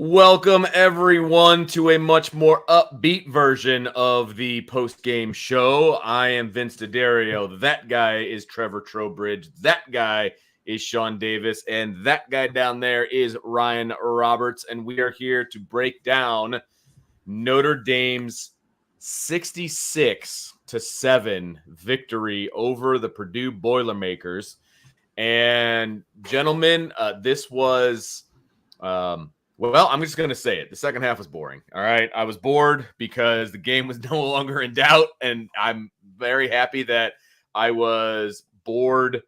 Welcome, everyone, to a much more upbeat version of the post-game show. I am Vince D'Addario. That guy is Trevor Trowbridge. That guy is Sean Davis. And that guy down there is Ryan Roberts. And we are here to break down Notre Dame's 66-7 victory over the Purdue Boilermakers. And, gentlemen, this was... Well, I'm just going to say it. The second half was boring. All right. I was bored because the game was no longer in doubt. And I'm very happy that I was bored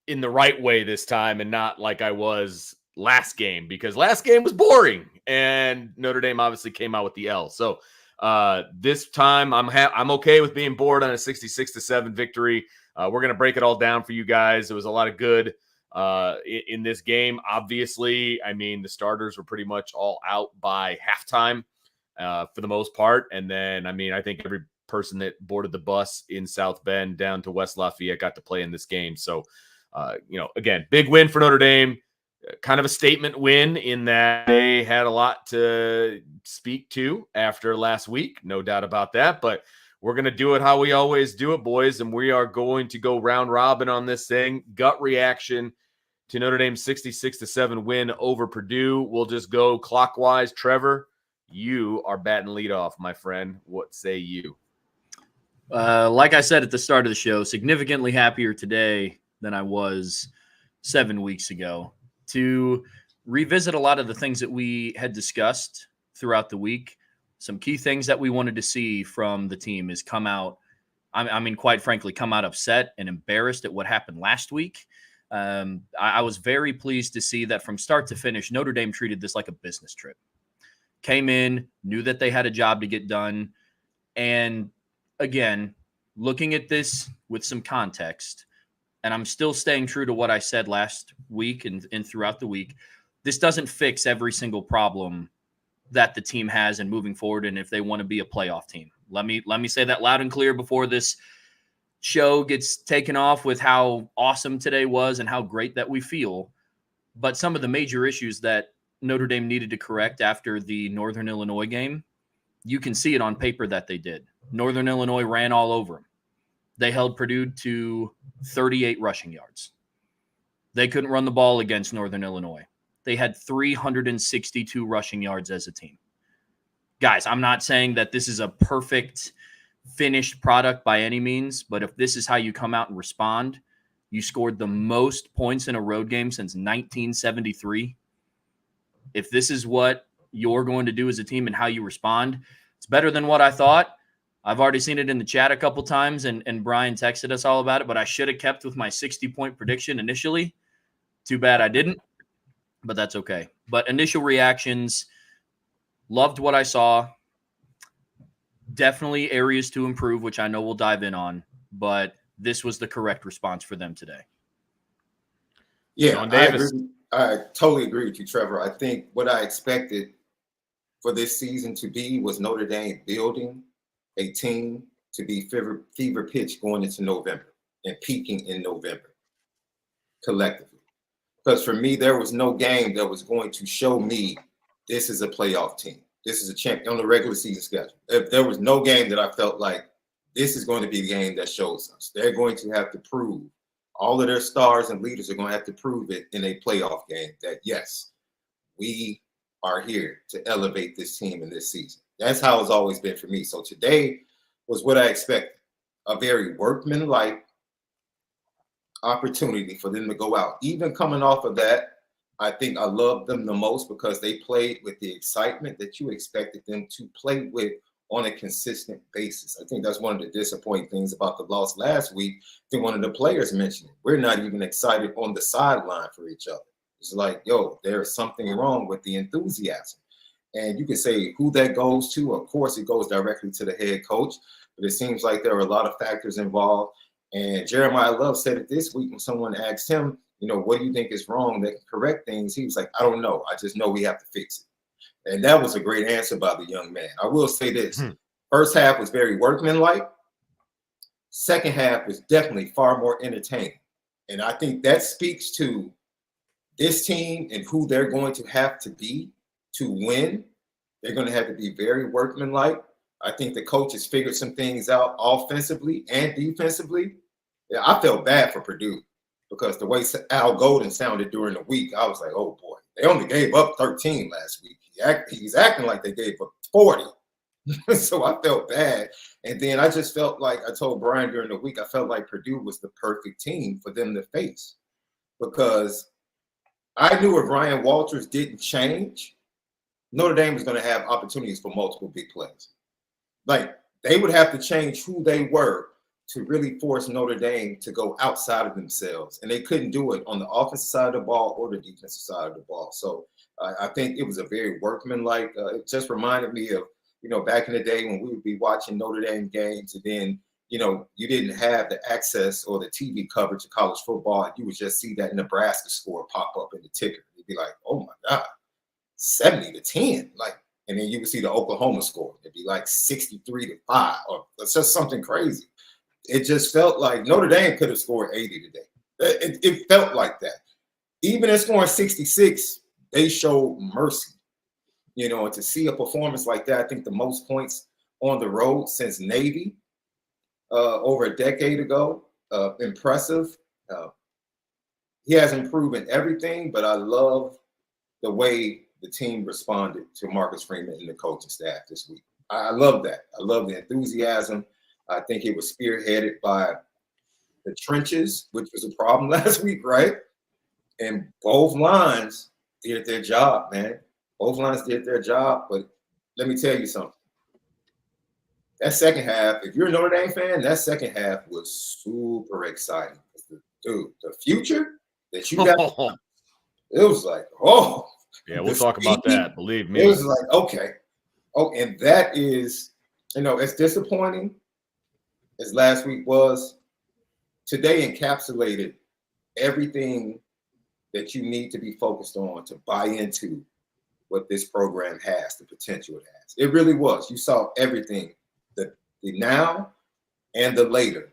in the right way this time and not like I was last game, because last game was boring and Notre Dame obviously came out with the L. So this time I'm okay with being bored on a 66-7 victory. We're going to break it all down for you guys. It was a lot of good in this game. Obviously, I mean, the starters were pretty much all out by halftime for the most part. And then, I mean, I think every person that boarded the bus in South Bend down to West Lafayette got to play in this game. So, again, big win for Notre Dame, kind of a statement win in that they had a lot to speak to after last week. No doubt about that. But we're going to do it how we always do it, boys. And we are going to go round robin on this thing. Gut reaction to Notre Dame's 66-7 win over Purdue. We'll just go clockwise. Trevor, you are batting leadoff, my friend. What say you? Like I said at the start of the show, significantly happier today than I was 7 weeks ago to revisit a lot of the things that we had discussed throughout the week. Some key things that we wanted to see from the team is come out, quite frankly, come out upset and embarrassed at what happened last week. I was very pleased to see that from start to finish, Notre Dame treated this like a business trip. Came in, knew that they had a job to get done. And again, looking at this with some context, and I'm still staying true to what I said last week and throughout the week, this doesn't fix every single problem that the team has and moving forward, and if they want to be a playoff team. Let me say that loud and clear before this show gets taken off with how awesome today was and how great that we feel. But some of the major issues that Notre Dame needed to correct after the Northern Illinois game, you can see it on paper that they did. Northern Illinois ran all over them. They held Purdue to 38 rushing yards. They couldn't run the ball against Northern Illinois. They had 362 rushing yards as a team. Guys, I'm not saying that this is a perfect finished product by any means, but if this is how you come out and respond, you scored the most points in a road game since 1973. If this is what you're going to do as a team and how you respond, it's better than what I thought. I've already seen it in the chat a couple times, and Brian texted us all about it, but I should have kept with my 60-point prediction initially. Too bad I didn't, but that's okay. But initial reactions, loved what I saw. Definitely areas to improve, which I know we'll dive in on, but this was the correct response for them today. Yeah, I totally agree with you, Trevor. I think what I expected for this season to be was Notre Dame building a team to be fever pitch going into November and peaking in November collectively. Because for me, there was no game that was going to show me this is a playoff team. This is a champion on the regular season schedule. If there was no game that I felt like this is going to be the game that shows us. They're going to have to prove, all of their stars and leaders are going to have to prove it in a playoff game that, yes, we are here to elevate this team in this season. That's how it's always been for me. So today was what I expected, a very workmanlike opportunity for them to go out. Even coming off of that, I think I loved them the most because they played with the excitement that you expected them to play with on a consistent basis. I think that's one of the disappointing things about the loss last week. I think one of the players mentioned it. We're not even excited on the sideline for each other. It's like, yo, there's something wrong with the enthusiasm. And you can say who that goes to. Of course, it goes directly to the head coach, but it seems like there are a lot of factors involved. And Jeremiah Love said it this week when someone asked him, what do you think is wrong that can correct things? He was like, I don't know. I just know we have to fix it. And that was a great answer by the young man. I will say this. First half was very workmanlike. Second half was definitely far more entertaining. And I think that speaks to this team and who they're going to have to be to win, they're going to have to be very workmanlike. I think the coaches figured some things out offensively and defensively. Yeah, I felt bad for Purdue because the way Al Golden sounded during the week, I was like, oh boy, they only gave up 13 last week. He's acting like they gave up 40. So I felt bad. And then I just felt like I told Brian during the week, I felt like Purdue was the perfect team for them to face because I knew if Ryan Walters didn't change, Notre Dame was going to have opportunities for multiple big plays. Like they would have to change who they were to really force Notre Dame to go outside of themselves. And they couldn't do it on the offensive side of the ball or the defensive side of the ball. So I think it was a very workmanlike. It just reminded me of, back in the day when we would be watching Notre Dame games and then, you didn't have the access or the TV coverage of college football. And you would just see that Nebraska score pop up in the ticker. You'd be like, oh my God, 70-10. And then you would see the Oklahoma score. It'd be like 63-5 or it's just something crazy. It just felt like Notre Dame could have scored 80 today. It felt like that. Even at scoring 66, they showed mercy. And to see a performance like that, I think the most points on the road since Navy over a decade ago, impressive. He hasn't proven everything, but I love the way the team responded to Marcus Freeman and the coaching staff this week. I love that. I love the enthusiasm. I think it was spearheaded by the trenches, which was a problem last week, right? And both lines did their job, man. Both lines did their job, but let me tell you something. That second half, if you're a Notre Dame fan, that second half was super exciting. Dude, the future that you got, it was like, oh. Yeah, we'll talk about that, believe me. It was like, okay. Oh, and that is, it's disappointing as last week was. Today encapsulated everything that you need to be focused on to buy into what this program has, the potential it has. It really was. You saw everything, the now and the later,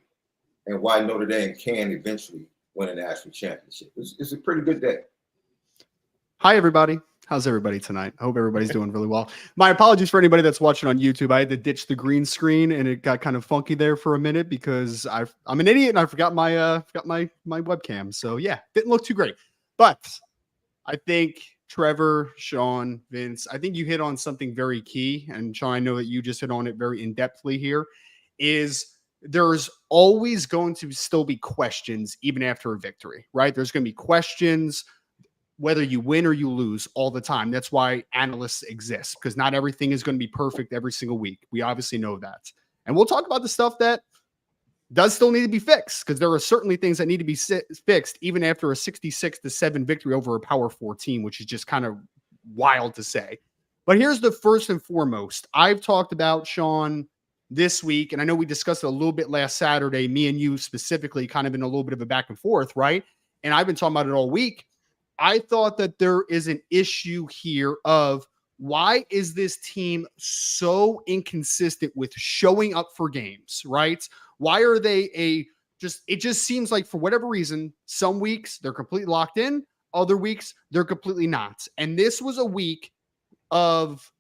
and why Notre Dame can eventually win a national championship. It's a pretty good day. Hi, everybody. How's everybody tonight? I hope everybody's doing really well. My apologies for anybody that's watching on YouTube. I had to ditch the green screen, and it got kind of funky there for a minute because I'm an idiot and I forgot my webcam. So yeah, didn't look too great. But I think Trevor, Sean, Vince, I think you hit on something very key, and Sean, I know that you just hit on it very in-depthly here, is there's always going to still be questions even after a victory, right? There's going to be questions whether you win or you lose all the time. That's why analysts exist, because not everything is going to be perfect every single week. We obviously know that. And we'll talk about the stuff that does still need to be fixed, because there are certainly things that need to be fixed even after a 66-7 victory over a Power 4 team, which is just kind of wild to say. But here's the first and foremost. I've talked about, Sean, this week, and I know we discussed it a little bit last Saturday, me and you specifically, kind of in a little bit of a back and forth, right? And I've been talking about it all week. I thought that there is an issue here of why is this team so inconsistent with showing up for games, right? Why are they it just seems like for whatever reason, some weeks they're completely locked in, other weeks they're completely not. And this was a week of,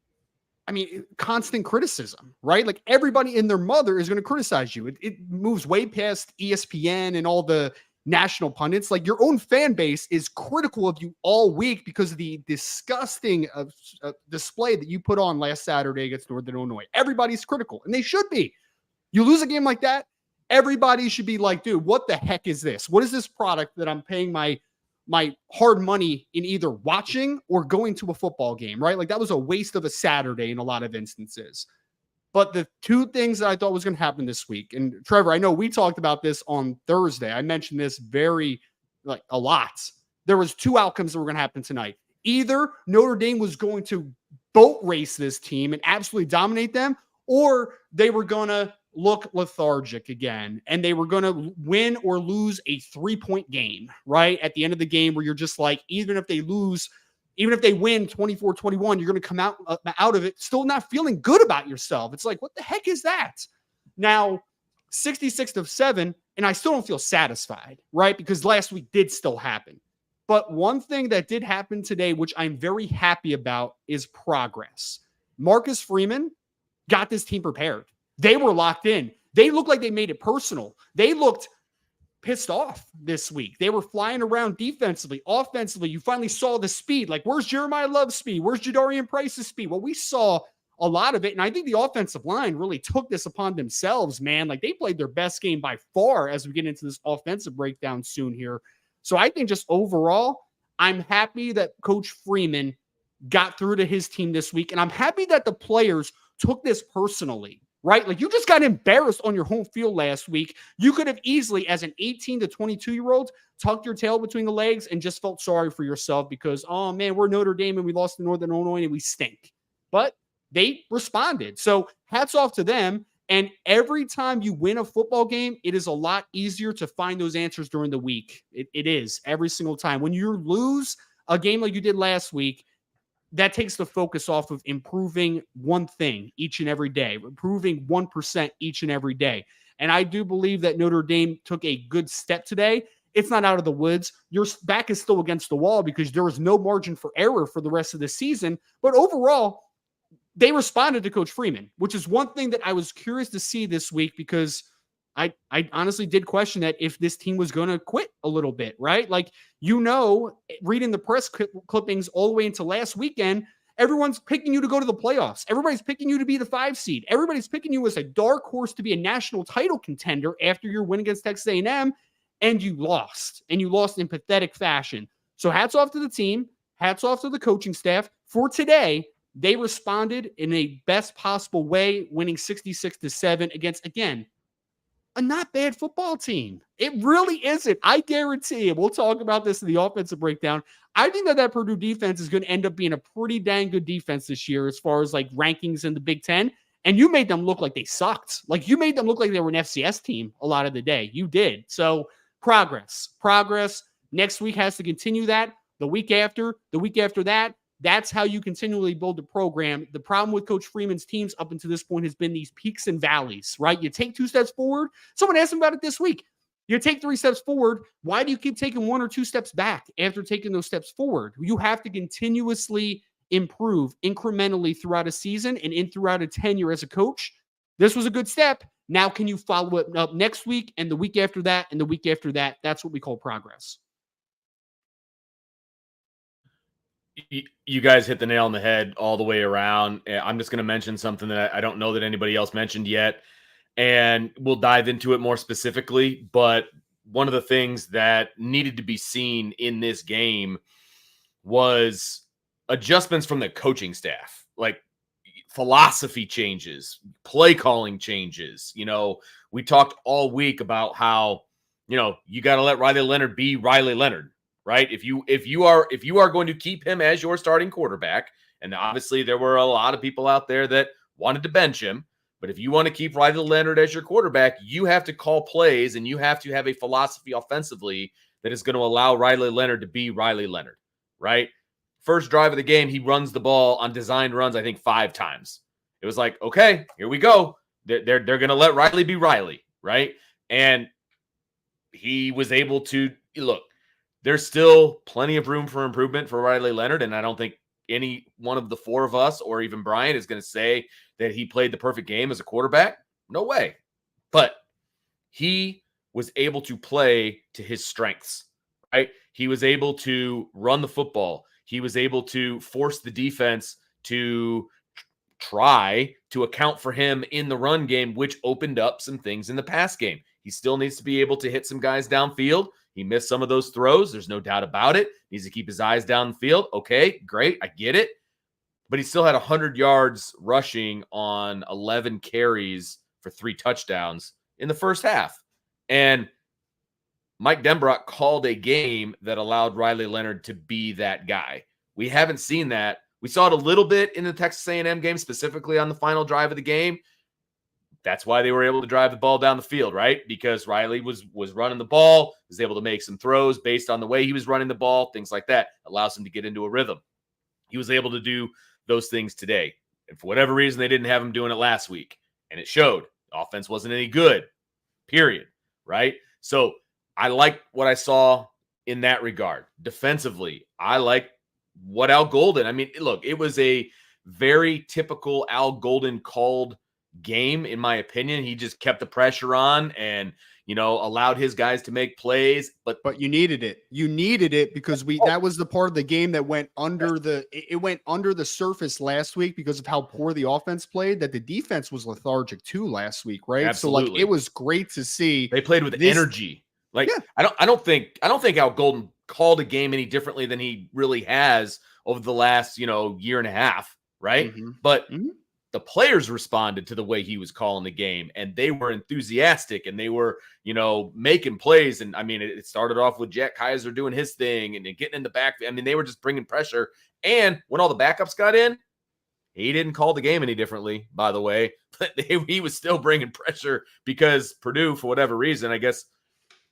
constant criticism, right? Like everybody and their mother is going to criticize you. It moves way past ESPN and all the national pundits. Like your own fan base is critical of you all week because of the disgusting display that you put on last Saturday against Northern Illinois. Everybody's critical, and they should be. You lose a game like that, everybody should be like, dude, what the heck is this? What is this product that I'm paying my hard money in either watching or going to a football game, right? Like that was a waste of a Saturday in a lot of instances. But the two things that I thought was going to happen this week, and Trevor, I know we talked about this on Thursday. I mentioned this a lot. There was two outcomes that were going to happen tonight. Either Notre Dame was going to boat race this team and absolutely dominate them, or they were going to look lethargic again, and they were going to win or lose a 3-point game, right? At the end of the game where you're just like, even if they win 24-21, you're going to come out of it still not feeling good about yourself. It's like, what the heck is that? Now, 66-7, and I still don't feel satisfied, right? Because last week did still happen. But one thing that did happen today, which I'm very happy about, is progress. Marcus Freeman got this team prepared. They were locked in. They looked like they made it personal. They looked pissed off this week. They were flying around defensively, offensively. You finally saw the speed. Like, where's Jeremiah Love's speed? Where's Jadarian Price's speed? Well, we saw a lot of it. And I think the offensive line really took this upon themselves, man. Like, they played their best game by far as we get into this offensive breakdown soon here. So I think just overall, I'm happy that Coach Freeman got through to his team this week. And I'm happy that the players took this personally, right? Like, you just got embarrassed on your home field last week. You could have easily, as an 18 to 22-year-old, tucked your tail between the legs and just felt sorry for yourself because, oh man, we're Notre Dame and we lost to Northern Illinois and we stink. But they responded. So hats off to them. And every time you win a football game, it is a lot easier to find those answers during the week. It is every single time. When you lose a game like you did last week, that takes the focus off of improving one thing each and every day, improving 1% each and every day. And I do believe that Notre Dame took a good step today. It's not out of the woods. Your back is still against the wall because there is no margin for error for the rest of the season. But overall, they responded to Coach Freeman, which is one thing that I was curious to see this week because I honestly did question that if this team was going to quit a little bit, right? Like, reading the press clippings all the way into last weekend, everyone's picking you to go to the playoffs. Everybody's picking you to be the 5 seed. Everybody's picking you as a dark horse to be a national title contender after your win against Texas A&M, and you lost in pathetic fashion. So hats off to the team. Hats off to the coaching staff. For today, they responded in a best possible way, winning 66-7 against, again, a not bad football team. It really isn't. I guarantee you. We'll talk about this in the offensive breakdown. I think that Purdue defense is going to end up being a pretty dang good defense this year as far as like rankings in the Big Ten. And you made them look like they sucked. Like, you made them look like they were an FCS team a lot of the day. You did. So progress. Next week has to continue that. The week after that. That's how you continually build the program. The problem with Coach Freeman's teams up until this point has been these peaks and valleys, right? You take 2 steps forward. Someone asked him about it this week. You take 3 steps forward. Why do you keep taking 1 or 2 steps back after taking those steps forward? You have to continuously improve incrementally throughout a season and throughout a tenure as a coach. This was a good step. Now, can you follow it up next week and the week after that and the week after that? That's what we call progress. You guys hit the nail on the head all the way around. I'm just going to mention something that I don't know that anybody else mentioned yet, and we'll dive into it more specifically. But one of the things that needed to be seen in this game was adjustments from the coaching staff, like philosophy changes, play calling changes. We talked all week about how, you got to let Riley Leonard be Riley Leonard. Right? If you are going to keep him as your starting quarterback, and obviously there were a lot of people out there that wanted to bench him, but if you want to keep Riley Leonard as your quarterback, you have to call plays and you have to have a philosophy offensively that is going to allow Riley Leonard to be Riley Leonard, right? First drive of the game, he runs the ball on designed runs, I think 5 times. It was like, okay, here we go. They're going to let Riley be Riley, right? And he was able to look. There's still plenty of room for improvement for Riley Leonard, and I don't think any one of the 4 of us or even Brian is going to say that he played the perfect game as a quarterback. No way. But he was able to play to his strengths, right? He was able to run the football. He was able to force the defense to try to account for him in the run game, which opened up some things in the pass game. He still needs to be able to hit some guys downfield. He missed some of those throws. There's no doubt about it. Needs to keep his eyes down the field. Okay, great. I get it. But he still had 100 yards rushing on 11 carries for 3 touchdowns in the first half. And Mike Denbrock called a game that allowed Riley Leonard to be that guy. We haven't seen that. We saw it a little bit in the Texas A&M game, specifically on the final drive of the game. That's why they were able to drive the ball down the field, right? Because Riley was running the ball, was able to make some throws based on the way he was running the ball, things like that. Allows him to get into a rhythm. He was able to do those things today. And for whatever reason, they didn't have him doing it last week. And it showed. The offense wasn't any good, period, right? So I like what I saw in that regard. Defensively, I like what Al Golden. I mean, look, it was a very typical Al Golden called game, in my opinion. He just kept the pressure on and, allowed his guys to make plays. But you needed it. You needed it because that was the part of the game that went under the surface last week because of how poor the offense played, that the defense was lethargic too last week, right? Absolutely. So like it was great to see. They played with energy. Like I don't think Al Golden called a game any differently than he really has over the last, year and a half, right? But the players responded to the way he was calling the game, and they were enthusiastic, and they were, making plays. And I mean, it started off with Jack Kaiser doing his thing and getting in the back. I mean, they were just bringing pressure. And when all the backups got in, he didn't call the game any differently, by the way. But he was still bringing pressure because Purdue, for whatever reason, I guess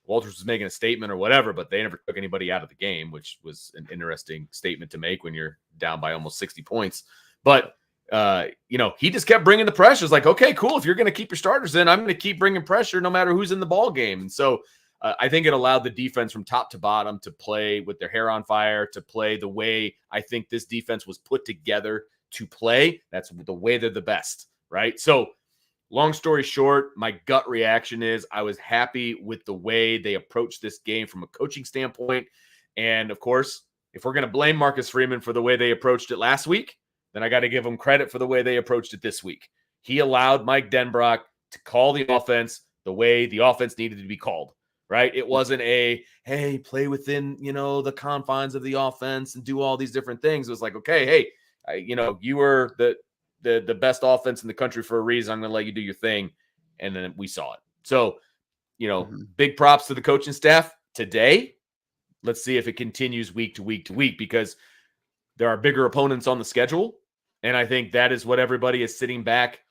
Walters was making a statement or whatever, but they never took anybody out of the game, which was an interesting statement to make when you're down by almost 60 points. But he just kept bringing the pressure. It's like, okay, cool. If you're going to keep your starters in, I'm going to keep bringing pressure no matter who's in the ball game. And so I think it allowed the defense from top to bottom to play with their hair on fire, to play the way I think this defense was put together to play. That's the way they're the best, right? So long story short, my gut reaction is I was happy with the way they approached this game from a coaching standpoint. And of course, if we're going to blame Marcus Freeman for the way they approached it last week, then I got to give him credit for the way they approached it this week. He allowed Mike Denbrock to call the offense the way the offense needed to be called, right? It wasn't hey, play within, the confines of the offense and do all these different things. It was like, okay, hey, you were the best offense in the country for a reason. I'm going to let you do your thing. And then we saw it. So, big props to the coaching staff today. Let's see if it continues week to week to week, because there are bigger opponents on the schedule. And I think that is what everybody is sitting back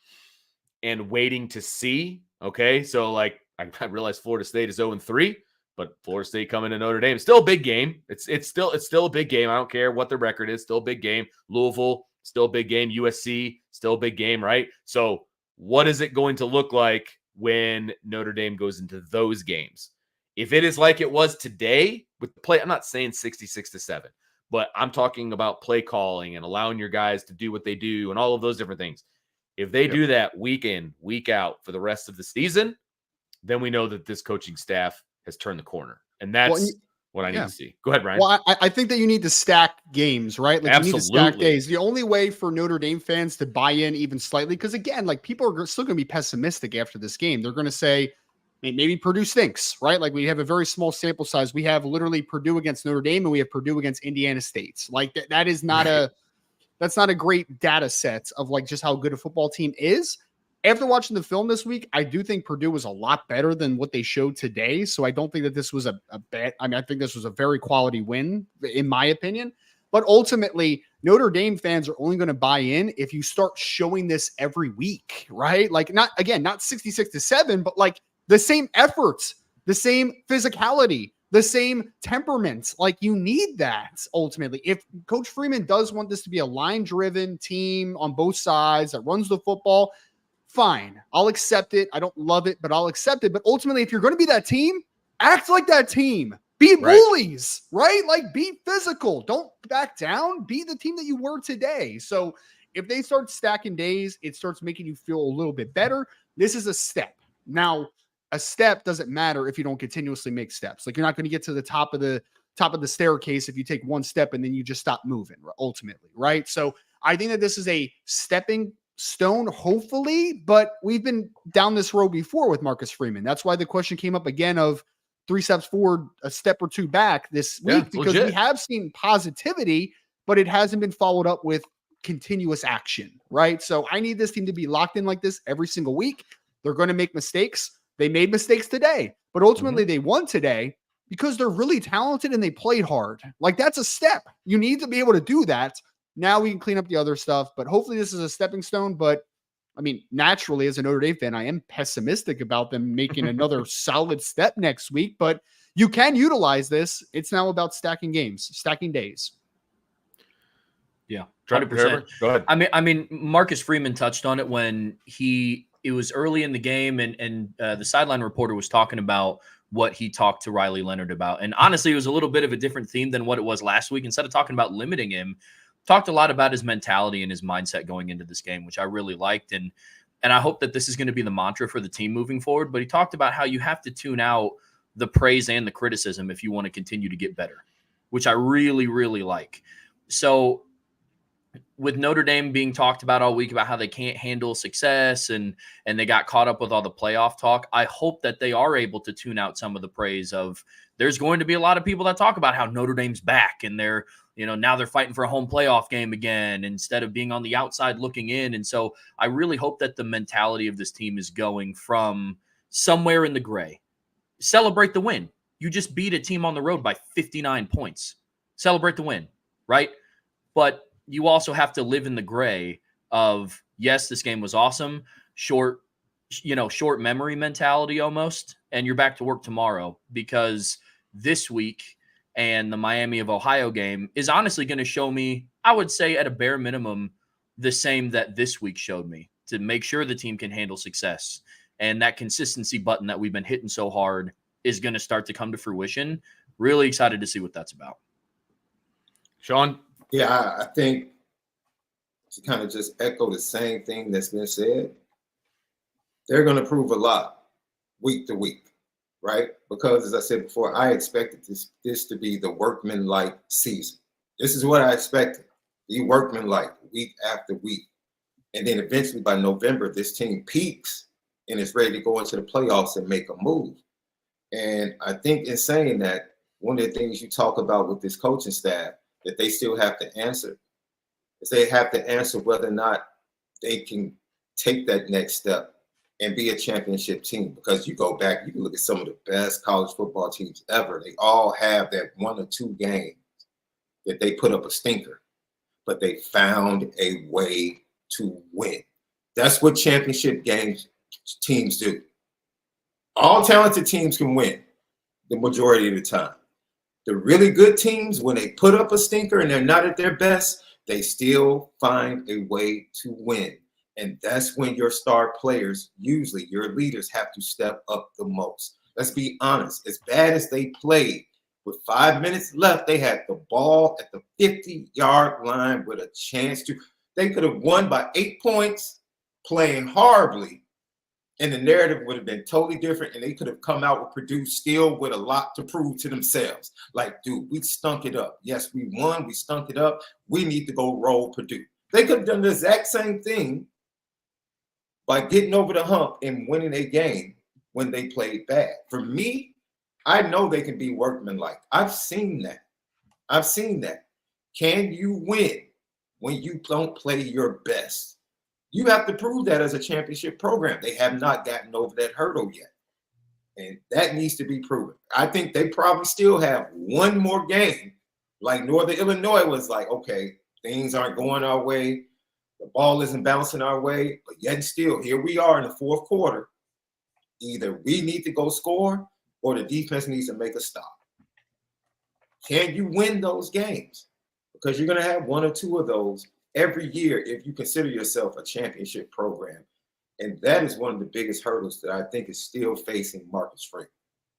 and waiting to see. Okay. So like, I realize Florida State is 0-3, but Florida State coming to Notre Dame, it's still a big game. It's still a big game. I don't care what the record is, still a big game. Louisville, still a big game. USC, still a big game, right? So what is it going to look like when Notre Dame goes into those games? If it is like it was today with the play, I'm not saying 66-7, but I'm talking about play calling and allowing your guys to do what they do and all of those different things. If they do that week in, week out for the rest of the season, then we know that this coaching staff has turned the corner. And that's what I need to see. Go ahead, Ryan. Well, I think that you need to stack games, right? Like Absolutely. You need to stack days. The only way for Notre Dame fans to buy in even slightly, because again, like people are still going to be pessimistic after this game. They're going to say, maybe Purdue stinks, right? Like we have a very small sample size. We have literally Purdue against Notre Dame and we have Purdue against Indiana State. Like that is not that's not a great data set of like just how good a football team is. After watching the film this week, I do think Purdue was a lot better than what they showed today. So I don't think that this was a bad. I mean, I think this was a very quality win, in my opinion. But ultimately, Notre Dame fans are only going to buy in if you start showing this every week, right? Like not 66-7, but like the same efforts, the same physicality, the same temperament. Like you need that ultimately. If Coach Freeman does want this to be a line-driven team on both sides that runs the football, fine. I'll accept it. I don't love it, but I'll accept it. But ultimately, if you're going to be that team, act like that team. Be bullies, right? Like be physical. Don't back down. Be the team that you were today. So if they start stacking days, it starts making you feel a little bit better. This is a step. Now, a step doesn't matter if you don't continuously make steps. Like you're not going to get to the top of the staircase if you take one step and then you just stop moving ultimately, right? So I think that this is a stepping stone, hopefully, but we've been down this road before with Marcus Freeman. That's why the question came up again of 3 steps forward, a step or two back this week, because we have seen positivity, but it hasn't been followed up with continuous action, right? So I need this team to be locked in like this every single week. They're going to make mistakes. They made mistakes today, but ultimately they won today because they're really talented and they played hard. Like that's a step. You need to be able to do that. Now we can clean up the other stuff, but hopefully this is a stepping stone. But I mean, naturally, as a Notre Dame fan, I am pessimistic about them making another solid step next week, but you can utilize this. It's now about stacking games, stacking days. Yeah, 100%. Go ahead. I mean, Marcus Freeman touched on it when it was early in the game and the sideline reporter was talking about what he talked to Riley Leonard about. And honestly, it was a little bit of a different theme than what it was last week. Instead of talking about limiting him, talked a lot about his mentality and his mindset going into this game, which I really liked. And I hope that this is going to be the mantra for the team moving forward. But he talked about how you have to tune out the praise and the criticism if you want to continue to get better, which I really, really like. So with Notre Dame being talked about all week about how they can't handle success and they got caught up with all the playoff talk, I hope that they are able to tune out some of the praise of there's going to be a lot of people that talk about how Notre Dame's back and they're, now they're fighting for a home playoff game again instead of being on the outside looking in. And so I really hope that the mentality of this team is going from somewhere in the gray. Celebrate the win. You just beat a team on the road by 59 points. Celebrate the win, right? But you also have to live in the gray of, yes, this game was awesome, short memory mentality almost, and you're back to work tomorrow, because this week and the Miami of Ohio game is honestly going to show me, I would say at a bare minimum, the same that this week showed me, to make sure the team can handle success. And that consistency button that we've been hitting so hard is going to start to come to fruition. Really excited to see what that's about. Sean? Yeah, I think to kind of just echo the same thing that's been said, they're going to prove a lot week to week, right? Because as I said before, I expected this to be the workman-like season. This is what I expected, the workman-like week after week. And then eventually by November, this team peaks and is ready to go into the playoffs and make a move. And I think in saying that, one of the things you talk about with this coaching staff that they still have to answer is they have to answer whether or not they can take that next step and be a championship team. Because you go back, you can look at some of the best college football teams ever. They all have that one or two games that they put up a stinker, but they found a way to win. That's what championship teams do. All talented teams can win the majority of the time. The really good teams, when they put up a stinker and they're not at their best, they still find a way to win. And that's when your star players, usually your leaders, have to step up the most. Let's be honest. As bad as they played, with 5 minutes left, they had the ball at the 50-yard line with a chance to. They could have won by 8 points, playing horribly, and the narrative would have been totally different, and they could have come out with Purdue still with a lot to prove to themselves. Like, dude, we stunk it up. Yes, we won. We stunk it up. We need to go roll Purdue. They could have done the exact same thing by getting over the hump and winning a game when they played bad. For me, I know they can be workmanlike. I've seen that. Can you win when you don't play your best? You have to prove that as a championship program. They have not gotten over that hurdle yet. And that needs to be proven. I think they probably still have one more game. Like Northern Illinois was like, okay, things aren't going our way. The ball isn't bouncing our way. But yet still, here we are in the fourth quarter. Either we need to go score or the defense needs to make a stop. Can you win those games? Because you're going to have one or two of those every year if you consider yourself a championship program. And that is one of the biggest hurdles that I think is still facing Marcus Freeman,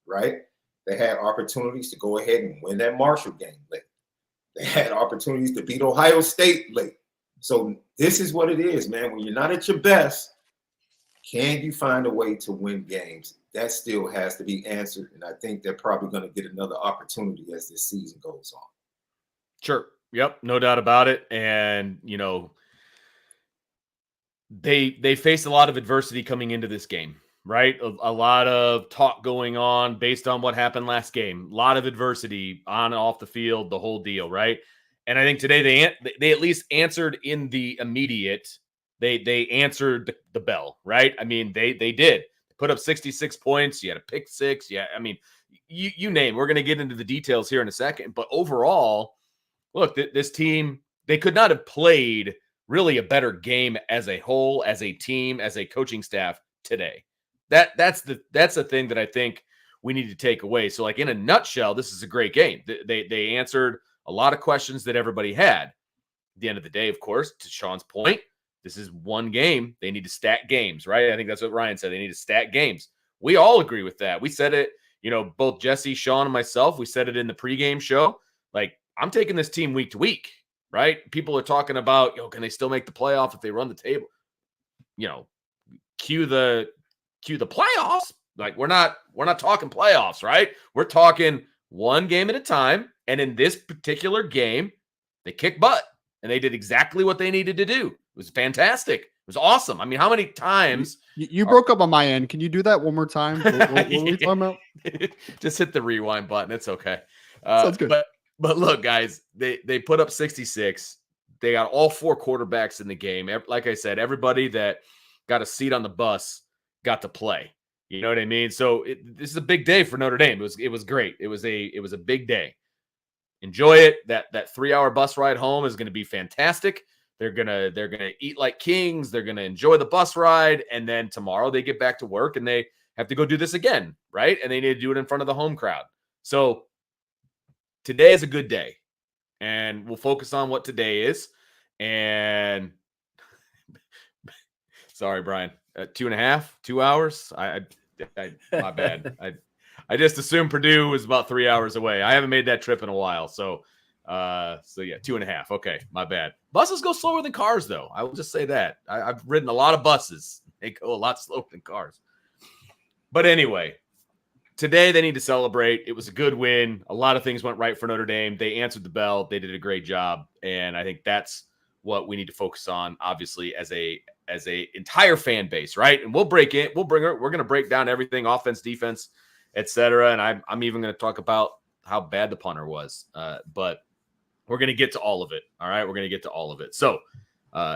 right? They had opportunities to go ahead and win that Marshall game late. They had opportunities to beat Ohio State late. So this is what it is, man. When you're not at your best, can you find a way to win games? That still has to be answered. And I think they're probably going to get another opportunity as this season goes on. Sure. Yep, no doubt about it. And, they faced a lot of adversity coming into this game, right? A lot of talk going on based on what happened last game. A lot of adversity on and off the field, the whole deal, right? And I think today they at least answered in the immediate. They answered the bell, right? I mean, they did. They put up 66 points. You had a pick six. Yeah, I mean, you name. We're going to get into the details here in a second. But overall, look, this team, they could not have played really a better game as a whole, as a team, as a coaching staff today. That's the thing that I think we need to take away. So, like, in a nutshell, this is a great game. They answered a lot of questions that everybody had. At the end of the day, of course, to Sean's point, this is one game. They need to stack games, right? I think that's what Ryan said. They need to stack games. We all agree with that. We said it both Jesse, Sean, and myself, we said it in the pregame show. Like, I'm taking this team week to week, right? People are talking about, can they still make the playoff if they run the table? Cue the playoffs. Like, we're not talking playoffs, right? We're talking one game at a time. And in this particular game, they kicked butt and they did exactly what they needed to do. It was fantastic. It was awesome. I mean, how many times you broke up on my end? Can you do that one more time? What were we talking about? Just hit the rewind button. It's okay. Sounds good. But look, guys, they put up 66. They got all 4 quarterbacks in the game. Like I said, everybody that got a seat on the bus got to play. You know what I mean? So this is a big day for Notre Dame. It was great. It was a big day. Enjoy it. That 3-hour bus ride home is going to be fantastic. They're gonna eat like kings. They're gonna enjoy the bus ride, and then tomorrow they get back to work and they have to go do this again, right? And they need to do it in front of the home crowd. So today is a good day, and we'll focus on what today is. And sorry, Brian, 2 hours. I my bad. I just assumed Purdue was about 3 hours away. I haven't made that trip in a while, so yeah, 2.5. Okay, my bad. Buses go slower than cars, though. I will just say that. I've ridden a lot of buses. They go a lot slower than cars. But anyway, today they need to celebrate. It was a good win. A lot of things went right for Notre Dame. They answered the bell. They did a great job, and I think that's what we need to focus on, obviously, as a entire fan base, right? And we're going to break down everything, offense, defense, etc. And I'm even going to talk about how bad the punter was. But we're going to get to all of it. All right. We're going to get to all of it. So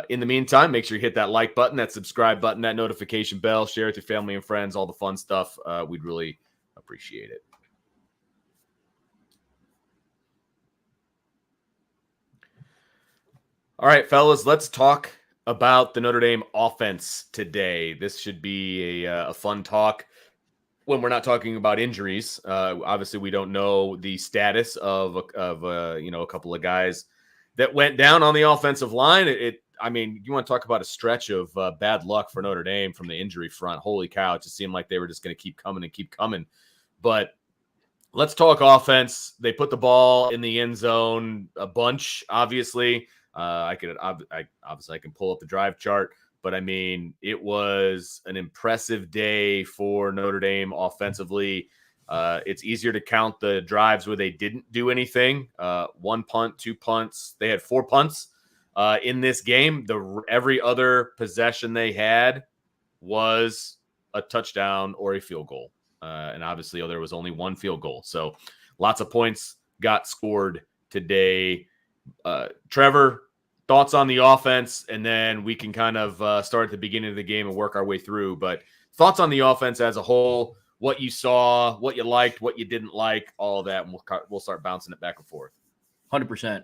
in the meantime, make sure you hit that like button, that subscribe button, that notification bell, share it with your family and friends, all the fun stuff. We'd really appreciate it. All right, fellas, let's talk about the Notre Dame offense today. This should be a fun talk when we're not talking about injuries. Obviously, we don't know the status of a couple of guys that went down on the offensive line. I mean, you want to talk about a stretch of bad luck for Notre Dame from the injury front. Holy cow, it just seemed like they were just going to keep coming. But let's talk offense. They put the ball in the end zone a bunch, obviously. I can pull up the drive chart. But, I mean, it was an impressive day for Notre Dame offensively. It's easier to count the drives where they didn't do anything. 1 punt, 2 punts. They had 4 punts in this game. Every other possession they had was a touchdown or a field goal. And, obviously, there was only 1 field goal. So, lots of points got scored today. Trevor, thoughts on the offense, and then we can kind of start at the beginning of the game and work our way through. But thoughts on the offense as a whole, what you saw, what you liked, what you didn't like, all of that, and we'll start bouncing it back and forth. 100%.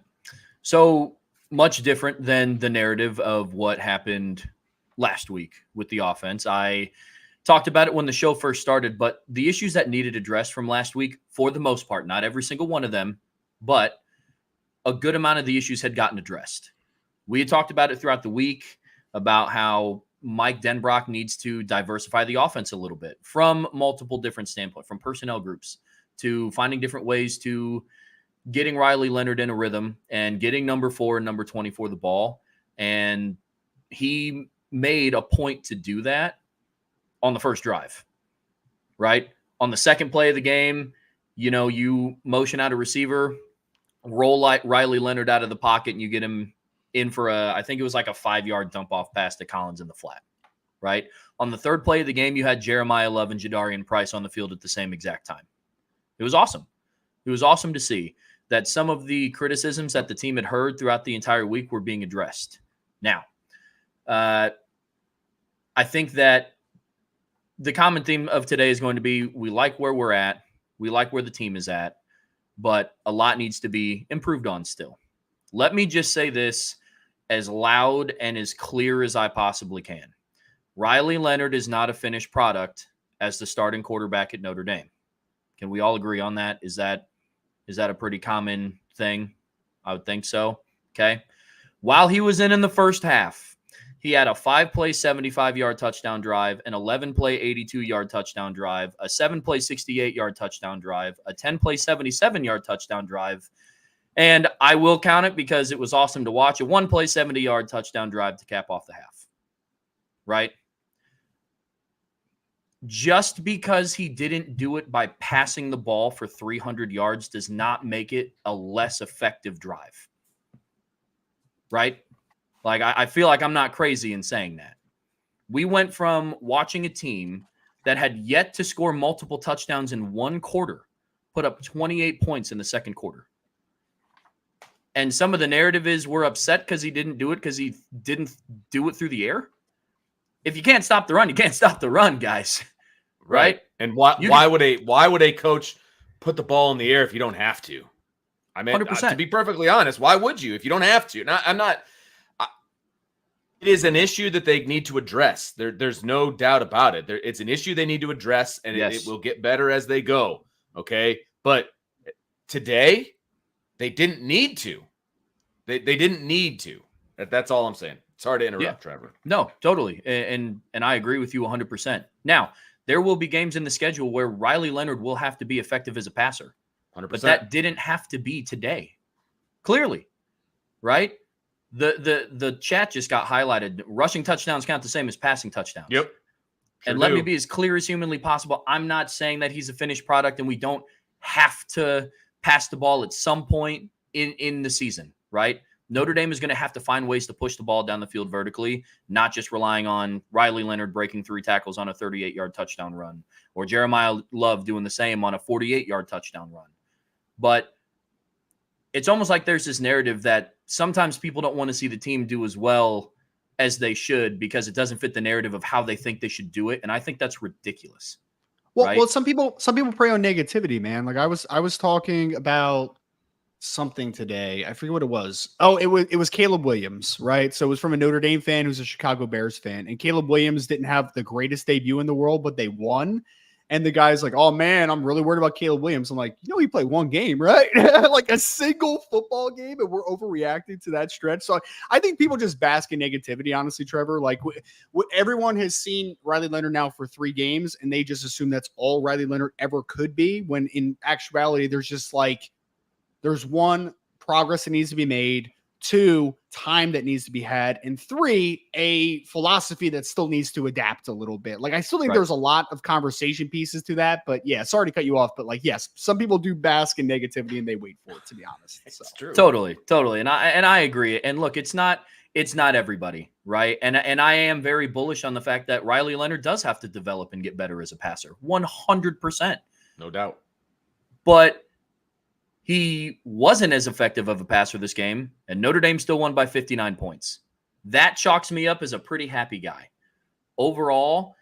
So much different than the narrative of what happened last week with the offense. I talked about it when the show first started, but the issues that needed addressed from last week, for the most part, not every single one of them, but a good amount of the issues had gotten addressed. We had talked about it throughout the week about how Mike Denbrock needs to diversify the offense a little bit from multiple different standpoints, from personnel groups to finding different ways to getting Riley Leonard in a rhythm and getting number 4 and number 24 the ball. And he made a point to do that on the first drive, right? On the second play of the game, you motion out a receiver, roll like Riley Leonard out of the pocket, and you get him in for I think it was like a 5-yard dump off pass to Collins in the flat, right? On the third play of the game, you had Jeremiah Love and Jadarian Price on the field at the same exact time. It was awesome. It was awesome to see that some of the criticisms that the team had heard throughout the entire week were being addressed. Now, I think that the common theme of today is going to be we like where we're at, we like where the team is at, but a lot needs to be improved on still. Let me just say this as loud and as clear as I possibly can. Riley Leonard is not a finished product as the starting quarterback at Notre Dame. Can we all agree on that? Is that a pretty common thing? I would think so. Okay. While he was in the first half, He had a 5-play 75-yard touchdown drive, an 11-play 82-yard touchdown drive, a 7-play 68-yard touchdown drive, a 10-play 77-yard touchdown drive, and I will count it because it was awesome to watch, a 1-play 70-yard touchdown drive to cap off the half, right? Just because he didn't do it by passing the ball for 300 yards does not make it a less effective drive, right? Like, I feel like I'm not crazy in saying that. We went from watching a team that had yet to score multiple touchdowns in one quarter, put up 28 points in the second quarter. And some of the narrative is we're upset because he didn't do it because he didn't do it through the air. If you can't stop the run, you can't stop the run, guys. Right? And why would a coach put the ball in the air if you don't have to? I mean, 100%. To be perfectly honest, why would you if you don't have to? It is an issue that they need to address. There's no doubt about it. It's an issue they need to address, and it will get better as they go. Okay, but today they didn't need to. They didn't need to. That's all I'm saying. Sorry to interrupt, Trevor. No, totally, and I agree with you 100%. Now, there will be games in the schedule where Riley Leonard will have to be effective as a passer. 100%. But that didn't have to be today. Clearly, right? The chat just got highlighted. Rushing touchdowns count the same as passing touchdowns. Yep. And let me be as clear as humanly possible. I'm not saying that he's a finished product and we don't have to pass the ball at some point in the season, right? Notre Dame is going to have to find ways to push the ball down the field vertically, not just relying on Riley Leonard breaking 3 tackles on a 38-yard touchdown run or Jeremiah Love doing the same on a 48-yard touchdown run. But it's almost like there's this narrative that sometimes people don't want to see the team do as well as they should because it doesn't fit the narrative of how they think they should do it. And I think that's ridiculous. Well, right? well, some people prey on negativity, man. Like I was talking about something today. I forget what it was. Oh, it was Caleb Williams, right? So it was from a Notre Dame fan who's a Chicago Bears fan. And Caleb Williams didn't have the greatest debut in the world, but they won. And the guy's like, oh, man, I'm really worried about Caleb Williams. I'm like, he played one game, right? Like a single football game, and we're overreacting to that stretch. So I think people just bask in negativity, honestly, Trevor. Like everyone has seen Riley Leonard now for 3 games, and they just assume that's all Riley Leonard ever could be, when in actuality, there's 1, progress that needs to be made, 2, time that needs to be had, and 3, a philosophy that still needs to adapt a little bit. Like I still think there's a lot of conversation pieces to that, but yeah, sorry to cut you off, but like, yes, some people do bask in negativity and they wait for it, to be honest. So. It's true. Totally. And I agree. And look, it's not everybody, right? And I am very bullish on the fact that Riley Leonard does have to develop and get better as a passer. 100%. No doubt. But he wasn't as effective of a passer this game, and Notre Dame still won by 59 points. That chalks me up as a pretty happy guy. Overall,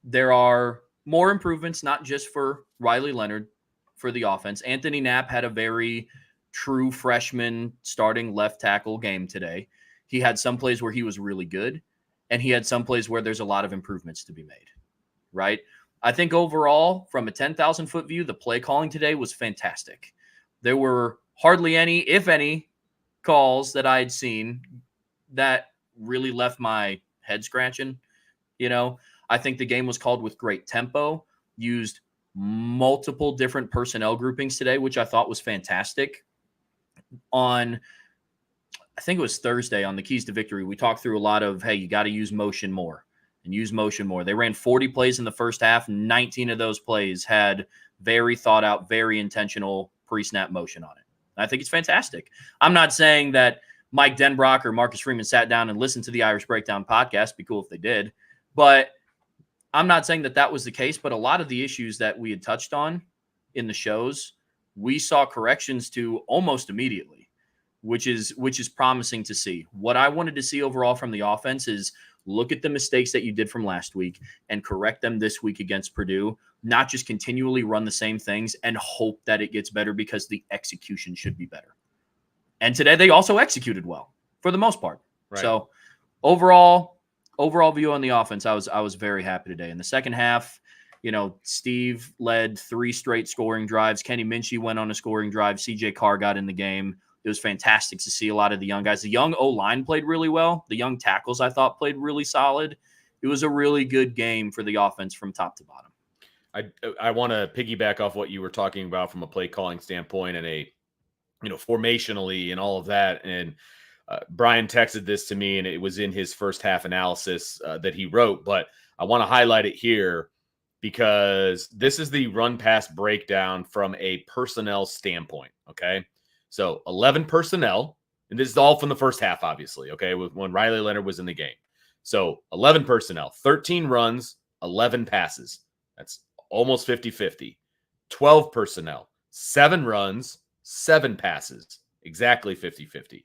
there are more improvements, not just for Riley Leonard for the offense. Anthony Knapp had a very true freshman starting left tackle game today. He had some plays where he was really good, and he had some plays where there's a lot of improvements to be made, right? I think overall, from a 10,000-foot view, the play calling today was fantastic. There were hardly any, if any, calls that I had seen that really left my head scratching. I think the game was called with great tempo, used multiple different personnel groupings today, which I thought was fantastic. I think it was Thursday on the Keys to Victory, we talked through a lot of, hey, you got to use motion more and use motion more. They ran 40 plays in the first half. 19 of those plays had very thought out, very intentional pre-snap motion on it. I think it's fantastic. I'm not saying that Mike Denbrock or Marcus Freeman sat down and listened to the Irish Breakdown podcast. It'd be cool if they did. But I'm not saying that was the case. But a lot of the issues that we had touched on in the shows, we saw corrections to almost immediately, which is promising to see. What I wanted to see overall from the offense is look at the mistakes that you did from last week and correct them this week against Purdue, not just continually run the same things and hope that it gets better because the execution should be better. And today they also executed well for the most part. Right. So overall view on the offense, I was very happy today. In the second half, Steve led 3 straight scoring drives. Kenny Minchie went on a scoring drive. CJ Carr got in the game. It was fantastic to see a lot of the young guys. The young O-line played really well. The young tackles, I thought, played really solid. It was a really good game for the offense from top to bottom. I want to piggyback off what you were talking about from a play calling standpoint and formationally and all of that. And Brian texted this to me, and it was in his first half analysis that he wrote. But I want to highlight it here because this is the run pass breakdown from a personnel standpoint. Okay. So 11 personnel, and this is all from the first half, obviously. Okay. When Riley Leonard was in the game. So 11 personnel, 13 runs, 11 passes. That's almost 50-50. 12 personnel, 7 runs, 7 passes. Exactly 50-50.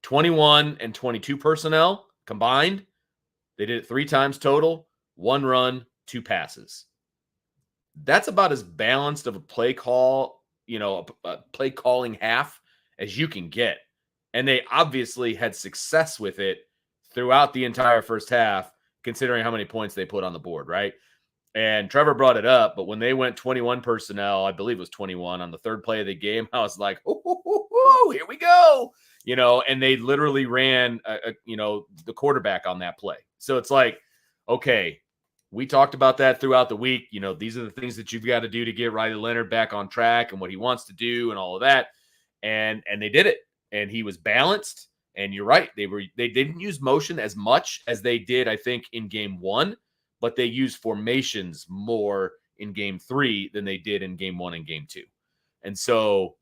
21 and 22 personnel combined, they did it 3 times total, 1 run, 2 passes. That's about as balanced of a play call, a play calling half as you can get. And they obviously had success with it throughout the entire first half, considering how many points they put on the board, right? And Trevor brought it up, but when they went 21 personnel, I believe it was 21 on the third play of the game, I was like, oh, here we go. And they literally ran, the quarterback on that play. So it's like, okay, we talked about that throughout the week. These are the things that you've got to do to get Riley Leonard back on track and what he wants to do and all of that. And they did it. And he was balanced. And you're right. They didn't use motion as much as they did, I think, in game 1, but they used formations more in game 3 than they did in game 1 and game 2. And so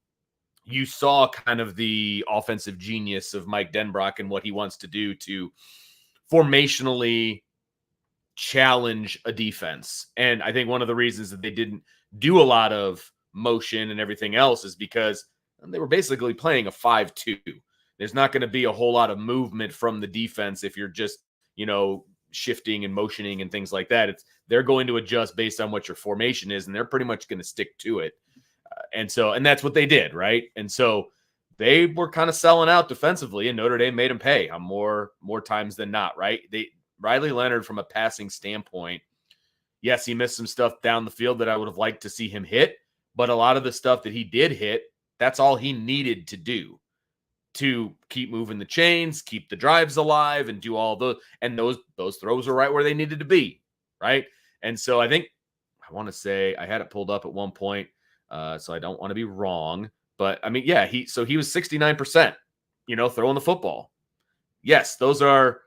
you saw kind of the offensive genius of Mike Denbrock and what he wants to do to formationally challenge a defense. And I think one of the reasons that they didn't do a lot of motion and everything else is because they were basically playing a 5-2. There's not going to be a whole lot of movement from the defense if you're just, shifting and motioning and things like that. They're going to adjust based on what your formation is, and they're pretty much going to stick to it. And that's what they did, right? And so they were kind of selling out defensively, and Notre Dame made them pay on more times than not, right? Riley Leonard, from a passing standpoint, yes, he missed some stuff down the field that I would have liked to see him hit, but a lot of the stuff that he did hit, that's all he needed to do to keep moving the chains, keep the drives alive, and do all those. And those throws are right where they needed to be, right? And so I think, I want to say, I had it pulled up at one point, so I don't want to be wrong. But, I mean, yeah, he was 69%, throwing the football. Yes, those are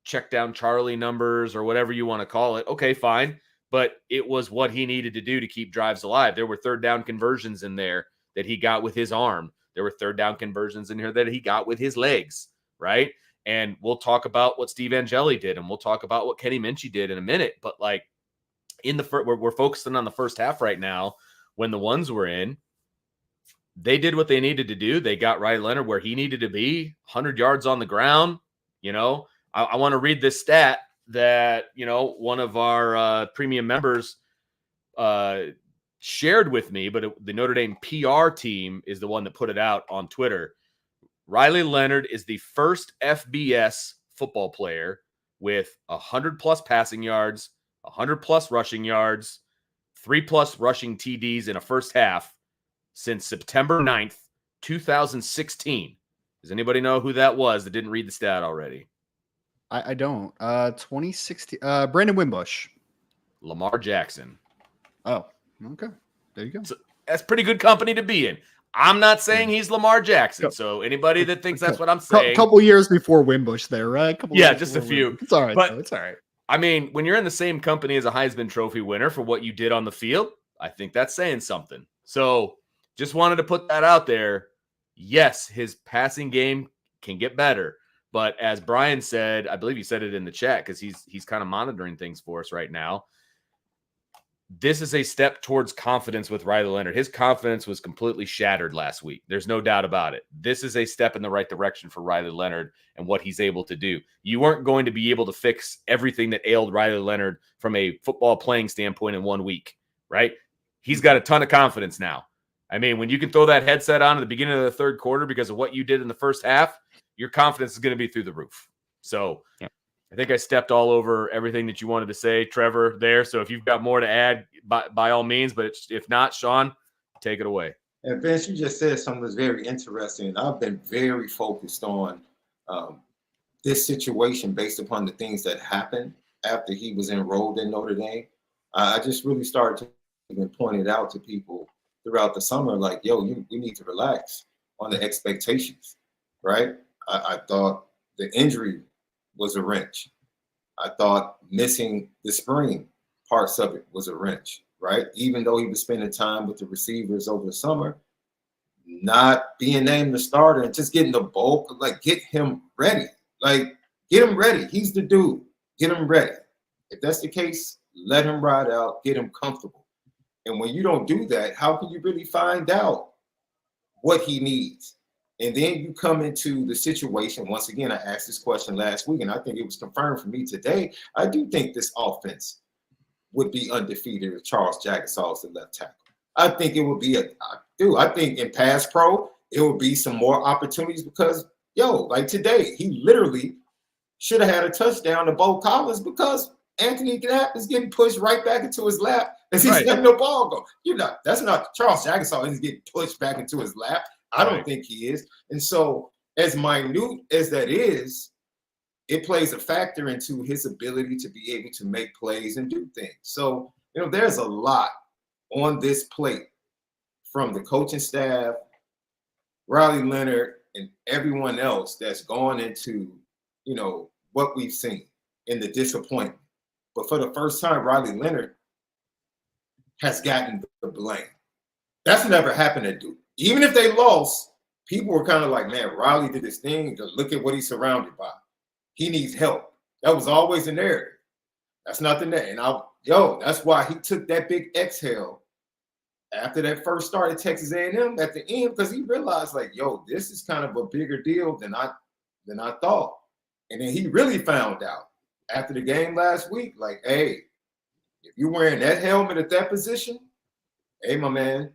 check down Charlie numbers or whatever you want to call it. Okay, fine. But it was what he needed to do to keep drives alive. There were third down conversions in there that he got with his arm. There were third down conversions in here that he got with his legs, right? And we'll talk about what Steve Angeli did, and we'll talk about what Kenny Minchie did in a minute. But like we're focusing on the first half right now. When the ones were in, they did what they needed to do. They got Riley Leonard where he needed to be, 100 yards on the ground. I want to read this stat that, one of our premium members shared with me, but the Notre Dame PR team is the one that put it out on Twitter. Riley Leonard is the first FBS football player with 100+ passing yards, 100+ rushing yards, 3+ rushing TDs in a first half since September 9th, 2016. Does anybody know who that was that didn't read the stat already? I don't. 2016. Brandon Wimbush. Lamar Jackson. Oh, okay. There you go. So that's pretty good company to be in. I'm not saying he's Lamar Jackson. So anybody that thinks that's what I'm saying. A couple years before Wimbush there, right? Just a few. It's all right. But it's all right. I mean, when you're in the same company as a Heisman Trophy winner for what you did on the field, I think that's saying something. So just wanted to put that out there. Yes, his passing game can get better. But as Brian said, I believe he said it in the chat because he's kind of monitoring things for us right now. This is a step towards confidence with Riley Leonard. His confidence was completely shattered last week. There's no doubt about it. This is a step in the right direction for Riley Leonard and what he's able to do. You weren't going to be able to fix everything that ailed Riley Leonard from a football playing standpoint in 1 week, right? He's got a ton of confidence now. I mean, when you can throw that headset on at the beginning of the third quarter because of what you did in the first half, your confidence is going to be through the roof. So yeah. I think I stepped all over everything that you wanted to say, Trevor, there. So if you've got more to add, by all means. But if not, Sean, take it away. And Vince, you just said something that's very interesting. I've been very focused on this situation based upon the things that happened after he was enrolled in Notre Dame. I just really started to even point it out to people throughout the summer, like, yo, you need to relax on the expectations, right? I thought the injury was a wrench. I thought missing the spring parts of it was a wrench, right? Even though he was spending time with the receivers over the summer, not being named the starter and just getting the bulk, like get him ready. Like, get him ready. He's the dude. Get him ready. If that's the case, let him ride out, get him comfortable. And when you don't do that, how can you really find out what he needs? And then you come into the situation. Once again, I asked this question last week, and I think it was confirmed for me today. I do think this offense would be undefeated if Charles Jagusah is the left tackle. I think it would be I think in pass pro, it would be some more opportunities because, like today, he literally should have had a touchdown to Bo Collins because Anthony Knapp is getting pushed right back into his lap as he's letting the ball go. That's not Charles Jagusah isn't getting pushed back into his lap. I don't think he is. And so as minute as that is, it plays a factor into his ability to be able to make plays and do things. So, there's a lot on this plate from the coaching staff, Riley Leonard, and everyone else that's gone into, what we've seen in the disappointment. But for the first time, Riley Leonard has gotten the blame. That's never happened at Duke. Even if they lost, people were kind of like, man, Riley did this thing. Look at what he's surrounded by. He needs help. That was always the narrative. That's not the narrative. And that's why he took that big exhale after that first start at Texas A&M at the end, because he realized, like, this is kind of a bigger deal than I thought. And then he really found out after the game last week, like, hey, if you're wearing that helmet at that position, hey, my man,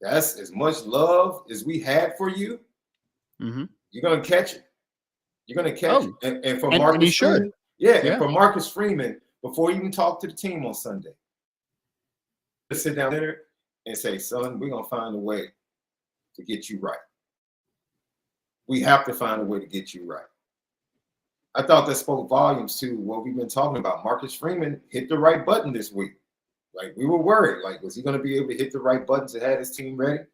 that's as much love as we had for you. Mm-hmm. You're going to catch it. You're going to catch it. And for Marcus Freeman, and for Marcus Freeman, before you even talk to the team on Sunday, just sit down there and say, son, we're going to find a way to get you right. We have to find a way to get you right. I thought that spoke volumes to what we've been talking about. Marcus Freeman hit the right button this week. Like, we were worried. Like, was he going to be able to hit the right buttons to have his team ready?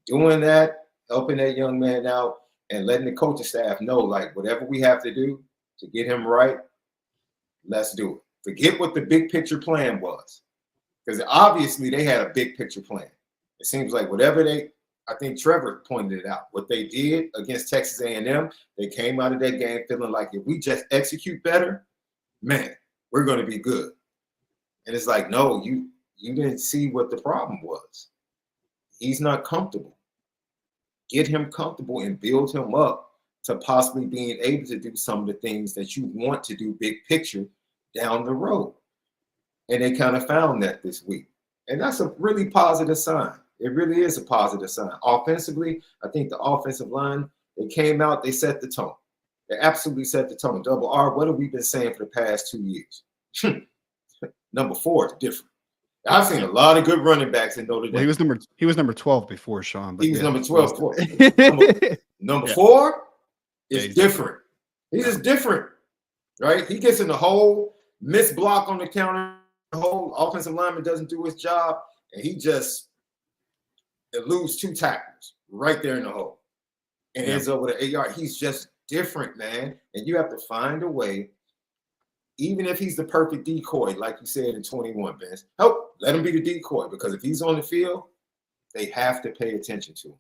Doing that, helping that young man out, and letting the coaching staff know, like, whatever we have to do to get him right, let's do it. Forget what the big picture plan was. Because obviously they had a big picture plan. It seems like I think Trevor pointed it out. What they did against Texas A&M, they came out of that game feeling like if we just execute better, man, we're going to be good. And it's like, no, you didn't see what the problem was. He's not comfortable. Get him comfortable and build him up to possibly being able to do some of the things that you want to do big picture down the road. And they kind of found that this week. And that's a really positive sign. It really is a positive sign. Offensively, I think the offensive line, they came out, they set the tone. They absolutely set the tone. Double R, what have we been saying for the past 2 years? Number 4 is different. I've seen a lot of good running backs in Notre Dame. Well, he was number 12 before, Sean. He was number 12 before. Number 4 is different. He's just different, right? He gets in the hole, miss block on the counter, the whole offensive lineman doesn't do his job, and he just lose 2 tackles right there in the hole and ends up with an 8-yard. He's just different, man. And you have to find a way, even if he's the perfect decoy, like you said in 21, Vince, let him be the decoy, because if he's on the field, they have to pay attention to him.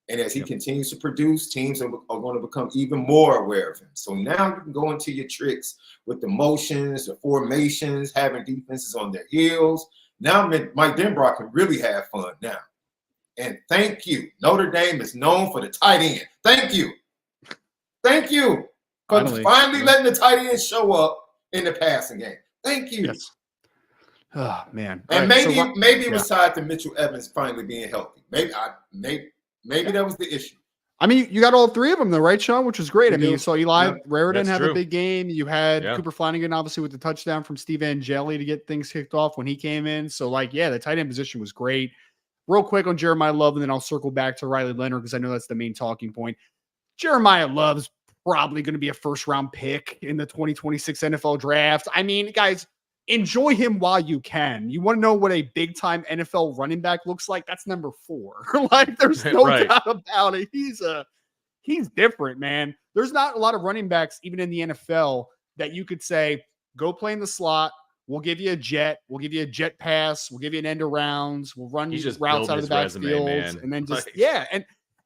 And as he continues to produce, teams are going to become even more aware of him. So now you can go into your tricks with the motions, the formations, having defenses on their heels. Now Mike Denbrock can really have fun now. And thank you. Notre Dame is known for the tight end. Thank you. Thank you for finally letting the tight end show up in the passing game. Thank you. Yes. Oh, man. And maybe it was tied to Mitchell Evans finally being healthy. Maybe that was the issue. I mean, you got all 3 of them, though, right, Sean? Which was great. I mean, you saw Eli Raritan have a big game. You had Cooper Flanagan, obviously, with the touchdown from Steve Angeli to get things kicked off when he came in. So, the tight end position was great. real quick on Jeremiah Love, and then I'll circle back to Riley Leonard because I know that's the main talking point. Jeremiah Love's probably going to be a first-round pick in the 2026 NFL draft. I mean, guys, enjoy him while you can. You want to know what a big-time NFL running back looks like? That's number 4. Like, there's no doubt about it. He's different, man. There's not a lot of running backs, even in the NFL, that you could say, go play in the slot. We'll give you a jet. We'll give you a jet pass. We'll give you an end arounds. We'll run routes out of the backfield. And then just,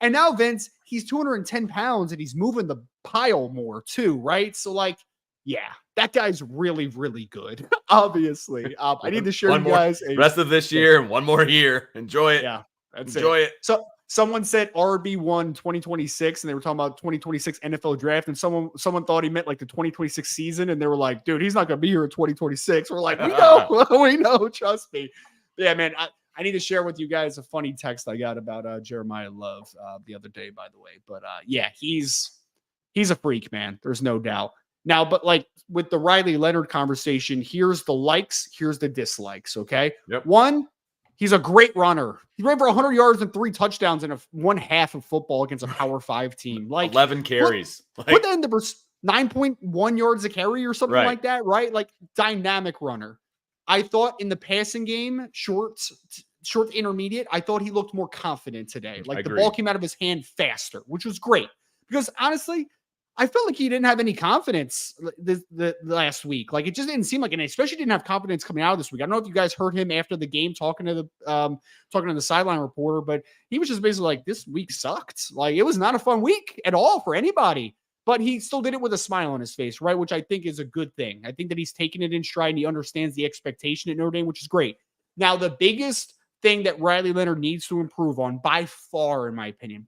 And now, Vince, he's 210 pounds and he's moving the pile more too, right? So, like, yeah, that guy's really, really good, obviously. I need to share you guys. Rest of this year and one more year. Enjoy it. Yeah, Enjoy it. So, someone said RB1 2026, and they were talking about 2026 NFL draft, and someone thought he meant like the 2026 season, and they were like, dude, he's not going to be here in 2026. We're like, we know, trust me. But yeah, man, I need to share with you guys a funny text I got about Jeremiah Love the other day, by the way. But yeah, he's a freak, man. There's no doubt. Now, but like with the Riley Leonard conversation, here's the likes, here's the dislikes, okay? Yep. One, he's a great runner. He ran for 100 yards and 3 touchdowns in one half of football against a Power 5 team. Like 11 carries. Put that in the 9.1 yards a carry or something like that, right? Like dynamic runner. I thought in the passing game, short to intermediate, I thought he looked more confident today. Like the ball came out of his hand faster, which was great. Because honestly, I felt like he didn't have any confidence the last week. Like it just didn't seem like, and especially didn't have confidence coming out of this week. I don't know if you guys heard him after the game talking to the sideline reporter, but he was just basically like, this week sucked. Like it was not a fun week at all for anybody. But he still did it with a smile on his face, right? Which I think is a good thing. I think that he's taking it in stride and he understands the expectation at Notre Dame, which is great. Now, the biggest thing that Riley Leonard needs to improve on by far, in my opinion,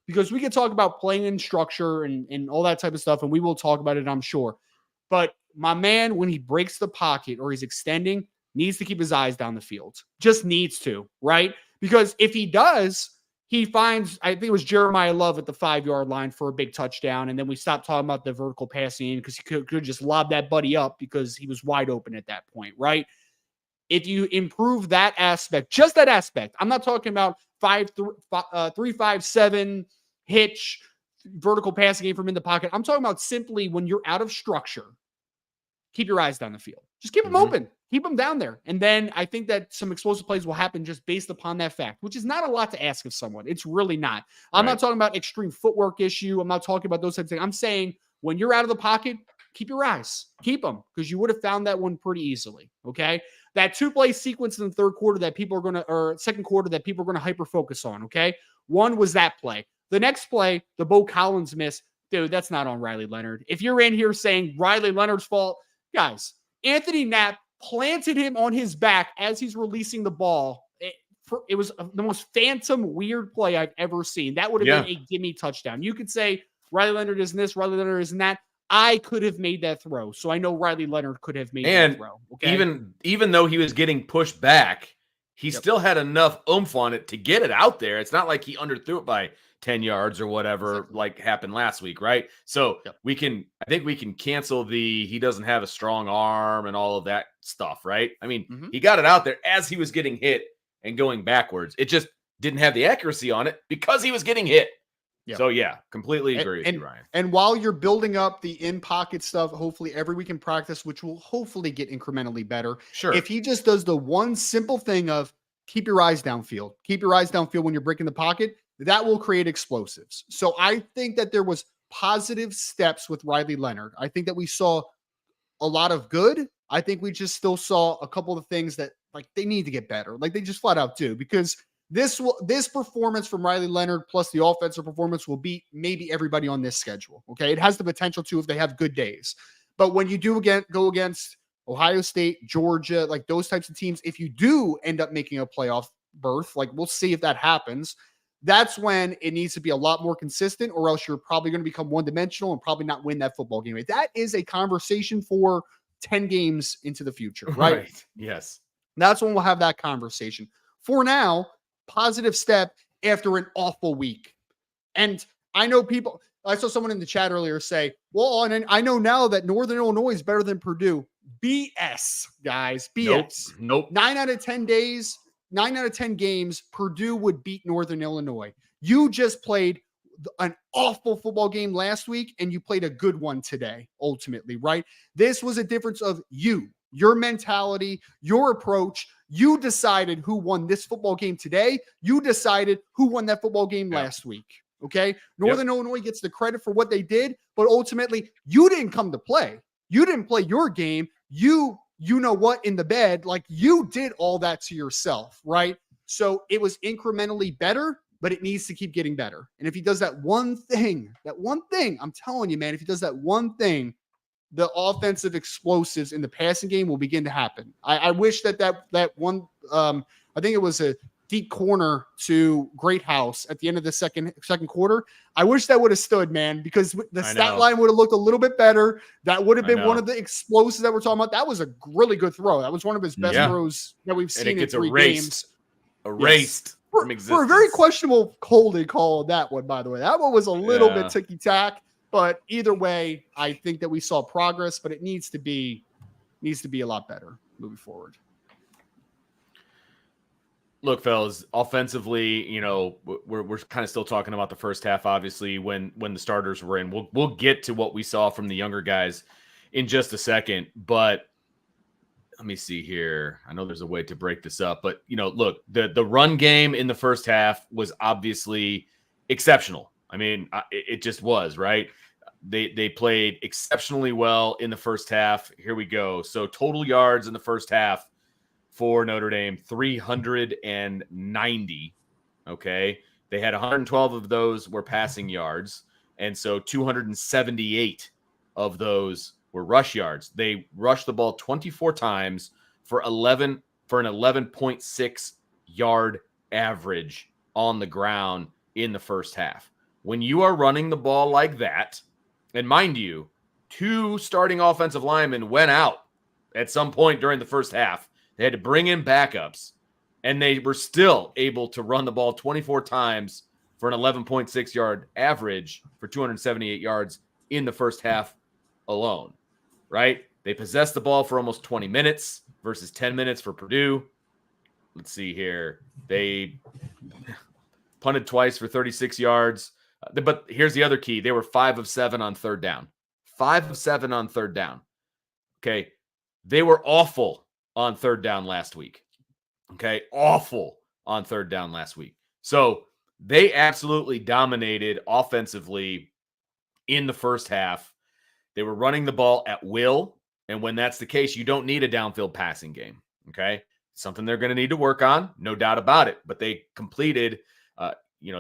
because we could talk about playing in structure and all that type of stuff, and we will talk about it, I'm sure. But my man, when he breaks the pocket or he's extending, needs to keep his eyes down the field. Just needs to, right? Because if he does, he finds, I think it was Jeremiah Love at the 5-yard line for a big touchdown. And then we stopped talking about the vertical passing because he could just lob that buddy up because he was wide open at that point, right? If you improve that aspect, just that aspect, I'm not talking about 3-5-7 hitch, vertical passing game from in the pocket. I'm talking about simply when you're out of structure, keep your eyes down the field. Just keep them open. Keep them down there. And then I think that some explosive plays will happen just based upon that fact, which is not a lot to ask of someone. It's really not. I'm not talking about extreme footwork issue. I'm not talking about those types of things. I'm saying when you're out of the pocket, keep your eyes. Keep them because you would have found that one pretty easily. Okay. That 2-play sequence in the third quarter that people are going to, or second quarter that people are going to hyper focus on. Okay. One was that play. The next play, the Bo Collins miss, dude, that's not on Riley Leonard. If you're in here saying Riley Leonard's fault, guys, Anthony Knapp planted him on his back as he's releasing the ball. It was the most phantom, weird play I've ever seen. That would have been a gimme touchdown. You could say Riley Leonard isn't this, Riley Leonard isn't that. I could have made that throw. So I know Riley Leonard could have made that throw. Okay? Even though he was getting pushed back, he still had enough oomph on it to get it out there. It's not like he underthrew it by 10 yards or whatever, like happened last week, right? So I think we can cancel he doesn't have a strong arm and all of that stuff, right? I mean, he got it out there as he was getting hit and going backwards. It just didn't have the accuracy on it because he was getting hit. Yep. So yeah, completely agree with you, Ryan. And while you're building up the in-pocket stuff, hopefully every week in practice, which will hopefully get incrementally better. Sure. If he just does the one simple thing of keep your eyes downfield, when you're breaking the pocket, that will create explosives. So I think that there was positive steps with Riley Leonard. I think that we saw a lot of good. I think we just still saw a couple of things that like they need to get better. Like they just flat out do, because this performance from Riley Leonard plus the offensive performance will beat maybe everybody on this schedule. Okay. It has the potential to if they have good days. But when you do go against Ohio State, Georgia, like those types of teams, if you do end up making a playoff berth, like we'll see if that happens, that's when it needs to be a lot more consistent, or else you're probably going to become one-dimensional and probably not win that football game. That is a conversation for 10 games into the future, right? Yes. That's when we'll have that conversation. For now, positive step after an awful week. And I know I saw someone in the chat earlier say, well, and I know now that Northern Illinois is better than Purdue. BS, guys. BS. Nope. 9 out of 10 days, 9 out of 10 games, Purdue would beat Northern Illinois. You just played an awful football game last week, and you played a good one today, ultimately, right? This was a difference of your mentality, your approach. You decided who won this football game today. You decided who won that football game last week. Okay. Northern Illinois gets the credit for what they did, but ultimately you didn't come to play. You didn't play your game. You know what, in the bed, like you did all that to yourself. Right. So it was incrementally better, but it needs to keep getting better. And if he does that one thing, I'm telling you, man, if he does that one thing, the offensive explosives in the passing game will begin to happen. I wish that one, I think it was a deep corner to Greathouse at the end of the second quarter. I wish that would have stood, man, because the stat line would have looked a little bit better. That would have been one of the explosives that we're talking about. That was a really good throw. That was one of his best throws that we've seen in 3 games. Erased. Yes. For a very questionable holding call on that one, by the way. That one was a little bit ticky-tack. But either way, I think that we saw progress, but it needs to be a lot better moving forward. Look, fellas, offensively, we're kind of still talking about the first half, obviously, when the starters were in. We'll get to what we saw from the younger guys in just a second, but let me see here. I know there's a way to break this up, but look, the run game in the first half was obviously exceptional. I mean, it just was, right? They played exceptionally well in the first half. Here we go. So total yards in the first half for Notre Dame, 390. Okay. They had 112 of those were passing yards. And so 278 of those were rush yards. They rushed the ball 24 times for an 11.6 yard average on the ground in the first half. When you are running the ball like that, and mind you, 2 starting offensive linemen went out at some point during the first half. They had to bring in backups, and they were still able to run the ball 24 times for an 11.6 yard average for 278 yards in the first half alone, right? They possessed the ball for almost 20 minutes versus 10 minutes for Purdue. Let's see here. They punted twice for 36 yards. But here's the other key. They were 5 of 7 on third down. 5 of 7 on third down. Okay. They were awful on third down last week. Okay. Awful on third down last week. So they absolutely dominated offensively in the first half. They were running the ball at will. And when that's the case, you don't need a downfield passing game. Okay. Something they're going to need to work on. No doubt about it. But they completed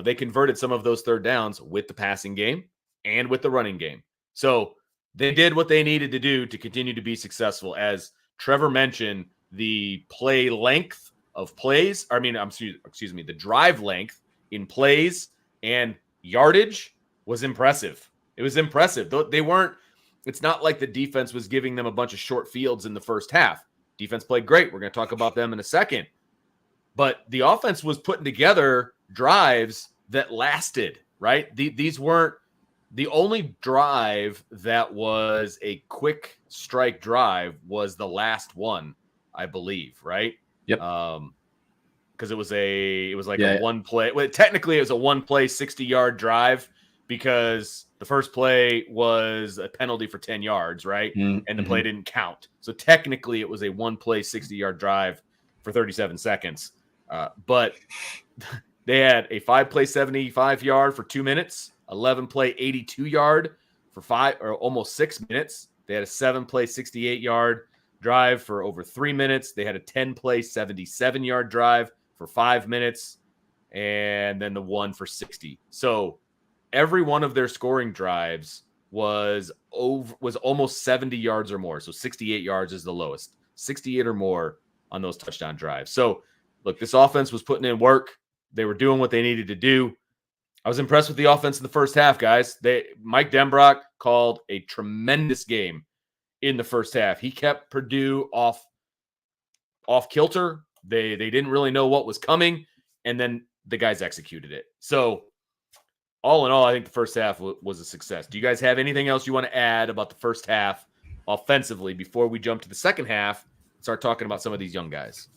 they converted some of those third downs with the passing game and with the running game. So they did what they needed to do to continue to be successful. As Trevor mentioned, the play length of plays, the drive length in plays and yardage was impressive. It was impressive. It's not like the defense was giving them a bunch of short fields in the first half. Defense played great. We're going to talk about them in a second. But the offense was putting together drives that lasted, right? These weren't the only drive that was a quick strike drive was the last one, I believe, right? Yep. Because it was a one play. Well, technically, it was a 1 play 60-yard drive because the first play was a penalty for 10 yards, right? Mm-hmm. And the play didn't count. So technically, it was a 1 play 60-yard drive for 37 seconds. But they had a 5 play 75-yard for 2 minutes, 11 play 82-yard for almost 6 minutes. They had a 7 play 68-yard drive for over 3 minutes. They had a 10 play 77-yard drive for 5 minutes, and then the one for 60. So every one of their scoring drives was almost 70 yards or more. So 68 yards is the lowest, 68 or more on those touchdown drives. So look, this offense was putting in work. They were doing what they needed to do. I was impressed with the offense in the first half, guys. Mike Denbrock called a tremendous game in the first half. He kept Purdue off kilter. They didn't really know what was coming, and then the guys executed it. So all in all, I think the first half was a success. Do you guys have anything else you want to add about the first half offensively before we jump to the second half and start talking about some of these young guys?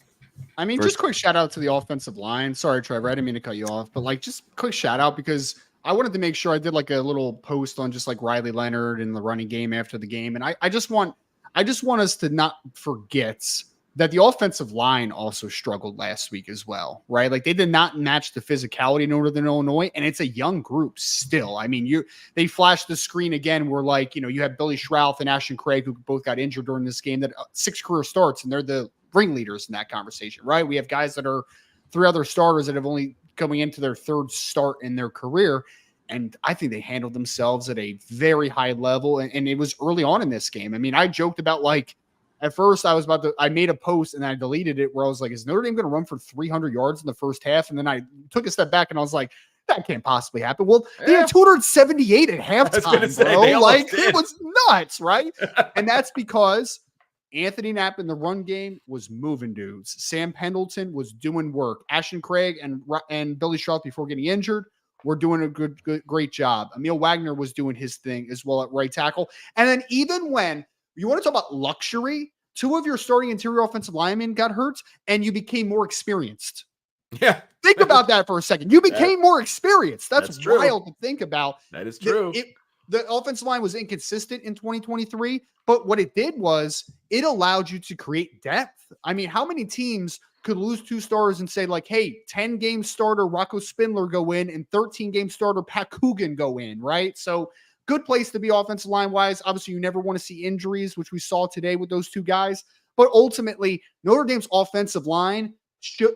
I mean, just quick shout out to the offensive line. Sorry, Trevor, I didn't mean to cut you off, but like just quick shout out because I wanted to make sure I did like a little post on just like Riley Leonard and the running game after the game. And I just want us to not forget that the offensive line also struggled last week as well, right? Like they did not match the physicality in Northern Illinois, and it's a young group still. I mean, they flashed the screen again where like, you have Billy Schrouth and Ashton Craig who both got injured during this game that 6 career starts, and they're the ringleaders in that conversation, right? We have guys that are 3 other starters that have only coming into their 3rd start in their career. And I think they handled themselves at a very high level. And it was early on in this game. I mean, I joked about like, at first I made a post and I deleted it where I was like, is Notre Dame going to run for 300 yards in the first half? And then I took a step back and I was like, that can't possibly happen. Well, they had 278 at halftime, bro. Like it was nuts, right? And that's because Anthony Knapp in the run game was moving dudes. Sam Pendleton was doing work. Ashton Craig and Billy Schrouth before getting injured were doing a great job. Emil Wagner was doing his thing as well at right tackle. And then even when you want to talk about luxury, 2 of your starting interior offensive linemen got hurt and you became more experienced. Yeah. Think about that for a second. You became more experienced. That's wild to think about. That is true. The offensive line was inconsistent in 2023, but what it did was it allowed you to create depth. I mean, how many teams could lose 2 starters and say like, hey, 10-game starter Rocco Spindler go in and 13-game starter Pat Coogan go in, right? So good place to be offensive line wise. Obviously, you never want to see injuries, which we saw today with those 2 guys. But ultimately, Notre Dame's offensive line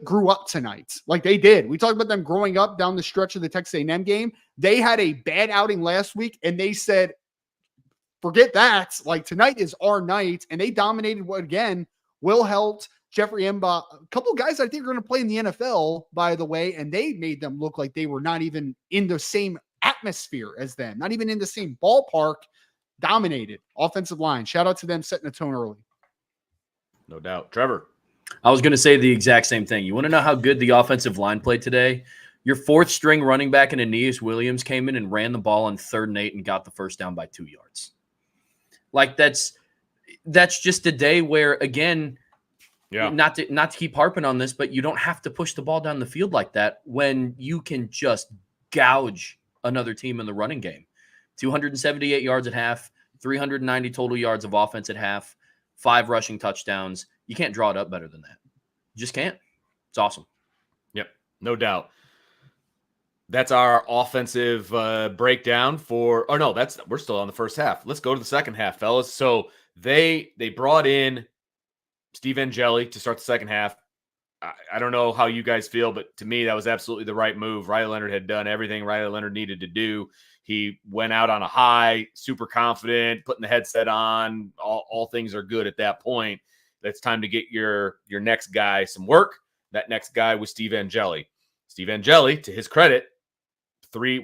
grew up tonight. Like they did. We talked about them growing up down the stretch of the Texas A&M game. They had a bad outing last week, and they said, forget that. Like tonight is our night. And they dominated again. Will Helt, Jeffrey Emba, a couple of guys I think are going to play in the NFL, by the way, and they made them look like they were not even in the same atmosphere as them, not even in the same ballpark. Dominated offensive line. Shout out to them setting the tone early. No doubt. Trevor. I was going to say the exact same thing. You want to know how good the offensive line played today? Your 4th string running back in Aeneas Williams came in and ran the ball on 3rd and 8 and got the first down by 2 yards. Like that's just a day where, again, not to keep harping on this, but you don't have to push the ball down the field like that when you can just gouge another team in the running game. 278 yards at half, 390 total yards of offense at half, 5 rushing touchdowns. You can't draw it up better than that. You just can't. It's awesome. Yep, no doubt. That's our offensive breakdown we're still on the first half. Let's go to the second half, fellas. So they brought in Steve Angeli to start the second half. I don't know how you guys feel, but to me, that was absolutely the right move. Riley Leonard had done everything Riley Leonard needed to do. He went out on a high, super confident, putting the headset on. All things are good at that point. It's time to get your next guy some work. That next guy was Steve Angeli. Steve Angeli, to his credit, 3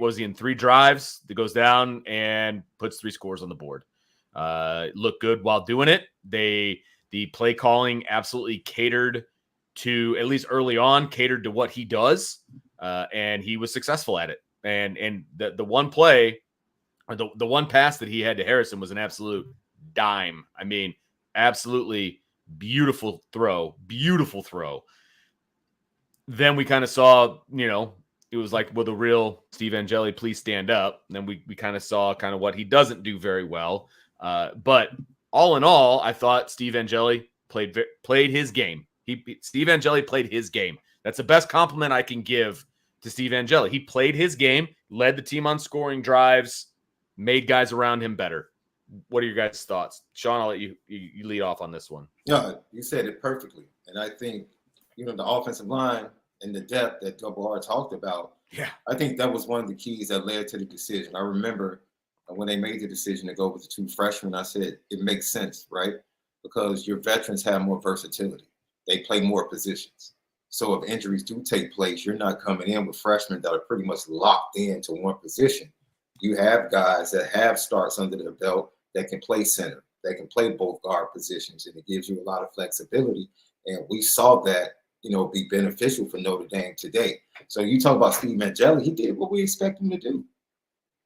drives that goes down and puts 3 scores on the board. Looked good while doing it. The play calling absolutely catered to, at least early on, catered to what he does, and he was successful at it. And the one play, or the one pass that he had to Harrison was an absolute dime. I mean, absolutely beautiful throw. Then we kind of saw, it was like, will the real Steve Angeli please stand up? And then we kind of saw kind of what he doesn't do very well. But all in all, I thought Steve Angeli played his game. Steve Angeli played his game. That's the best compliment I can give to Steve Angeli. He played his game, led the team on scoring drives, made guys around him better. What are your guys' thoughts? Sean, I'll let you lead off on this one. Yeah, you said it perfectly. And I think, the offensive line and the depth that Double R talked about, I think that was one of the keys that led to the decision. I remember when they made the decision to go with the 2 freshmen, I said, it makes sense, right? Because your veterans have more versatility. They play more positions. So if injuries do take place, you're not coming in with freshmen that are pretty much locked into one position. You have guys that have starts under their belt that can play center, that can play both guard positions, and it gives you a lot of flexibility. And we saw that, be beneficial for Notre Dame today. So you talk about Steve Angeli, he did what we expect him to do.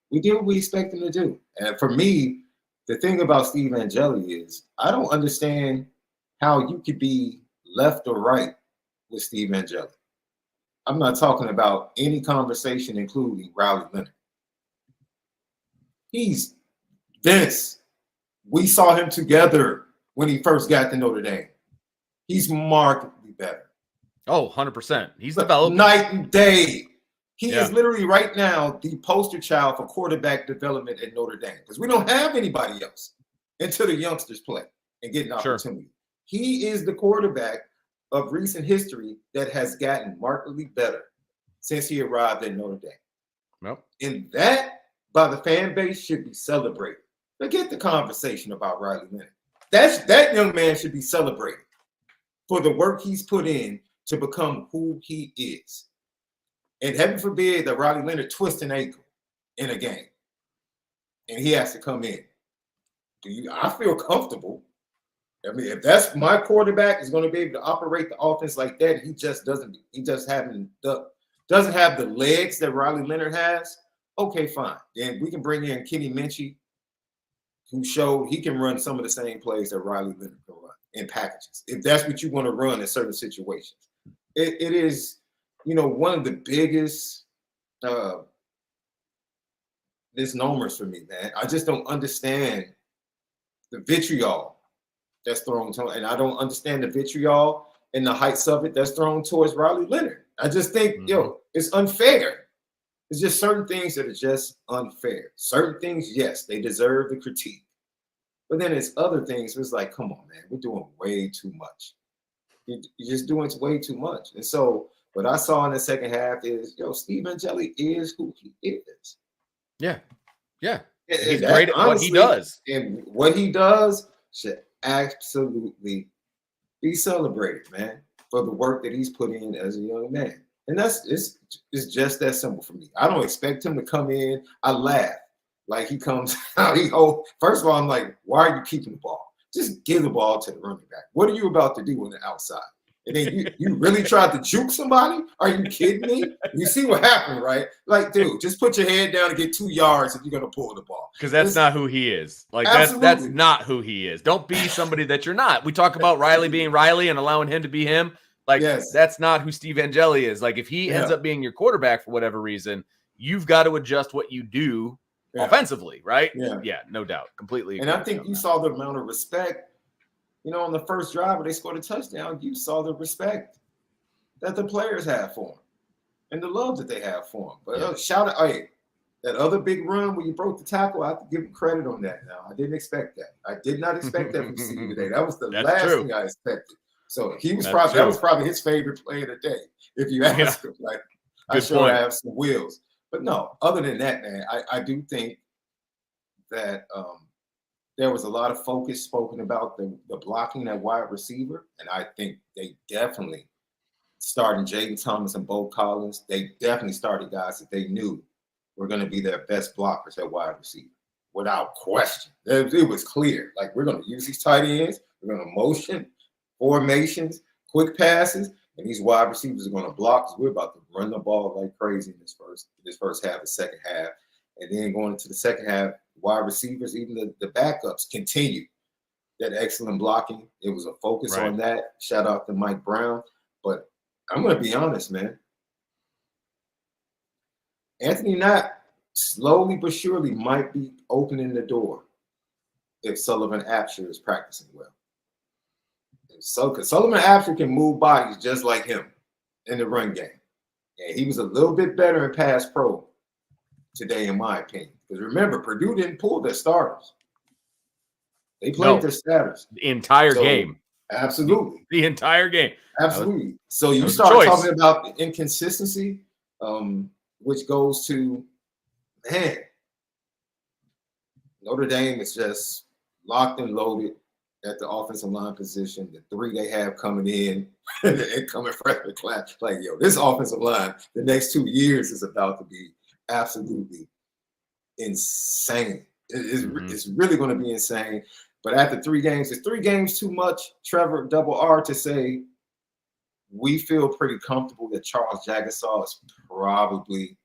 We did what we expect him to do. And for me, the thing about Steve Angeli is I don't understand how you could be left or right with Steve Angeli. I'm not talking about any conversation including Riley Leonard. He's Vince. We saw him together when he first got to Notre Dame. He's markedly better. Oh, 100%. He's developed. Night and day. He is literally right now the poster child for quarterback development at Notre Dame because we don't have anybody else until the youngsters play and get an opportunity. Sure. He is the quarterback of recent history that has gotten markedly better since he arrived at Notre Dame. Nope. And that, by the fan base, should be celebrated. Forget the conversation about Riley Leonard. That young man should be celebrated for the work he's put in to become who he is. And heaven forbid that Riley Leonard twist an ankle in a game and he has to come in. I feel comfortable. I mean, if that's my quarterback is going to be able to operate the offense like that, he doesn't have the legs that Riley Leonard has. Okay, fine. Then we can bring in Kenny Minchie, who showed he can run some of the same plays that Riley Leonard can run in packages. If that's what you want to run in certain situations, it is, one of the biggest misnomers for me, man. I just don't understand the vitriol that's thrown to, and I don't understand the vitriol and the heights of it that's thrown towards Riley Leonard. I just think, it's unfair. It's just certain things that are just unfair. Certain things, yes, they deserve the critique. But then it's other things, it's like, come on, man, we're doing way too much. You're just doing way too much. And so what I saw in the second half is, Steve Angeli is who he is. Yeah. Yeah. He's great at what he does. And what he does should absolutely be celebrated, man, for the work that he's put in as a young man. And it's just that simple for me. I don't expect him to come in. I laugh. Like he comes out. First of all, I'm like, why are you keeping the ball? Just give the ball to the running back. What are you about to do on the outside? And then you really tried to juke somebody? Are you kidding me? You see what happened, right? Like, dude, just put your head down and get 2 yards if you're going to pull the ball. Because that's not who he is. Like, that's not who he is. Don't be somebody that you're not. We talk about Riley being Riley and allowing him to be him. Like, that's not who Steve Angeli is. Like, if he ends up being your quarterback for whatever reason, you've got to adjust what you do offensively, right? Yeah, no doubt. Completely. And I think you saw the amount of respect. On the first drive where they scored a touchdown, you saw the respect that the players have for him and the love that they have for him. But shout out, that other big run where you broke the tackle, I have to give him credit on that now. I didn't expect that. I did not expect that from Steve today. That was the last thing I expected. So that was probably his favorite play of the day, if you ask him. Like, I have some wheels. But no, other than that, man, I do think that there was a lot of focus spoken about the blocking at wide receiver. And I think they definitely starting Jaden Thomas and Bo Collins. They definitely started guys that they knew were going to be their best blockers at wide receiver without question. It was clear. Like, we're going to use these tight ends. We're going to motion, formations, quick passes. And these wide receivers are going to block because we're about to run the ball like crazy in this first half, the second half. And then going into the second half, wide receivers, even the backups, continue that excellent blocking. It was a focus on that. Shout out to Mike Brown. But I'm going to be honest, man. Anthony Knapp slowly but surely might be opening the door if Sullivan Absher is practicing well. So, because Sullivan Absher can move bodies just like him in the run game. And he was a little bit better in pass pro today, in my opinion. Because remember, Purdue didn't pull their starters. They played their starters. The entire game. Absolutely. The entire game. Absolutely. So you start talking about the inconsistency, which goes to, man, Notre Dame is just locked and loaded at the offensive line position. The 3 they have coming in and coming freshman class. Like, this offensive line, the next 2 years is about to be absolutely insane. It's really going to be insane. But after 3 games, is 3 games too much, Trevor, double R, to say we feel pretty comfortable that Charles Jagasaw is probably,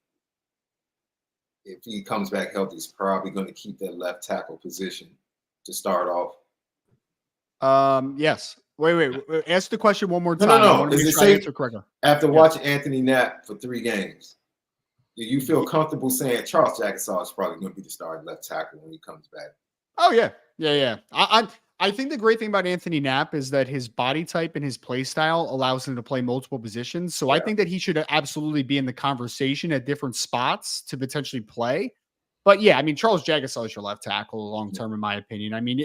if he comes back healthy, is probably going to keep that left tackle position to start off? Yes. Wait. Ask the question one more No, time. no. I want to Is make it sure I safe- answer correctly. After watching Anthony Knapp for 3 games, do you feel comfortable saying Charles Jagusah is probably going to be the starting left tackle when he comes back? Oh yeah. I think the great thing about Anthony Knapp is that his body type and his play style allows him to play multiple positions. So I think that he should absolutely be in the conversation at different spots to potentially play. But yeah, I mean, Charles Jagusah is your left tackle long term, in my opinion. I mean,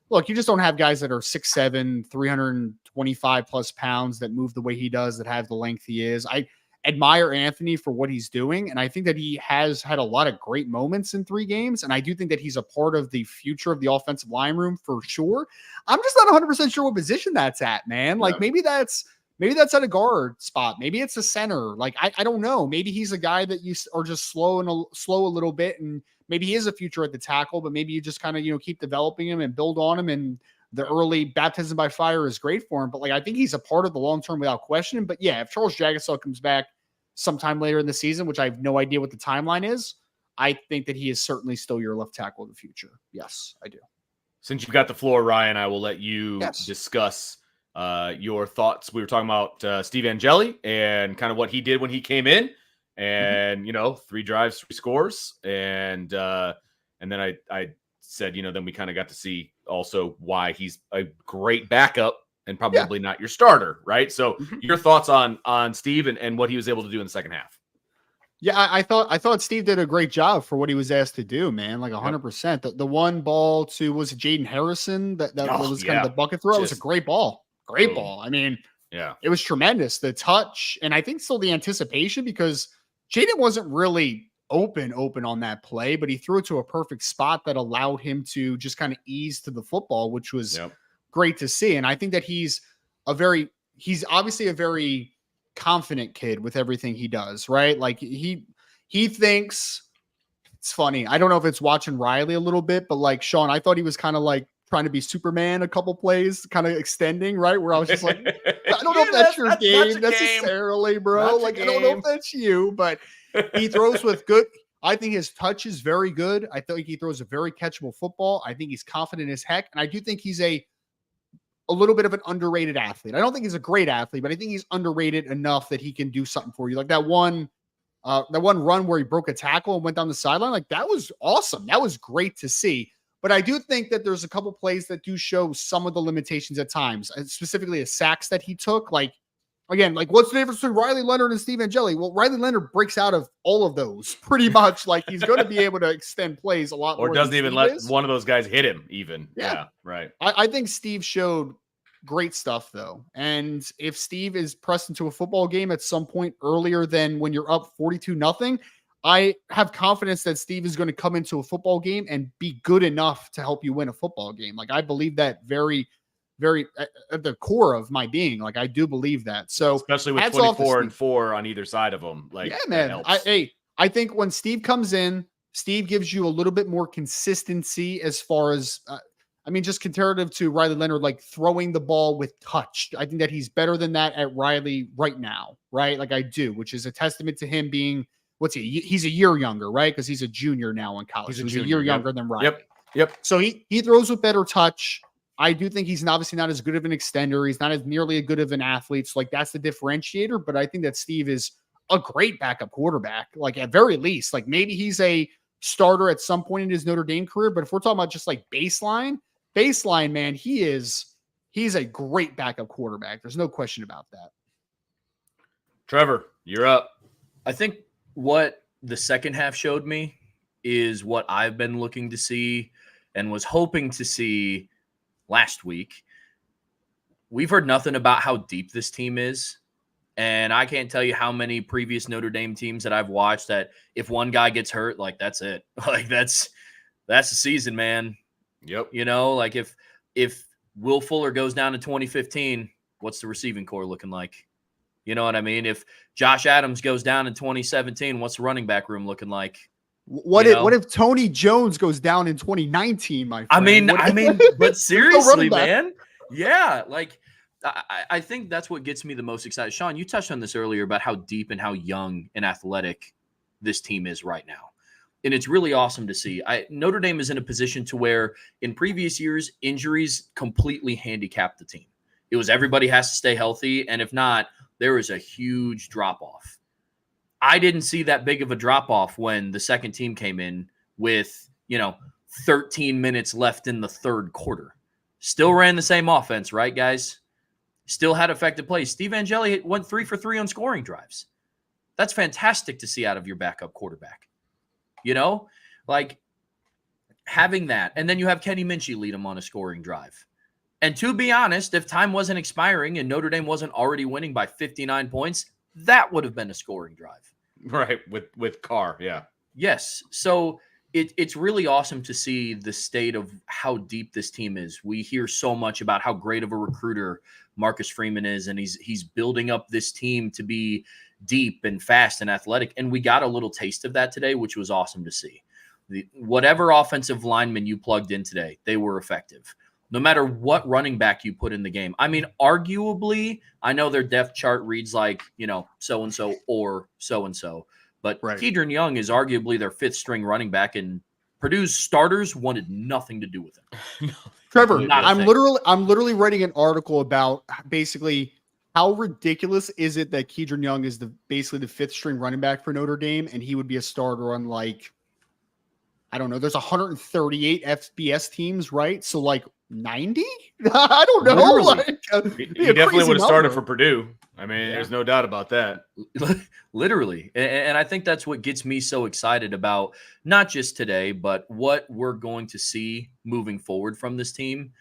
look, you just don't have guys that are 6'7", 325 plus pounds that move the way he does, that have the length he is. I admire Anthony for what he's doing, and I think that he has had a lot of great moments in 3 games, and I do think that he's a part of the future of the offensive line room for sure. I'm just not 100% sure what position that's at, man. Like maybe that's at a guard spot. Maybe it's a center. Like I don't know. Maybe he's a guy that you are just slow a little bit, and maybe he is a future at the tackle, but maybe you just kind of keep developing him and build on him, and the early baptism by fire is great for him. But like I think he's a part of the long term without question. But yeah, if Charles Jagusah comes back sometime later in the season, which I have no idea what the timeline is, I think that he is certainly still your left tackle of the future. Yes, I do. Since you've got the floor, Ryan, I will let you discuss your thoughts. We were talking about Steve Angeli and kind of what he did when he came in, and 3 drives, 3 scores, and then I said, then we kind of got to see also why he's a great backup and probably not your starter, right? So your thoughts on Steve and what he was able to do in the second half. Yeah, I thought Steve did a great job for what he was asked to do, man. Like 100%. The one ball to, was it Jaden Harrison that was kind of the bucket throw? It was a great ball. Great ball. I mean, it was tremendous. The touch, and I think still the anticipation, because Jaden wasn't really open on that play, but he threw it to a perfect spot that allowed him to just kind of ease to the football, which was great to see. And I think that he's obviously a very confident kid with everything he does, right? Like he thinks, it's funny. I don't know if it's watching Riley a little bit, but like Sean, I thought he was kind of like trying to be Superman a couple plays, kind of extending, right? Where I was just like, I don't know if that's your game necessarily, bro. Like, I don't know if that's you, but he throws with good. I think his touch is very good. I think he throws a very catchable football. I think he's confident as heck. And I do think he's a little bit of an underrated athlete. I don't think he's a great athlete, but I think he's underrated enough that he can do something for you. Like that one run where he broke a tackle and went down the sideline. Like that was awesome. That was great to see. But I do think that there's a couple plays that do show some of the limitations at times, specifically a sacks that he took. Like, again, like what's the difference between Riley Leonard and Steve Angeli? Well, Riley Leonard breaks out of all of those pretty much. Like he's going to be able to extend plays a lot more. Or doesn't even let one of those guys hit him even. Yeah, right. I think Steve showed great stuff though. And if Steve is pressed into a football game at some point earlier than when you're up 42-0, I have confidence that Steve is going to come into a football game and be good enough to help you win a football game. Like I believe that very, very at the core of my being. Like I do believe that. So especially with 24-4 on either side of them. Like, yeah, man. I think when Steve comes in, Steve gives you a little bit more consistency as far as, just comparative to Riley Leonard, like throwing the ball with touch. I think that he's better than that at Riley right now, right? Like I do, which is a testament to him being, he's a year younger, right? Because he's a junior now in college. He's a year younger than Riley. Yep. So he throws with better touch. I do think he's obviously not as good of an extender. He's not as nearly as good of an athlete. So like that's the differentiator. But I think that Steve is a great backup quarterback. Like at very least, like maybe he's a starter at some point in his Notre Dame career. But if we're talking about just like baseline, man, he's a great backup quarterback. There's no question about that. Trevor, you're up. I think what the second half showed me is what I've been looking to see and was hoping to see last week. We've heard nothing about how deep this team is. And I can't tell you how many previous Notre Dame teams that I've watched that if one guy gets hurt, like that's it. Like that's the season, man. Yep. Like if Will Fuller goes down in 2015, what's the receiving core looking like? You know what I mean? If Josh Adams goes down in 2017, what's the running back room looking like? What if Tony Jones goes down in 2019, my friend? But seriously, man. Yeah, like I think that's what gets me the most excited. Sean, you touched on this earlier about how deep and how young and athletic this team is right now. And it's really awesome to see. Notre Dame is in a position to where in previous years, injuries completely handicapped the team. It was everybody has to stay healthy, and if not, there is a huge drop-off. I didn't see that big of a drop-off when the second team came in with, 13 minutes left in the third quarter. Still ran the same offense, right, guys? Still had effective plays. Steve Angeli went 3 for 3 on scoring drives. That's fantastic to see out of your backup quarterback. Like having that. And then you have Kenny Minchie lead him on a scoring drive. And to be honest, if time wasn't expiring and Notre Dame wasn't already winning by 59 points, that would have been a scoring drive. Right, with Carr, yeah. Yes. So it's really awesome to see the state of how deep this team is. We hear so much about how great of a recruiter Marcus Freeman is, and he's building up this team to be deep and fast and athletic. And we got a little taste of that today, which was awesome to see. Whatever offensive lineman you plugged in today, they were effective. No matter what running back you put in the game. I mean, arguably, I know their depth chart reads like, so-and-so or so-and-so. But Right. Kedron Young is arguably their fifth string running back, and Purdue's starters wanted nothing to do with him. Trevor, Not a I'm thing. literally writing an article about basically how ridiculous is it that Kedron Young is basically the fifth string running back for Notre Dame, and he would be a starter on I don't know. There's 138 FBS teams, right? So 90? I don't know. Literally. He definitely would have started number for Purdue. I mean, Yeah. there's no doubt about that. Literally. And I think that's what gets me so excited about not just today, but what we're going to see moving forward from this team.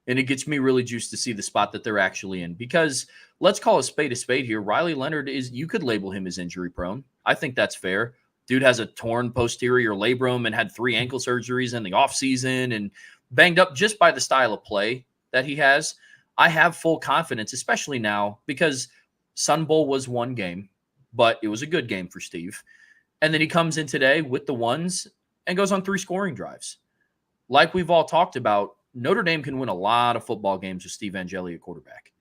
And it gets me really juiced to see the spot that they're actually in, because let's call a spade here. Riley Leonard you could label him as injury prone. I think that's fair. Dude has a torn posterior labrum and had 3 ankle surgeries in the offseason and banged up just by the style of play that he has. I have full confidence, especially now, because Sun Bowl was one game, but it was a good game for Steve. And then he comes in today with the ones and goes on 3 scoring drives. Like we've all talked about, Notre Dame can win a lot of football games with Steve Angeli at quarterback.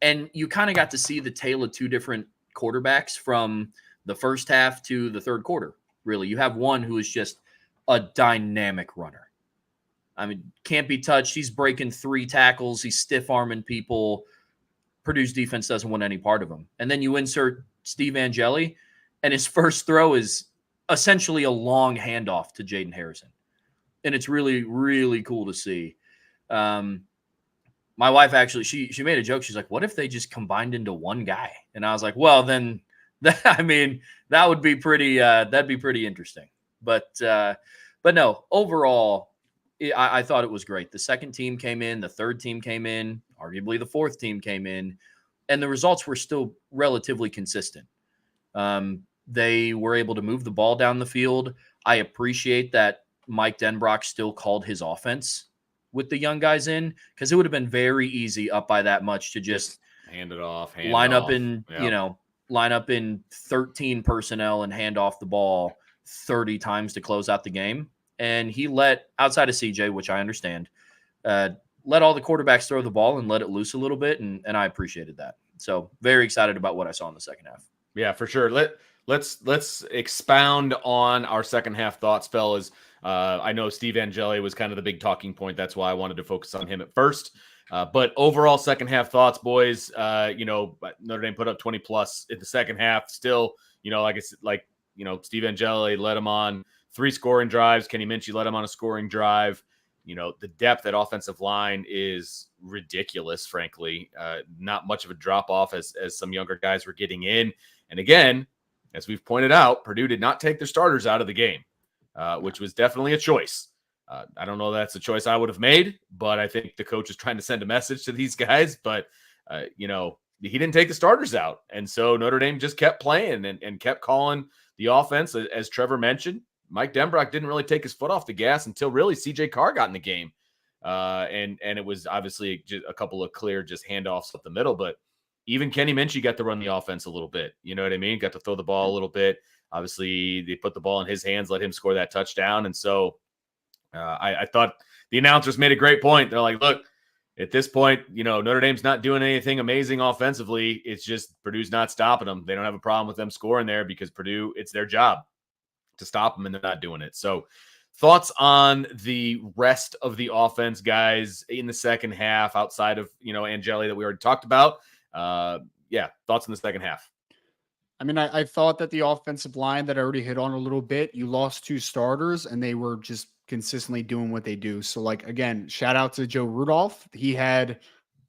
And you kind of got to see the tale of 2 different quarterbacks from the first half to the third quarter. Really, you have one who is just a dynamic runner. I mean, can't be touched. He's breaking 3 tackles. He's stiff-arming people. Purdue's defense doesn't want any part of him. And then you insert Steve Angeli, and his first throw is essentially a long handoff to Jaden Harrison. And it's really, really cool to see. My wife actually, she made a joke. She's like, what if they just combined into one guy? And I was like, well, then, that would be pretty, that'd be pretty interesting. But no, overall, I thought it was great. The second team came in, the third team came in, arguably the fourth team came in, and the results were still relatively consistent. They were able to move the ball down the field. I appreciate that Mike Denbrock still called his offense with the young guys in, because it would have been very easy up by that much to just hand it off, line up in 13 personnel and hand off the ball 30 times to close out the game. And he let, outside of CJ, which I understand, let all the quarterbacks throw the ball and let it loose a little bit. And I appreciated that. So very excited about what I saw in the second half. Yeah, for sure. Let's expound on our second half thoughts, fellas. I know Steve Angeli was kind of the big talking point. That's why I wanted to focus on him at first. But overall second half thoughts, boys, Notre Dame put up 20 plus in the second half. Still, Steve Angeli led him on 3 scoring drives. Kenny Minchie led him on a scoring drive. The depth at offensive line is ridiculous, frankly. Not much of a drop off as some younger guys were getting in. And again, as we've pointed out, Purdue did not take their starters out of the game, which was definitely a choice. I don't know that's a choice I would have made, but I think the coach is trying to send a message to these guys. But, he didn't take the starters out. And so Notre Dame just kept playing and kept calling the offense. As Trevor mentioned, Mike Denbrock didn't really take his foot off the gas until really CJ Carr got in the game. And it was obviously just a couple of clear just handoffs up the middle. But even Kenny Minchie got to run the offense a little bit. You know what I mean? Got to throw the ball a little bit. Obviously, they put the ball in his hands, let him score that touchdown. And so I thought the announcers made a great point. They're like, look, at this point, Notre Dame's not doing anything amazing offensively. It's just Purdue's not stopping them. They don't have a problem with them scoring there because Purdue, it's their job to stop them, and they're not doing it. So Thoughts on the rest of the offense, guys, in the second half, outside of, Angeli that we already talked about. Thoughts in the second half. I mean, I thought that the offensive line that I already hit on a little bit, you lost 2 starters and they were just consistently doing what they do. So, like, again, shout out to Joe Rudolph. He had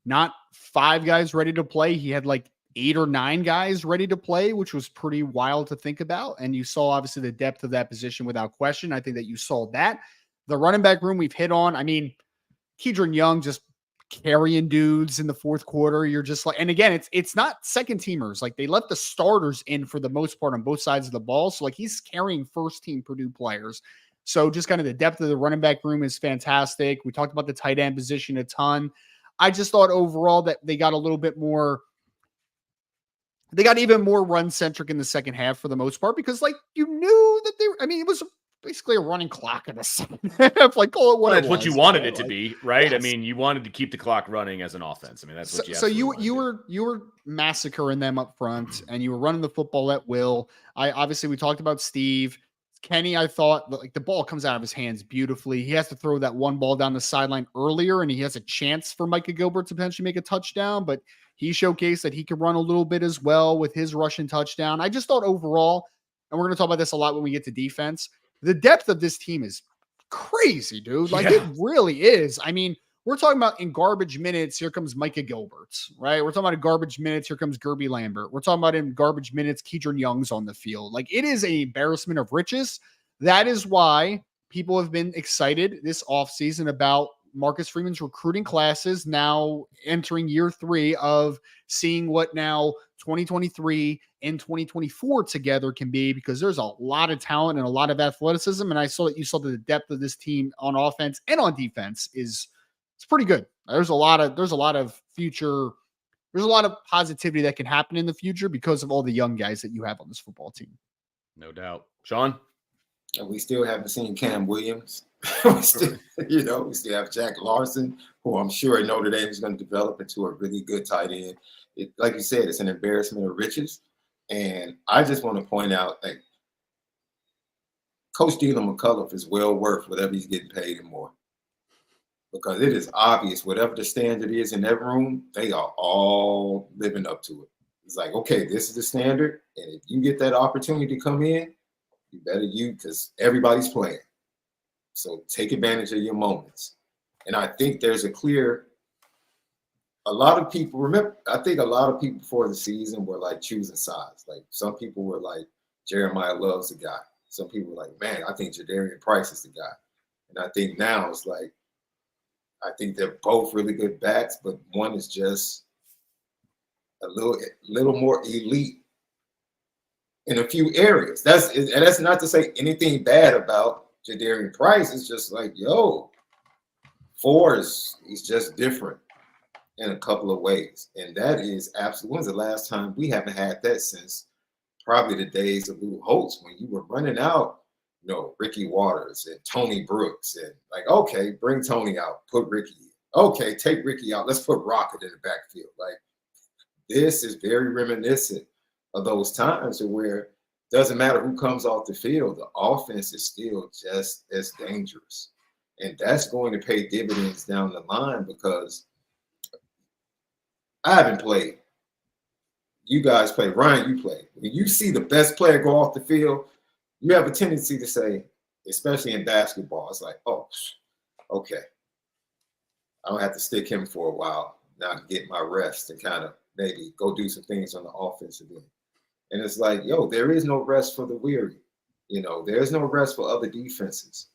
not 5 guys ready to play. He had like 8 or 9 guys ready to play, which was pretty wild to think about. And you saw obviously the depth of that position without question. I think that you saw that. The running back room we've hit on. I mean, Kedron Young just carrying dudes in the fourth quarter. You're just like, and again, it's not second teamers. Like, they let the starters in for the most part on both sides of the ball. So like, he's carrying first team Purdue players. So just kind of the depth of the running back room is fantastic. We talked about the tight end position a ton. I just thought overall that they got a little bit more, they got even more run centric in the second half for the most part, because like, you knew that it was basically a running clock in the second half. Like, call it what That's it what was, you wanted it to be, right? Yes. I mean, you wanted to keep the clock running as an offense. I mean, that's what you were massacring them up front, and you were running the football at will. We talked about Steve Kenny. I thought like the ball comes out of his hands beautifully. He has to throw that one ball down the sideline earlier, and he has a chance for Micah Gilbert to potentially make a touchdown, but he showcased that he could run a little bit as well with his rushing touchdown. I just thought overall, and we're going to talk about this a lot when we get to defense, the depth of this team is crazy, dude. Like, it really is. I mean, we're talking about in garbage minutes, here comes Micah Gilbert, right? We're talking about in garbage minutes, here comes Gerby Lambert. We're talking about in garbage minutes, Kedron Young's on the field. Like, it is an embarrassment of riches. That is why people have been excited this offseason about Marcus Freeman's recruiting classes now entering year 3 of seeing what now 2023 and 2024 together can be, because there's a lot of talent and a lot of athleticism. And I saw that you saw that the depth of this team on offense and on defense it's pretty good. There's a lot of positivity that can happen in the future because of all the young guys that you have on this football team. No doubt. Sean? And we still haven't seen Cam Williams. we still have Jack Larson, who I'm sure Notre Dame is going to develop into a really good tight end. Like you said, it's an embarrassment of riches. And I just want to point out, like, Coach Dylan McCullough is well worth whatever he's getting paid and more. Because it is obvious, whatever the standard is in that room, they are all living up to it. It's like, okay, this is the standard. And if you get that opportunity to come in, you better because everybody's playing. So take advantage of your moments. And I think there's a lot of people before the season were like choosing sides. Like, some people were like, Jeremiah Love's the guy. Some people were like, man, I think Jadarian Price is the guy. And I think now it's like, I think they're both really good backs, but one is just a little more elite in a few areas. That's not to say anything bad about Jadarian Price. It's just like, he's just different in a couple of ways. And that is absolutely, when's the last time? We haven't had that since probably the days of Lou Holtz, when you were running out, Ricky Waters and Tony Brooks, and like, okay, bring Tony out, put Ricky in. Okay, take Ricky out. Let's put Rocket in the backfield. Like, this is very reminiscent of those times where it doesn't matter who comes off the field, the offense is still just as dangerous. And that's going to pay dividends down the line, because I haven't played. You guys play. Ryan, you play. When you see the best player go off the field, you have a tendency to say, especially in basketball, it's like, oh, okay, I don't have to stick him for a while now to get my rest and kind of maybe go do some things on the offensive end. And it's like, there is no rest for the weary. There's no rest for other defenses.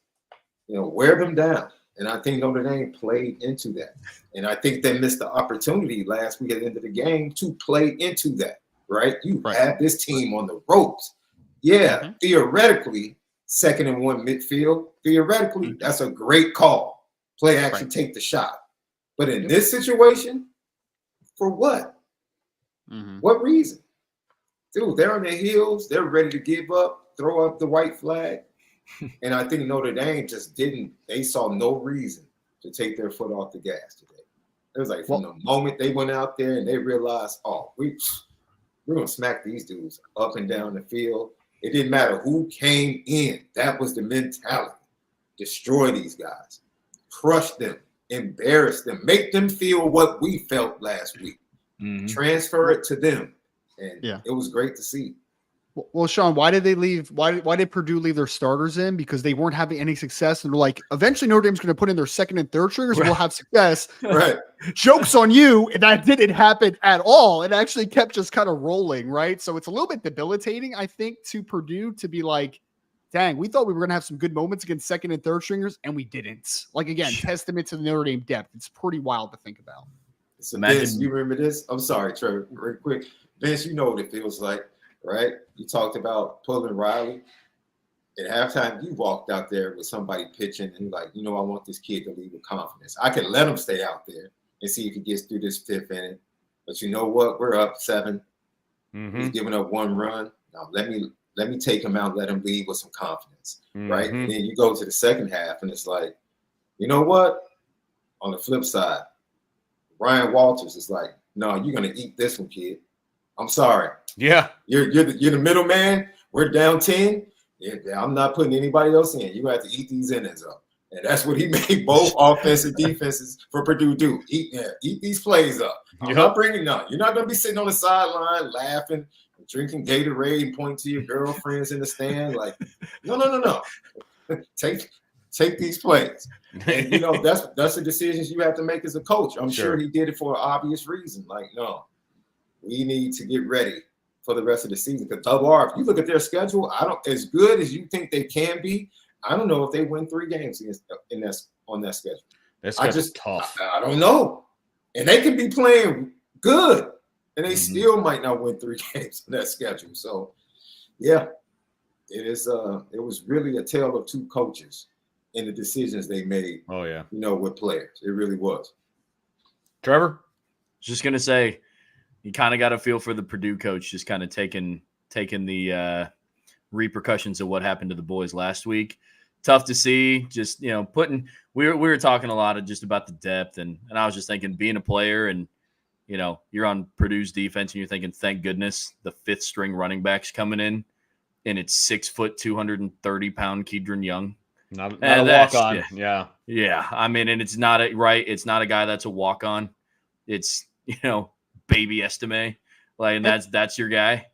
Wear them down. And I think Notre Dame played into that. And I think they missed the opportunity last week at the end of the game to play into that, right? You have this team on the ropes. Yeah, theoretically, 2nd and 1 midfield, theoretically, that's a great call. Play action, take the shot. But in this situation, for what? What reason? Dude, they're on their heels. They're ready to give up, throw up the white flag. And I think Notre Dame just they saw no reason to take their foot off the gas today. It was like from the moment they went out there and they realized, we're going to smack these dudes up and down the field. It didn't matter who came in. That was the mentality. destroy these guys, crush them, embarrass them, make them feel what we felt last week, transfer it to them. And it was great to see. Well, Sean, why did they leave? Why did Purdue leave their starters in? Because they weren't having any success. And they're like, eventually Notre Dame's going to put in their second and third stringers and we'll have success. Right. Joke's on you. And that didn't happen at all. It actually kept just kind of rolling, right? So it's a little bit debilitating, I think, to Purdue to be like, dang, we thought we were going to have some good moments against second and third stringers, and we didn't. Like, again, testament to the Notre Dame depth. It's pretty wild to think about. So, Vince, you remember this? I'm sorry, Trevor, real quick. Vince, you know what it feels like, right? You talked about pulling Riley. At halftime, you walked out there with somebody pitching and like, I want this kid to leave with confidence. I can let him stay out there and see if he gets through this fifth inning. But you know what? We're up 7. He's giving up 1 run. Now let me take him out, let him leave with some confidence, right? And then you go to the second half, and it's like, you know what? On the flip side, Ryan Walters is like, no, you're gonna eat this one, kid. I'm sorry. Yeah, you're the middleman. We're down 10. Yeah, I'm not putting anybody else in. You have to eat these innings up, and that's what he made both offensive defenses for Purdue do. Eat these plays up. I'm not bringing none. You're not gonna be sitting on the sideline laughing, drinking Gatorade and pointing to your girlfriends in the stand. Like, no. take these plays. And, that's the decisions you have to make as a coach. I'm sure he did it for an obvious reason. Like, no, we need to get ready for the rest of the season. Because if you look at their schedule, as good as you think they can be, I don't know if they win 3 games on that schedule. That's tough. I don't know. And they could be playing good, and they still might not win 3 games on that schedule. So, yeah, it is. It was really a tale of 2 coaches in the decisions they made. Oh yeah, with players, it really was. Trevor, just gonna say, you kind of got to feel for the Purdue coach, just kind of taking the repercussions of what happened to the boys last week. Tough to see. Just we were talking a lot of just about the depth, and I was just thinking, being a player and. You're on Purdue's defense and you're thinking, thank goodness the 5th string running back's coming in, and it's 6 foot, 230-pound Kedron Young. Not a walk on. Yeah. I mean, and it's not a guy that's a walk on. It's, baby Estime. Like, and that's your guy.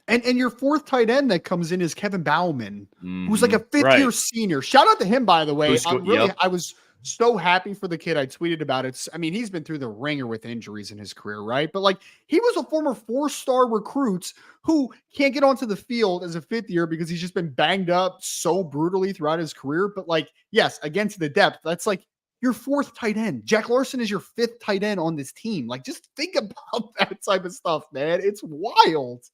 And your 4th tight end that comes in is Kevin Bauman, who's like a 5th-year senior. Shout out to him, by the way. I was so happy for the kid. I tweeted about it. I mean, he's been through the ringer with injuries in his career, right? But like, he was a former 4-star recruit who can't get onto the field as a 5th year because he's just been banged up so brutally throughout his career. But like, yes, again, to the depth, that's like your 4th tight end. Jack Larson is your 5th tight end on this team. Like, just think about that type of stuff, man. It's wild.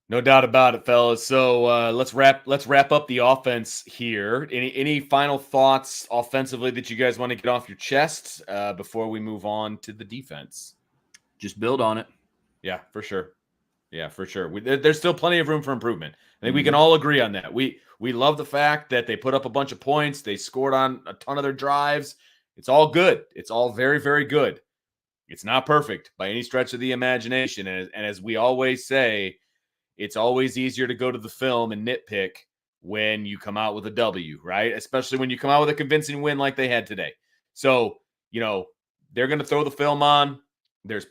No doubt about it, fellas. So let's wrap up the offense here. Any final thoughts offensively that you guys want to get off your chest before we move on to the defense? Just build on it. Yeah, for sure. There's still plenty of room for improvement. I think we can all agree on that. We love the fact that they put up a bunch of points. They scored on a ton of their drives. It's all good. It's all very, very good. It's not perfect by any stretch of the imagination. And as we always say, it's always easier to go to the film and nitpick when you come out with a W, right? Especially when you come out with a convincing win like they had today. So, they're going to throw the film on. There's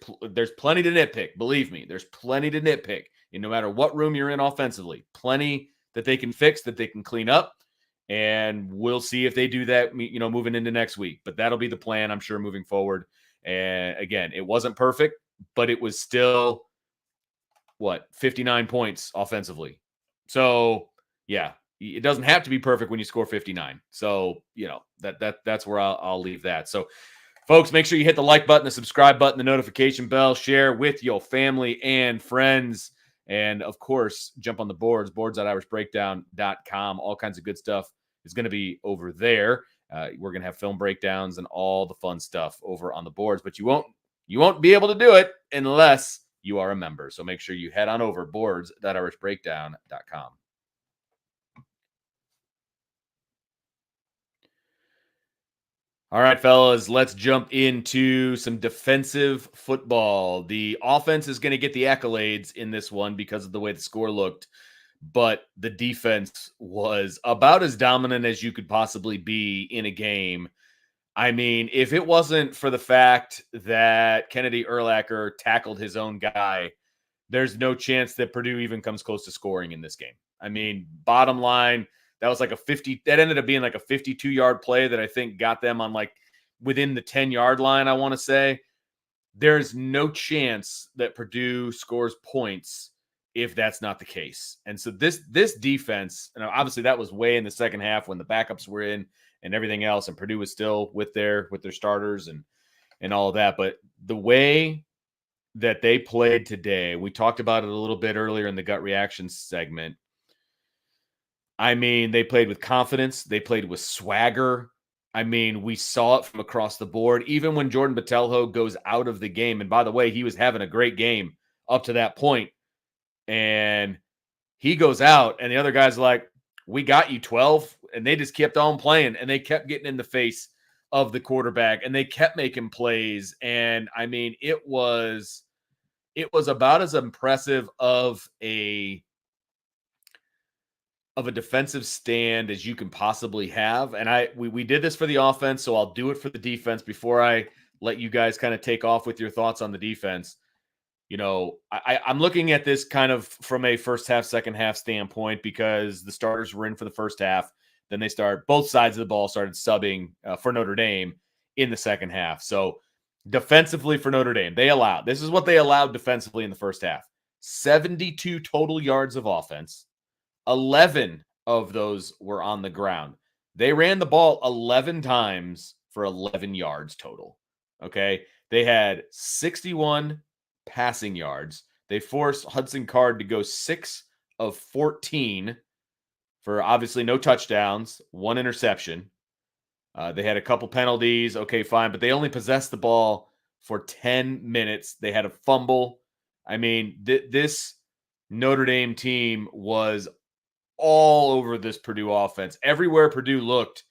plenty to nitpick. Believe me, there's plenty to nitpick. And no matter what room you're in offensively, plenty that they can fix, that they can clean up. And we'll see if they do that, moving into next week. But that'll be the plan, I'm sure, moving forward. And again, it wasn't perfect, but it was still 59 points offensively. So yeah, it doesn't have to be perfect when you score 59. So, that's where I'll leave that. So folks, make sure you hit the like button, the subscribe button, the notification bell, share with your family and friends. And of course, jump on the boards.irishbreakdown.com. All kinds of good stuff is going to be over there. We're going to have film breakdowns and all the fun stuff over on the boards, but you won't be able to do it unless you are a member. So make sure you head on over boards.irishbreakdown.com. All right, fellas, let's jump into some defensive football. The offense is going to get the accolades in this one because of the way the score looked. but the defense was about as dominant as you could possibly be in a game. I mean, if it wasn't for the fact that Kennedy Urlacher tackled his own guy, there's no chance that Purdue even comes close to scoring in this game. I mean, bottom line, that was like that ended up being like a 52-yard play that I think got them on like within the 10-yard line, I want to say. There's no chance that Purdue scores points if that's not the case. And so this defense, and obviously that was way in the second half when the backups were in and everything else, and Purdue was still with their starters and all of that. But the way that they played today, we talked about it a little bit earlier in the gut reaction segment. I mean, they played with confidence. They played with swagger. I mean, we saw it from across the board. Even when Jordan Botelho goes out of the game, and by the way, he was having a great game up to that point, and he goes out, and the other guy's like, we got you 12, and they just kept on playing, and they kept getting in the face of the quarterback, and they kept making plays, and I mean, it was about as impressive of a defensive stand as you can possibly have. And we did this for the offense, so I'll do it for the defense before I let you guys kind of take off with your thoughts on the defense. You know, I'm looking at this kind of from a first half, second half standpoint because the starters were in for the first half. Then both sides of the ball started subbing for Notre Dame in the second half. So defensively for Notre Dame, this is what they allowed defensively in the first half. 72 total yards of offense. 11 of those were on the ground. They ran the ball 11 times for 11 yards total. Okay. They had 61 passing yards. They forced Hudson Card to go 6 of 14 for obviously no touchdowns, 1 interception. They had a couple penalties. Okay, fine. But they only possessed the ball for 10 minutes. They had a fumble. I mean, this Notre Dame team was all over this Purdue offense. Everywhere Purdue looked,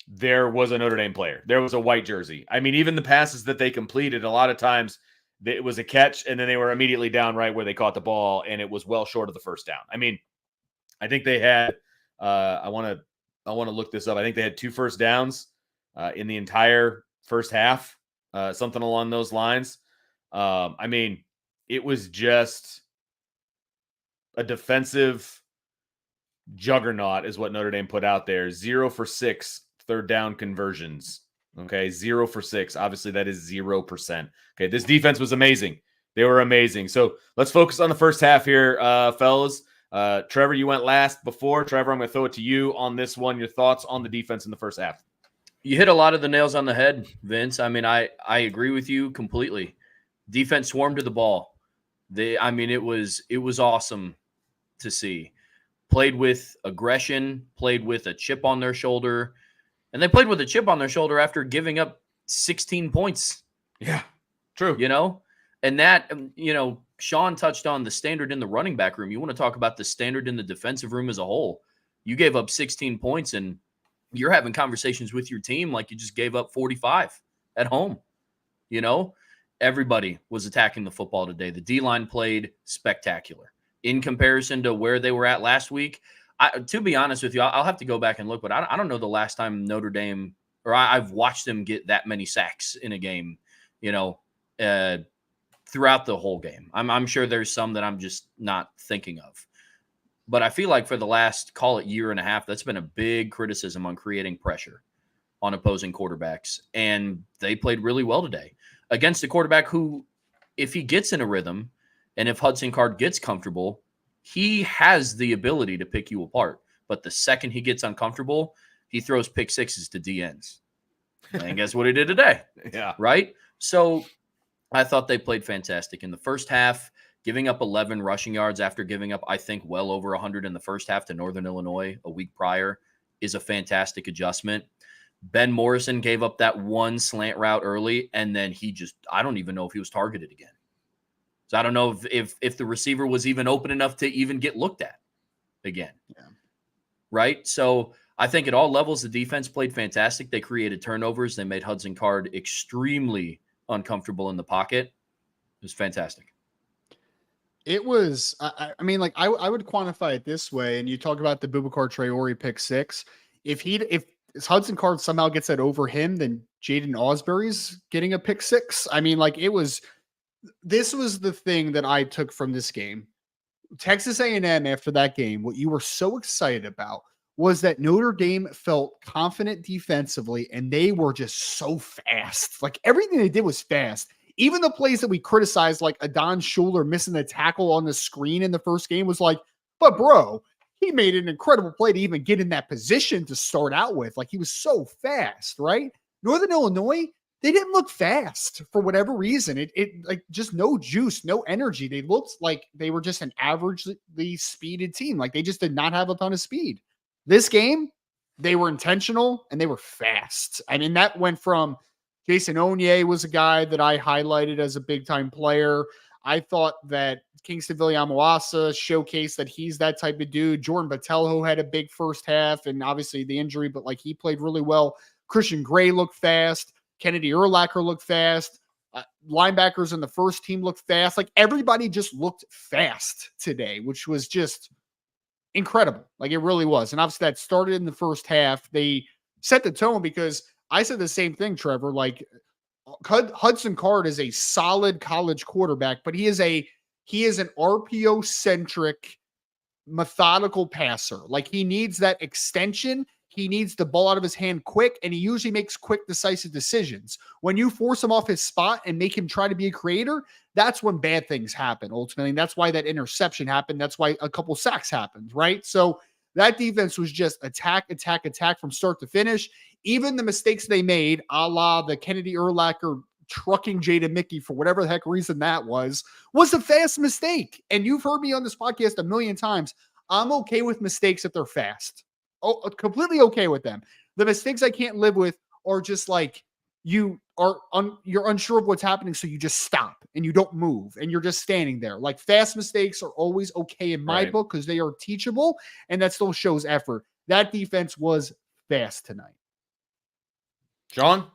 there was a Notre Dame player. There was a white jersey. I mean, even the passes that they completed, a lot of times it was a catch, and then they were immediately down right where they caught the ball, and it was well short of the first down. I mean, I think they had I want to look this up. I think they had 2 first downs in the entire first half, something along those lines. I mean, it was just a defensive juggernaut is what Notre Dame put out there. 0 for 6 third down conversions. Okay, 0 for 6. Obviously, that is 0%. Okay, this defense was amazing. They were amazing. So let's focus on the first half here, fellas. Trevor, you went last before. Trevor, I'm going to throw it to you on this one. Your thoughts on the defense in the first half? You hit a lot of the nails on the head, Vince. I mean, I agree with you completely. Defense swarmed to the ball. It was awesome to see. Played with aggression, played with a chip on their shoulder, and they played with a chip on their shoulder after giving up 16 points. Yeah, true. You know, and that, Sean touched on the standard in the running back room. You want to talk about the standard in the defensive room as a whole. You gave up 16 points, and you're having conversations with your team like you just gave up 45 at home. You know, everybody was attacking the football today. The D-line played spectacular. In comparison to where they were at last week, to be honest with you, I'll have to go back and look, but I don't know the last time Notre Dame, or I've watched them get that many sacks in a game, throughout the whole game. I'm sure there's some that I'm just not thinking of. But I feel like for the last, call it year and a half, that's been a big criticism on creating pressure on opposing quarterbacks. And they played really well today against a quarterback who, if he gets in a rhythm, and if Hudson Card gets comfortable, he has the ability to pick you apart. But the second he gets uncomfortable, he throws pick sixes to DNs. And guess what he did today? Yeah. Right? So I thought they played fantastic. In the first half, giving up 11 rushing yards after giving up, I think, well over 100 in the first half to Northern Illinois a week prior is a fantastic adjustment. Ben Morrison gave up that one slant route early, and then I don't even know if he was targeted again. So I don't know if the receiver was even open enough to even get looked at again. Yeah. Right? So I think at all levels, the defense played fantastic. They created turnovers. They made Hudson Card extremely uncomfortable in the pocket. It was fantastic. It was, I mean, like I would quantify it this way. And you talk about the Boubacar Traore pick six. If Hudson Card somehow gets that over him, then Jaden Osbury's getting a pick six. I mean, like this was the thing that I took from this game. Texas A&M after that game, what you were so excited about was that Notre Dame felt confident defensively and they were just so fast. Like everything they did was fast. Even the plays that we criticized, like Adon Schuler missing the tackle on the screen in the first game, was like, but bro, he made an incredible play to even get in that position to start out with. Like he was so fast, right? Northern Illinois, they didn't look fast for whatever reason. It like just no juice, no energy. They looked like they were just an averagely speeded team. Like they just did not have a ton of speed. This game, they were intentional and they were fast. I mean, that went from Jason Onye was a guy that I highlighted as a big time player. I thought that Kingston Viliamuasa showcased that he's that type of dude. Jordan Botelho had a big first half and obviously the injury, but like he played really well. Christian Gray looked fast. Kennedy Urlacher looked fast. Linebackers in the first team looked fast. Like everybody just looked fast today, which was just incredible. Like it really was. And obviously that started in the first half. They set the tone because I said the same thing, Trevor. Like Hudson Card is a solid college quarterback, but he is an RPO centric methodical passer. Like he needs that extension. He needs the ball out of his hand quick, and he usually makes quick, decisive decisions. When you force him off his spot and make him try to be a creator, that's when bad things happen, ultimately. And that's why that interception happened. That's why a couple sacks happened, right? So that defense was just attack from start to finish. Even the mistakes they made, a la the Kennedy Urlacher trucking Jada Mickey for whatever the heck reason that was a fast mistake. And you've heard me on this podcast a million times. I'm okay with mistakes if they're fast. Oh, completely okay with them. The mistakes I can't live with are just like you're unsure of what's happening, so you just stop and you don't move and you're just standing there. Like fast mistakes are always okay in my book because they are teachable and that still shows effort. That defense was fast tonight. John?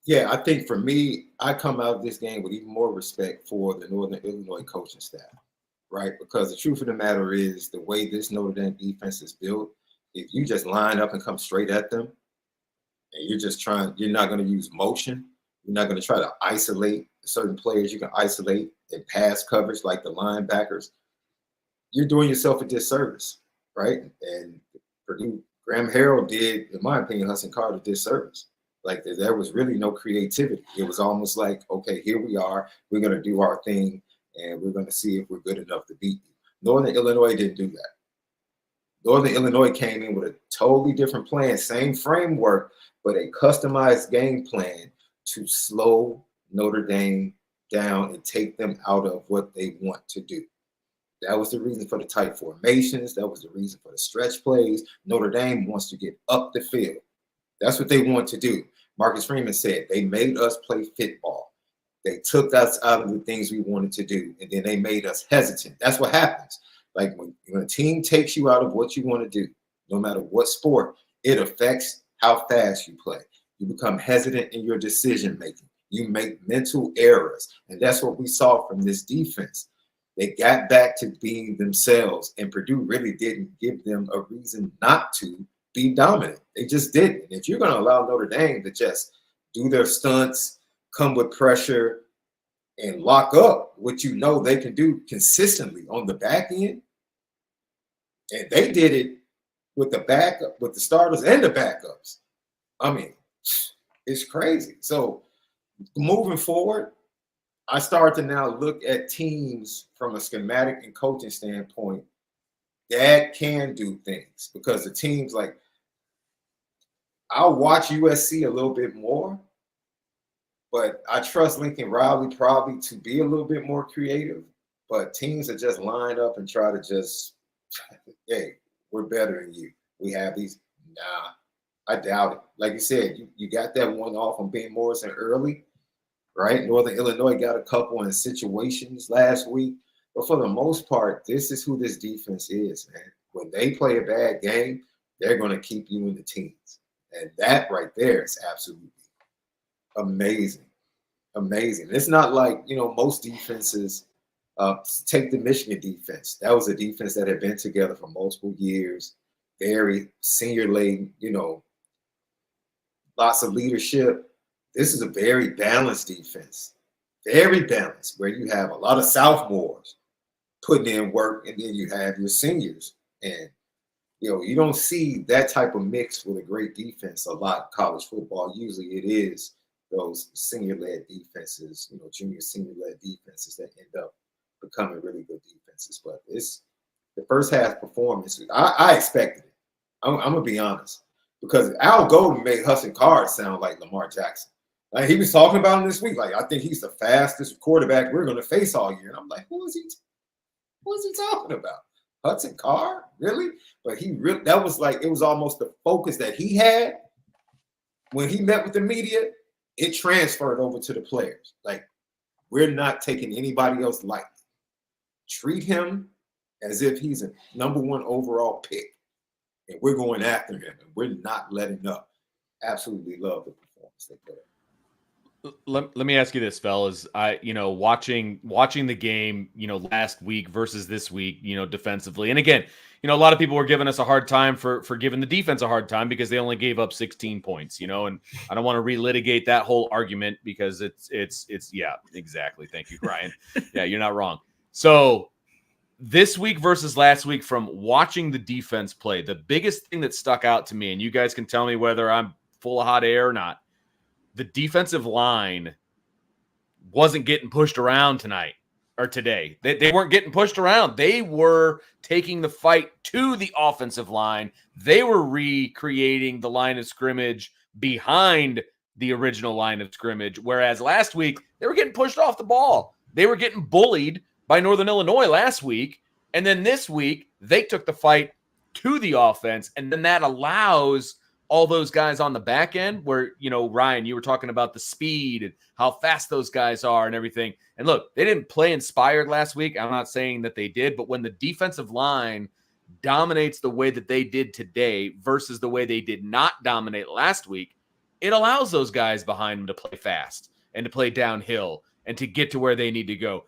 Yeah, I think for me, I come out of this game with even more respect for the Northern Illinois coaching staff, right? Because the truth of the matter is the way this Notre Dame defense is built, if you just line up and come straight at them, and you're not going to use motion, you're not going to try to isolate certain players you can isolate in pass coverage like the linebackers, you're doing yourself a disservice, right? And Purdue, Graham Harrell did, in my opinion, Hudson Card a disservice. Like there was really no creativity. It was almost like, okay, here we are. We're going to do our thing, and we're going to see if we're good enough to beat you. Northern Illinois didn't do that. Northern Illinois came in with a totally different plan, same framework, but a customized game plan to slow Notre Dame down and take them out of what they want to do. That was the reason for the tight formations. That was the reason for the stretch plays. Notre Dame wants to get up the field. That's what they want to do. Marcus Freeman said they made us play football. They took us out of the things we wanted to do, and then they made us hesitant. That's what happens. Like when a team takes you out of what you want to do, no matter what sport, it affects how fast you play. You become hesitant in your decision making. You make mental errors. And that's what we saw from this defense. They got back to being themselves, and Purdue really didn't give them a reason not to be dominant. They just didn't. If you're going to allow Notre Dame to just do their stunts, come with pressure, and lock up what you know they can do consistently on the back end, and they did it with the backup, with the starters and the backups. I mean, it's crazy. So moving forward, I start to now look at teams from a schematic and coaching standpoint that can do things, because the teams like, I'll watch USC a little bit more, but I trust Lincoln Riley probably to be a little bit more creative. But teams that just line up and try to just, hey, we're better than you. We have these. Nah, I doubt it. Like you said, you got that one off on Ben Morrison early, right? Northern Illinois got a couple in situations last week. But for the most part, this is who this defense is, man. When they play a bad game, they're going to keep you in the teens. And that right there is absolutely amazing. Amazing. It's not like, most defenses Take the Michigan defense. That was a defense that had been together for multiple years, very senior laden, lots of leadership. This is a very balanced defense, very balanced, where you have a lot of sophomores putting in work, and then you have your seniors. And, you don't see that type of mix with a great defense a lot in college football. Usually it is those senior-led defenses, junior senior-led defenses that end up becoming really good defenses. But it's the first half performance. I expected it. I'm going to be honest, because Al Golden made Hudson Card sound like Lamar Jackson. Like, he was talking about him this week. Like, I think he's the fastest quarterback we're going to face all year. And I'm like, who is he talking about? Hudson Card? Really? But that was like, it was almost the focus that he had when he met with the media. It transferred over to the players. Like, we're not taking anybody else lightly. Treat him as if he's a number 1 overall pick. And we're going after him. And we're not letting up. Absolutely love the performance they put up. Let me ask you this, fellas. Watching the game, last week versus this week, defensively. And again, a lot of people were giving us a hard time for giving the defense a hard time because they only gave up 16 points, and I don't want to relitigate that whole argument because it's yeah, exactly. Thank you, Ryan. Yeah, you're not wrong. So this week versus last week, from watching the defense play, the biggest thing that stuck out to me, and you guys can tell me whether I'm full of hot air or not, the defensive line wasn't getting pushed around tonight or today. They weren't getting pushed around. They were taking the fight to the offensive line. They were recreating the line of scrimmage behind the original line of scrimmage, whereas last week they were getting pushed off the ball. They were getting bullied by Northern Illinois last week, and then this week they took the fight to the offense, and then that allows all those guys on the back end where, Ryan, you were talking about the speed and how fast those guys are and everything. And look, they didn't play inspired last week. I'm not saying that they did, but when the defensive line dominates the way that they did today versus the way they did not dominate last week, it allows those guys behind them to play fast and to play downhill and to get to where they need to go.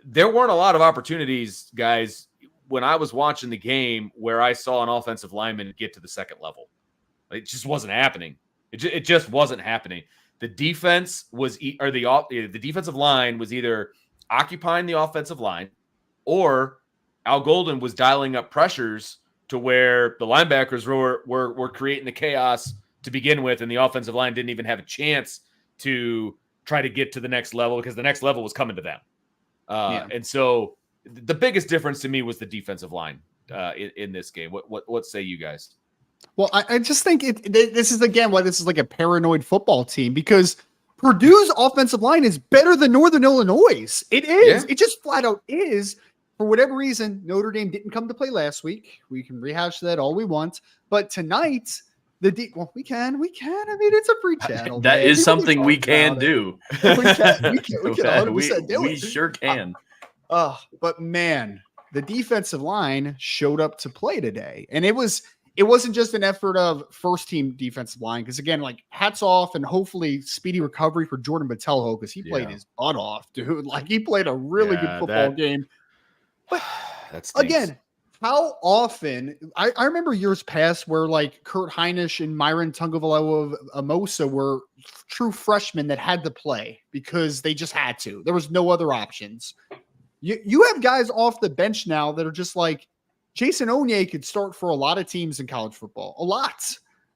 There weren't a lot of opportunities, guys, when I was watching the game where I saw an offensive lineman get to the second level. It just wasn't happening. It just wasn't happening. The defense was, or the defensive line was either occupying the offensive line, or Al Golden was dialing up pressures to where the linebackers were creating the chaos to begin with, and the offensive line didn't even have a chance to try to get to the next level because the next level was coming to them. And so the biggest difference to me was the defensive line in this game. What say you guys? Well, I just think this is, again, why this is like a paranoid football team, because Purdue's offensive line is better than Northern Illinois'. It is. Yeah. It just flat out is. For whatever reason, Notre Dame didn't come to play last week. We can rehash that all we want. But tonight, we can. I mean, it's a free channel. That man. Is something we can do. We can 100% do it. We sure can. But man, the defensive line showed up to play today. And it wasn't just an effort of first team defensive line. Because again, like, hats off and hopefully speedy recovery for Jordan Botelho, because he played his butt off, dude. Like, he played a really good football game. But again, how often I remember years past where like Kurt Heinisch and Myron Tungavaloa Amosa were true freshmen that had to play because they just had to. There was no other options. You have guys off the bench now that are just like, Jason Onye could start for a lot of teams in college football. A lot.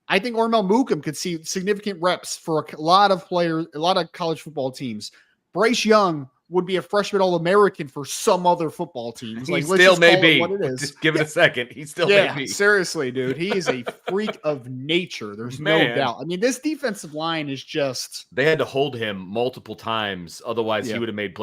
I think Ormel Mukum could see significant reps for a lot of players, a lot of college football teams. Bryce Young would be a freshman All-American for some other football teams. He still may be. Just give it a second. He still may be. Seriously, dude. He is a freak of nature. There's no doubt. I mean, this defensive line is just... They had to hold him multiple times. Otherwise, he would have made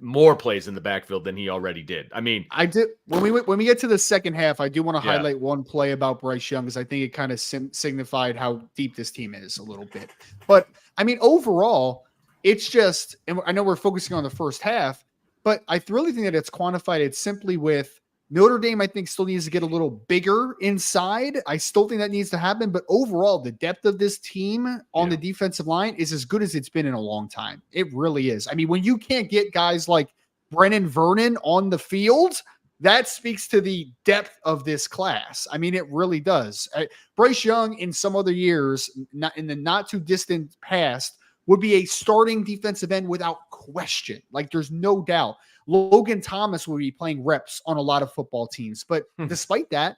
more plays in the backfield than he already did. I mean... I did. When we get to the second half, I do want to highlight one play about Bryce Young, because I think it kind of signified how deep this team is a little bit. But, I mean, overall... It's just, and I know we're focusing on the first half, but I really think that it's quantified it simply with Notre Dame. I think still needs to get a little bigger inside. I still think that needs to happen, but overall, the depth of this team on the defensive line is as good as it's been in a long time. It really is. I mean, when you can't get guys like Brennan Vernon on the field, that speaks to the depth of this class. I mean, it really does. Bryce Young in some other years, not in the not too distant past, would be a starting defensive end without question. Like, there's no doubt. Logan Thomas will be playing reps on a lot of football teams. But despite that,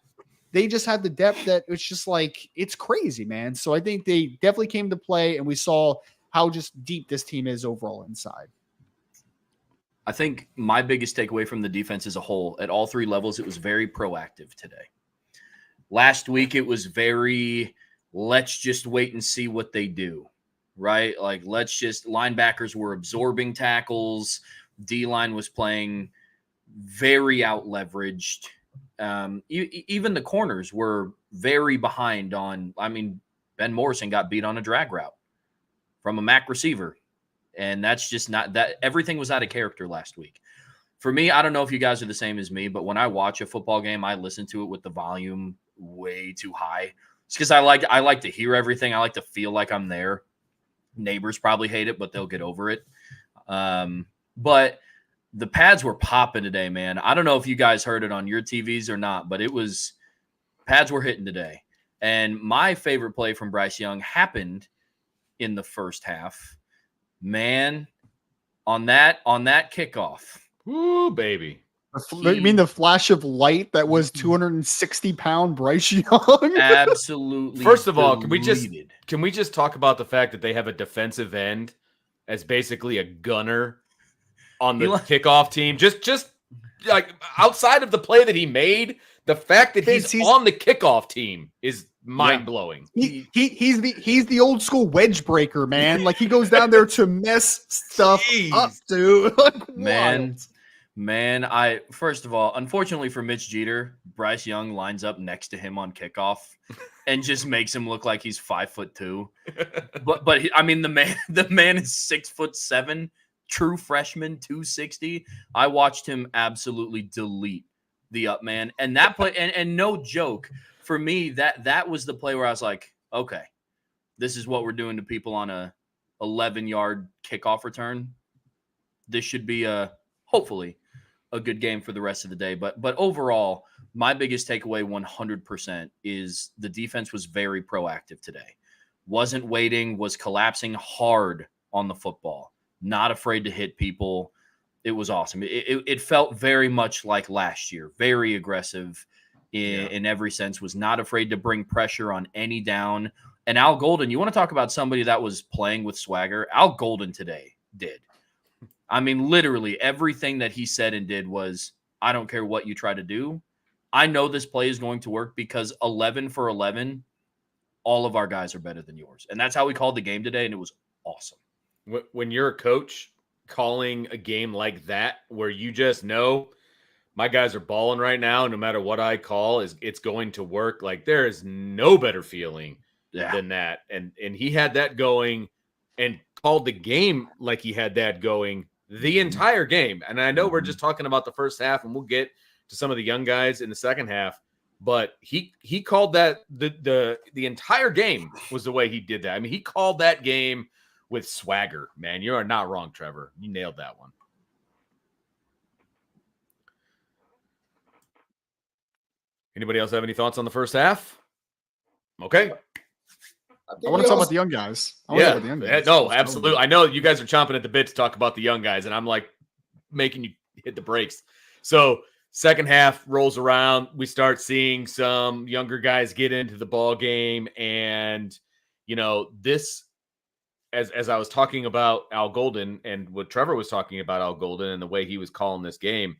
they just had the depth that it's just like, it's crazy, man. So I think they definitely came to play, and we saw how just deep this team is overall inside. I think my biggest takeaway from the defense as a whole, at all three levels, it was very proactive today. Last week, it was very, let's just wait and see what they do, right? Like, linebackers were absorbing tackles. D-line was playing very out-leveraged. Even the corners were very behind on, Ben Morrison got beat on a drag route from a MAC receiver. And that's just not that. Everything was out of character last week. For me, I don't know if you guys are the same as me, but when I watch a football game, I listen to it with the volume way too high. It's because I like to hear everything. I like to feel like I'm there. Neighbors probably hate it, but they'll get over it. But the pads were popping today, man. I don't know if you guys heard it on your TVs or not, but pads were hitting today. And my favorite play from Bryce Young happened in the first half. Man, on that kickoff. Ooh, baby. You mean the flash of light that was 260-pound Bryce Young? Absolutely. First of all, can we just talk about the fact that they have a defensive end as basically a gunner on the kickoff team? Just like outside of the play that he made, the fact that he's on the kickoff team is mind-blowing. He's the old school wedge breaker, man. Like, he goes down there to mess stuff up, dude. Like, man, first of all, unfortunately for Mitch Jeter, Bryce Young lines up next to him on kickoff and just makes him look like he's 5'2". But the man is 6'7", true freshman, 260. I watched him absolutely delete the up man, and that play, and no joke. For me, that was the play where I was like, okay, this is what we're doing to people on a 11-yard kickoff return. This should be hopefully a good game for the rest of the day. But overall, my biggest takeaway 100% is the defense was very proactive today. Wasn't waiting, was collapsing hard on the football, not afraid to hit people. It was awesome. It felt very much like last year, very aggressive. In every sense, was not afraid to bring pressure on any down. And Al Golden, you want to talk about somebody that was playing with swagger? Al Golden today did. I mean, literally everything that he said and did was, I don't care what you try to do. I know this play is going to work because 11 for 11, all of our guys are better than yours. And that's how we called the game today, and it was awesome. When you're a coach calling a game like that, where you just know my guys are balling right now, no matter what I call, it's going to work. Like, there is no better feeling than that. And he had that going and called the game like he had that going the entire game. And I know we're just talking about the first half, and we'll get to some of the young guys in the second half, but he called that the entire game was the way he did that. I mean, he called that game with swagger, man. You are not wrong, Trevor. You nailed that one. Anybody else have any thoughts on the first half? Okay. I want to talk about the young guys. No, absolutely. I know you guys are chomping at the bit to talk about the young guys, and I'm like making you hit the brakes. So second half rolls around. We start seeing some younger guys get into the ball game. And, this, as I was talking about Al Golden and what Trevor was talking about Al Golden and the way he was calling this game,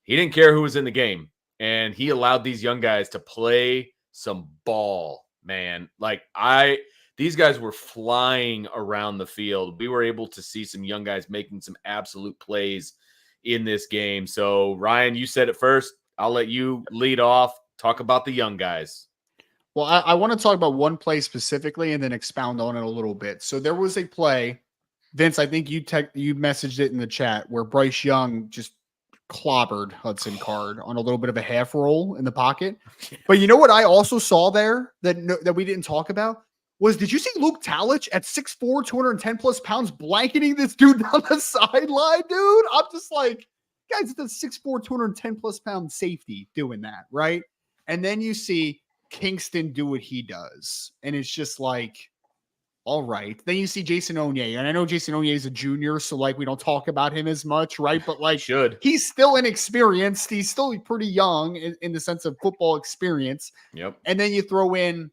he didn't care who was in the game. And he allowed these young guys to play some ball, man. Like, these guys were flying around the field. We were able to see some young guys making some absolute plays in this game. So, Ryan, you said it first. I'll let you lead off. Talk about the young guys. Well, I want to talk about one play specifically and then expound on it a little bit. So there was a play, Vince, I think you messaged it in the chat, where Bryce Young just clobbered Hudson Card on a little bit of a half roll in the pocket. But you know what I also saw there that we didn't talk about was, did you see Luke Talich at 6'4", 210 plus pounds blanketing this dude down the sideline, dude? I'm just like, guy's the 6'4", 210 plus pound safety doing that, right? And then you see Kingston do what he does, and it's just like, all right. Then you see Jason Onye, and I know Jason Onye is a junior, so like we don't talk about him as much, right? But like, he's still inexperienced. He's still pretty young in the sense of football experience. Yep. And then you throw in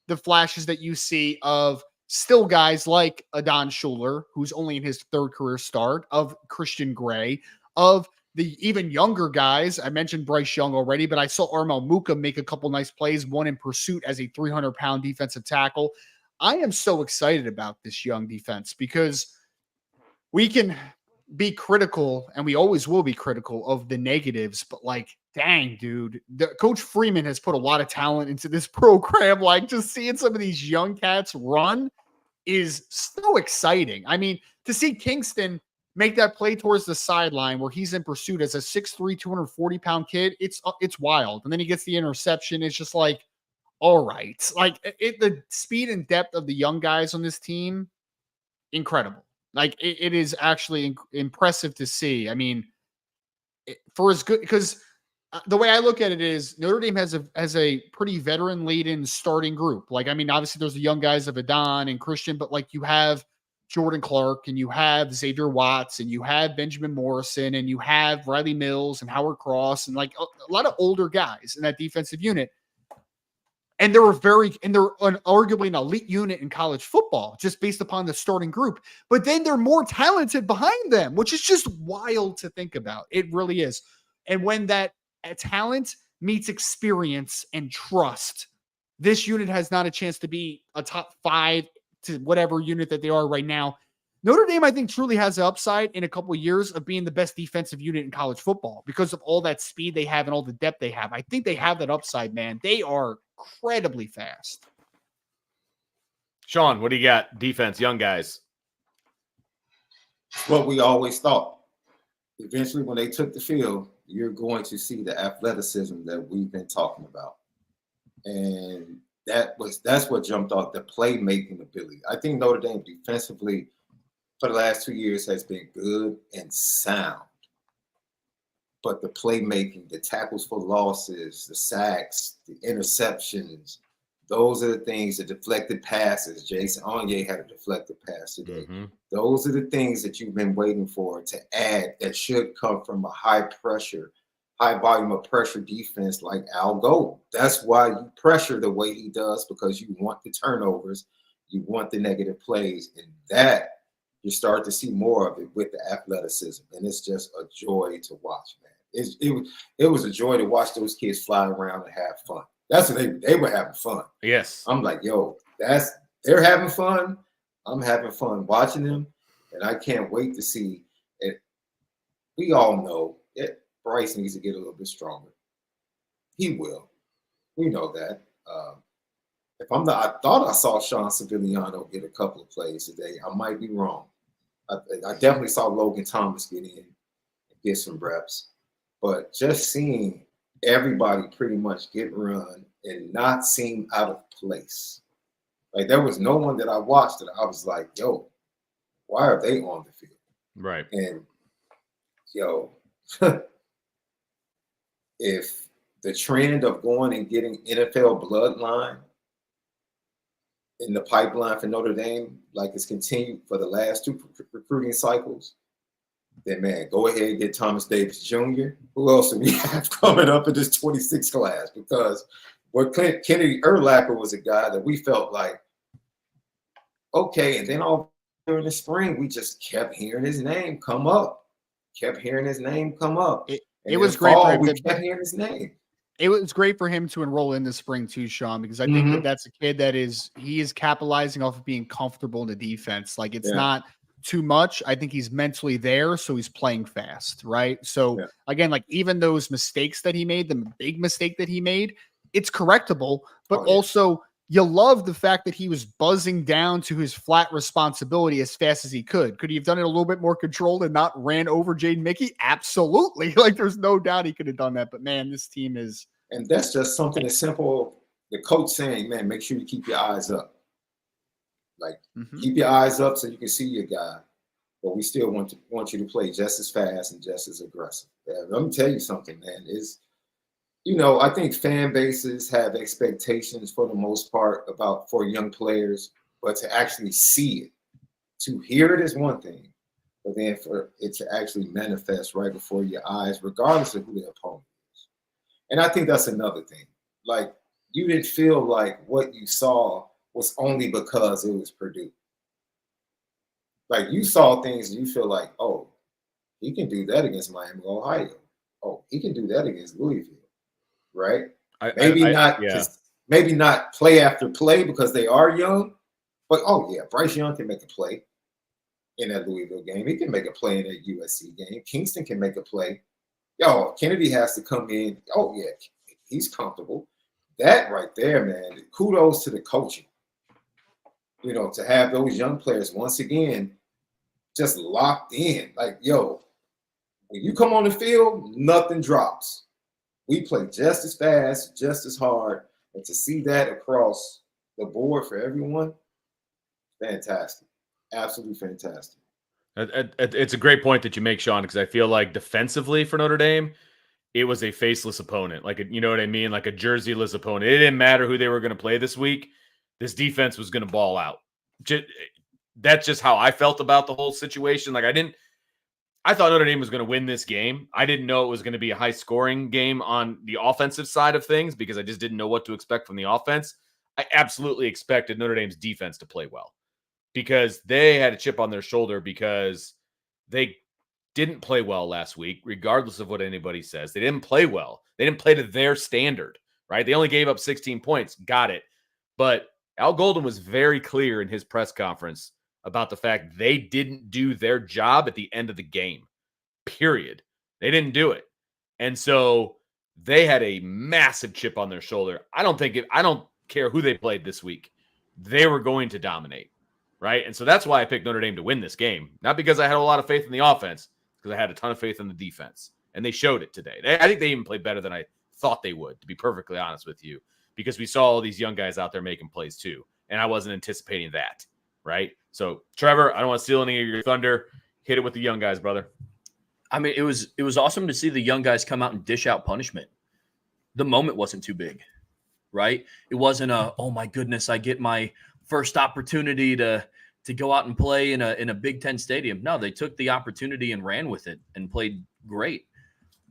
the flashes that you see of still guys like Adon Schuler, who's only in his third career start, of Christian Gray, of the even younger guys. I mentioned Bryce Young already, but I saw Armel Muka make a couple nice plays, one in pursuit as a 300-pound defensive tackle. I am so excited about this young defense because we can be critical, and we always will be critical of the negatives, but like, dang, dude, Coach Freeman has put a lot of talent into this program. Like, just seeing some of these young cats run is so exciting. I mean, to see Kingston make that play towards the sideline where he's in pursuit as a 6'3", 240-pound kid, it's wild. And then he gets the interception. It's just like, all right. Like, the speed and depth of the young guys on this team, incredible. Like, it is actually impressive to see. I mean, for as good, because the way I look at it is Notre Dame has a pretty veteran-laden starting group. Like, I mean, obviously there's the young guys of Adon and Christian, but like you have Jordan Clark and you have Xavier Watts and you have Benjamin Morrison and you have Riley Mills and Howard Cross and like a lot of older guys in that defensive unit. And they're arguably an elite unit in college football just based upon the starting group. But then they're more talented behind them, which is just wild to think about. It really is. And when that talent meets experience and trust, this unit has not a chance to be a top 5 to whatever unit that they are right now. Notre Dame, I think, truly has the upside in a couple of years of being the best defensive unit in college football because of all that speed they have and all the depth they have. I think they have that upside, man. They are incredibly fast. Sean, what do you got? Defense, young guys. What we always thought. Eventually, when they took the field, you're going to see the athleticism that we've been talking about. And that's what jumped off, the playmaking ability. I think Notre Dame defensively for the last 2 years has been good and sound. But the playmaking, the tackles for losses, the sacks, the interceptions, those are the things, the deflected passes. Jason Onye had a deflected pass today. Mm-hmm. Those are the things that you've been waiting for to add that should come from a high volume of pressure defense like Al Gold. That's why you pressure the way he does, because you want the turnovers, you want the negative plays, and that you start to see more of it with the athleticism. And it's just a joy to watch, man. It was a joy to watch those kids fly around and have fun. That's what they were having fun. Yes. I'm like, yo, they're having fun. I'm having fun watching them. And I can't wait to see it. We all know that Bryce needs to get a little bit stronger. He will. We know that. I thought I saw Sean Sevillano get a couple of plays today. I might be wrong. I definitely saw Logan Thomas get in and get some reps. But just seeing everybody pretty much get run and not seem out of place. Like, there was no one that I watched that I was like, yo, why are they on the field? Right. And, yo, if the trend of going and getting NFL bloodline in the pipeline for Notre Dame, like it's continued for the last 2 recruiting cycles, then, man, go ahead and get Thomas Davis Jr. Who else do we have coming up in this 26 class? Because Kennedy Urlacher was a guy that we felt like, okay, and then all during the spring, we just kept hearing his name come up. It was great for him. We kept hearing his name. It was great for him to enroll in the spring too, Sean, because I think that's a kid he is capitalizing off of being comfortable in the defense. Like, it's not too much. I think he's mentally there, so he's playing fast, right? So again, like, even those mistakes that he made, the big mistake that he made, it's correctable, but also you love the fact that he was buzzing down to his flat responsibility as fast as he could. Could he have done it a little bit more controlled and not ran over Jaden Mickey? Absolutely. Like, there's no doubt he could have done that, but man, this team is. And that's just something as simple. The coach saying, man, make sure you keep your eyes up. Like, keep your eyes up so you can see your guy. but we still want you to play just as fast and just as aggressive. Yeah, let me tell you something, man. I think fan bases have expectations for the most part for young players, but to actually see it, to hear it is one thing, but then for it to actually manifest right before your eyes, regardless of who the opponent is. And I think that's another thing. Like, you didn't feel like what you saw was only because it was Purdue. Like, you saw things and you feel like, oh, he can do that against Miami, Ohio. Oh, he can do that against Louisville, right? Maybe not play after play because they are young, but oh yeah, Bryce Young can make a play in that Louisville game. He can make a play in that USC game. Kingston can make a play. Yo, Kennedy has to come in. Oh yeah, he's comfortable. That right there, man. Kudos to the coaching. To have those young players once again just locked in. Like, yo, when you come on the field, nothing drops. We play just as fast, just as hard, and to see that across the board for everyone, fantastic. Absolutely fantastic. It's a great point that you make, Sean, because I feel like defensively for Notre Dame, it was a faceless opponent. Like, you know what I mean? Like a jerseyless opponent. It didn't matter who they were going to play this week. This defense was going to ball out. That's just how I felt about the whole situation. Like, I thought Notre Dame was going to win this game. I didn't know it was going to be a high-scoring game on the offensive side of things because I just didn't know what to expect from the offense. I absolutely expected Notre Dame's defense to play well because they had a chip on their shoulder because they didn't play well last week, regardless of what anybody says. They didn't play well. They didn't play to their standard, right? They only gave up 16 points. Got it. But Al Golden was very clear in his press conference about the fact they didn't do their job at the end of the game, period. They didn't do it. And so they had a massive chip on their shoulder. I don't care who they played this week. They were going to dominate, right? And so that's why I picked Notre Dame to win this game. Not because I had a lot of faith in the offense, because I had a ton of faith in the defense. And they showed it today. I think they even played better than I thought they would, to be perfectly honest with you, because we saw all these young guys out there making plays too. And I wasn't anticipating that, right? So, Trevor, I don't want to steal any of your thunder. Hit it with the young guys, brother. I mean, it was awesome to see the young guys come out and dish out punishment. The moment wasn't too big, right? It wasn't oh my goodness, I get my first opportunity to go out and play in a Big Ten stadium. No, they took the opportunity and ran with it and played great.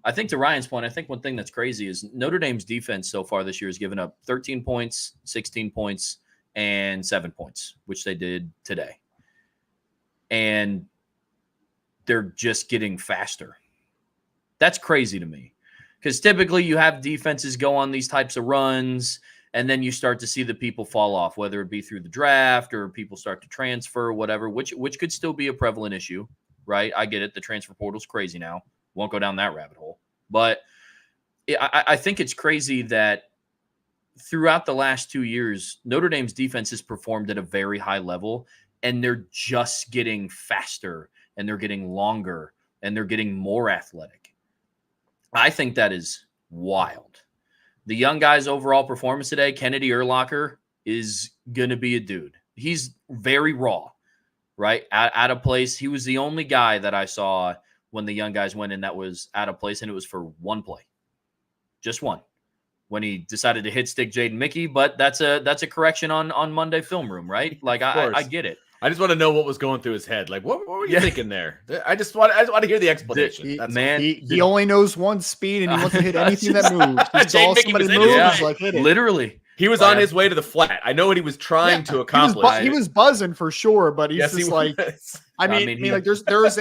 I think to Ryan's point, I think one thing that's crazy is Notre Dame's defense so far this year has given up 13 points, 16 points, and 7 points, which they did today. And they're just getting faster. That's crazy to me because typically you have defenses go on these types of runs and then you start to see the people fall off, whether it be through the draft or people start to transfer or whatever, which could still be a prevalent issue, right? I get it. The transfer portal's crazy now. Won't go down that rabbit hole. But I think it's crazy that throughout the last 2 years, Notre Dame's defense has performed at a very high level, and they're just getting faster, and they're getting longer, and they're getting more athletic. I think that is wild. The young guy's overall performance today, Kennedy Urlacher, is going to be a dude. He's very raw, right? Out of place. He was the only guy that I saw when the young guys went in that was out of place, and it was for one play. Just one. When he decided to hit stick Jaden Mickey, but that's a correction on Monday Film Room, right? Like I get it. I just want to know what was going through his head. Like, what were you thinking there? I just want to hear the explanation. He only knows one speed, and he wants to hit anything that moves. He saw somebody move, like hit it. Literally. He was on his way to the flat. I know what he was trying to accomplish. He was buzzing for sure, but he's just like, I mean, like there's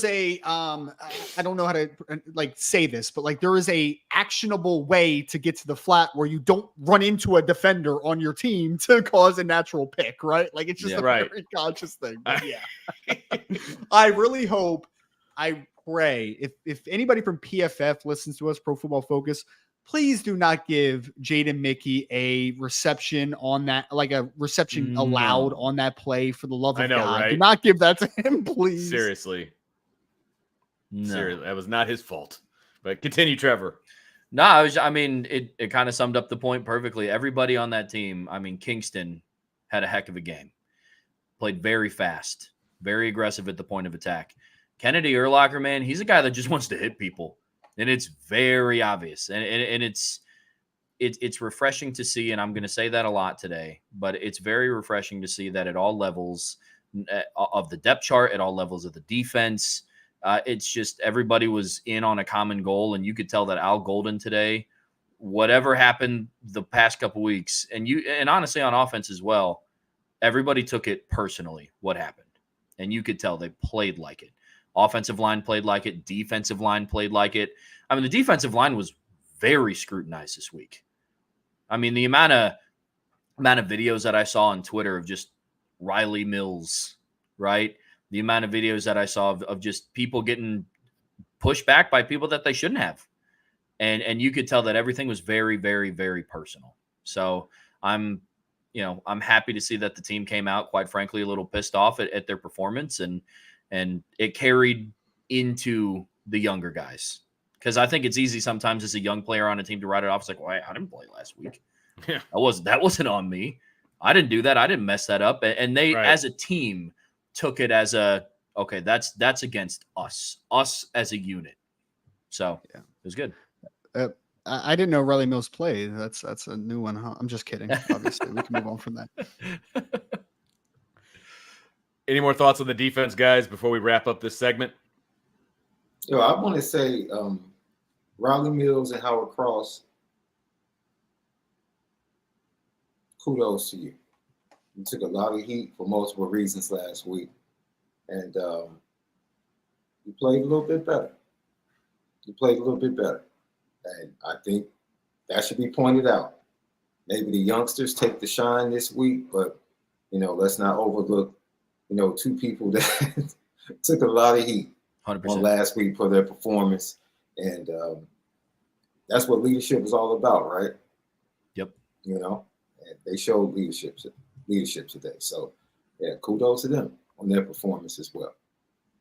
a I don't know how to like say this, but like there is a actionable way to get to the flat where you don't run into a defender on your team to cause a natural pick, right? Like it's just a very conscious thing. But yeah. I really hope, I pray if anybody from PFF listens to us, Pro Football Focus, please do not give Jaden Mickey a reception on that, like a reception allowed on that play, for the love of God. Right? Do not give that to him, please. Seriously. No. Seriously, that was not his fault. But continue, Trevor. No, it kind of summed up the point perfectly. Everybody on that team, Kingston had a heck of a game. Played very fast. very aggressive at the point of attack. Kennedy Urlacher, man, he's a guy that just wants to hit people, and it's very obvious. And it's refreshing to see, and I'm going to say that a lot today, but it's very refreshing to see that at all levels of the depth chart, at all levels of the defense, it's just everybody was in on a common goal, and you could tell that Al Golden today, whatever happened the past couple weeks, and honestly on offense as well, everybody took it personally, what happened. And you could tell they played like it. Offensive line played like it. Defensive line played like it. I mean, the defensive line was very scrutinized this week. I mean, the amount of videos that I saw on Twitter of just Riley Mills, right? The amount of videos that I saw of just people getting pushed back by people that they shouldn't have. And you could tell that everything was very, very, very personal. So I'm happy to see that the team came out, quite frankly, a little pissed off at their performance, and it carried into the younger guys. Because I think it's easy sometimes as a young player on a team to write it off. It's like, well, I didn't play last week. Yeah. That wasn't on me. I didn't do that. I didn't mess that up. And they, as a team, took it as okay, that's against us as a unit. So it was good. I didn't know Riley Mills played. That's a new one, huh? I'm just kidding. Obviously, we can move on from that. Any more thoughts on the defense, guys, before we wrap up this segment? I want to say Riley Mills and Howard Cross, kudos to you. You took a lot of heat for multiple reasons last week, and you played a little bit better. And I think that should be pointed out. Maybe the youngsters take the shine this week, but, let's not overlook, two people that took a lot of heat 100%. on last week for their performance. And that's what leadership is all about, right? Yep. And they showed leadership today. So, kudos to them on their performance as well.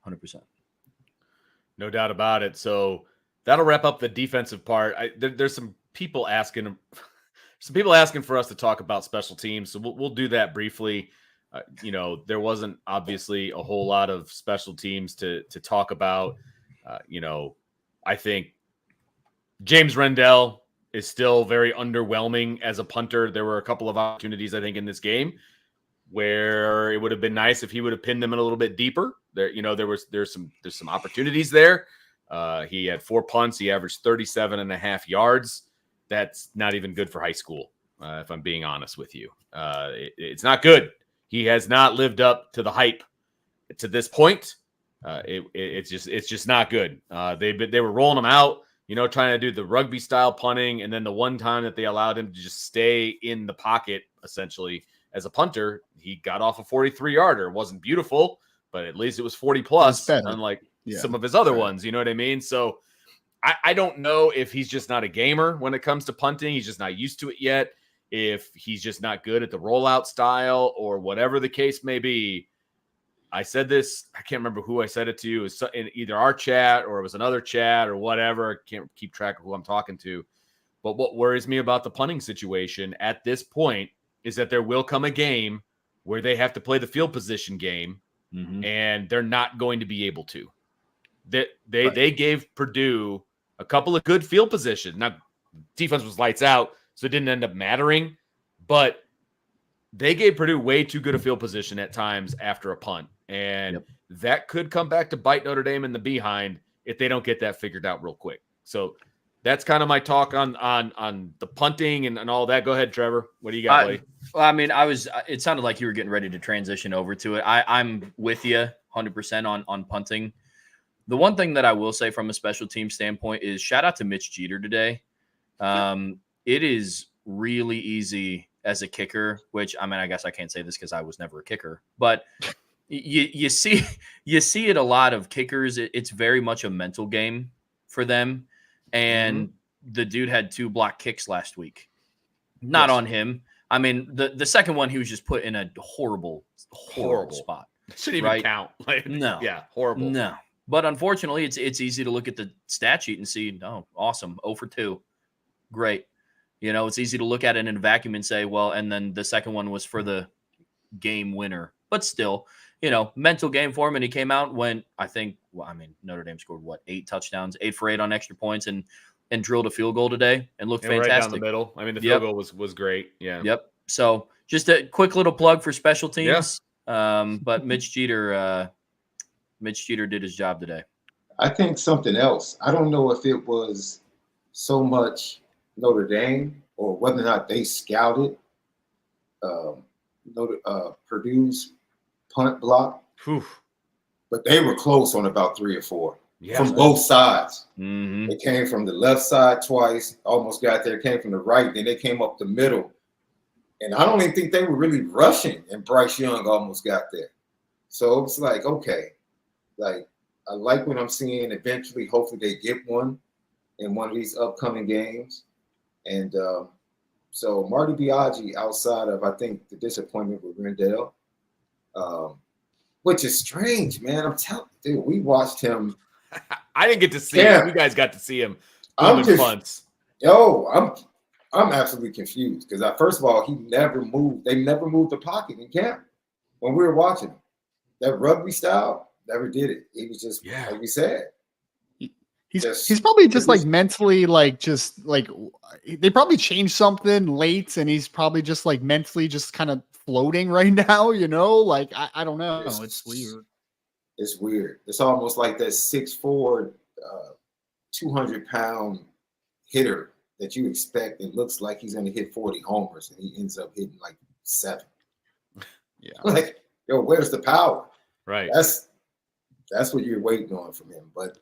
100%. No doubt about it. So that'll wrap up the defensive part. There's some people asking for us to talk about special teams. So we'll do that briefly. There wasn't obviously a whole lot of special teams to talk about. I think James Rendell is still very underwhelming as a punter. There were a couple of opportunities, I think, in this game where it would have been nice if he would have pinned them in a little bit deeper. There's some opportunities there. He had 4 punts. He averaged 37.5 yards. That's not even good for high school, if I'm being honest with you. It's not good. He has not lived up to the hype to this point. It's just not good. They were rolling him out, trying to do the rugby style punting, and then the one time that they allowed him to just stay in the pocket, essentially as a punter, he got off a 43-yarder. It wasn't beautiful, but at least it was 40 plus, unlike some of his other ones. You know what I mean? So I don't know if he's just not a gamer when it comes to punting. He's just not used to it yet. If he's just not good at the rollout style or whatever the case may be. I said this, I can't remember who I said it to. It was in either our chat or it was another chat or whatever. I can't keep track of who I'm talking to. But what worries me about the punting situation at this point is that there will come a game where they have to play the field position game, and they're not going to be able to. They gave Purdue a couple of good field positions. Now, defense was lights out, so it didn't end up mattering. But they gave Purdue way too good a field position at times after a punt. And that could come back to bite Notre Dame in the behind if they don't get that figured out real quick. So that's kind of my talk on the punting and all that. Go ahead, Trevor. What do you got, buddy? Well, I mean, it sounded like you were getting ready to transition over to it. I'm with you 100% on punting. The one thing that I will say from a special team standpoint is shout out to Mitch Jeter today. It is really easy as a kicker, which, I mean, I guess I can't say this because I was never a kicker, but you see it a lot of kickers. It's very much a mental game for them. And the dude had 2 block kicks last week. Not on him. I mean, the second one, he was just put in a horrible spot. Shouldn't even count. No. Yeah, horrible. No. But unfortunately, it's easy to look at the stat sheet and see, oh, awesome, 0 for 2. Great. It's easy to look at it in a vacuum and say, well, and then the second one was for the game winner. But still, mental game for him. And he came out and went, Notre Dame scored 8 touchdowns, 8 for 8 on extra points and drilled a field goal today and looked fantastic. Right down the middle. I mean, the field goal was great. Yeah. Yep. So just a quick little plug for special teams. Yeah. But Mitch Jeter did his job today. I think something else. I don't know if it was so much Notre Dame or whether or not they scouted Purdue's punt block. Whew. But they were close on about 3 or 4 from Yeah. both sides. Mm-hmm. It came from the left side twice, almost got there. It came from the right, then they came up the middle. And I don't even think they were really rushing, and Bryce Young almost got there. So it's like, okay, like I like what I'm seeing. Eventually, hopefully they get one in one of these upcoming games. And so Marty Biaggi, outside of, I think, the disappointment with Rendell, which is strange, man. I'm telling you, dude, we watched him. I didn't get to see him. You guys got to see him. Punts. I'm absolutely confused because first of all, he never moved. They never moved the pocket in camp when we were watching him. That rugby style never did it. He was just like we said. He's probably just like mentally they probably changed something late and he's probably just like mentally just kind of floating right now, like I don't know. It's weird. It's weird. It's almost like that 6'4", 200-pound hitter that you expect. It looks like he's going to hit 40 homers and he ends up hitting like 7. Yeah. Like, where's the power? Right. That's what you're waiting on from him. But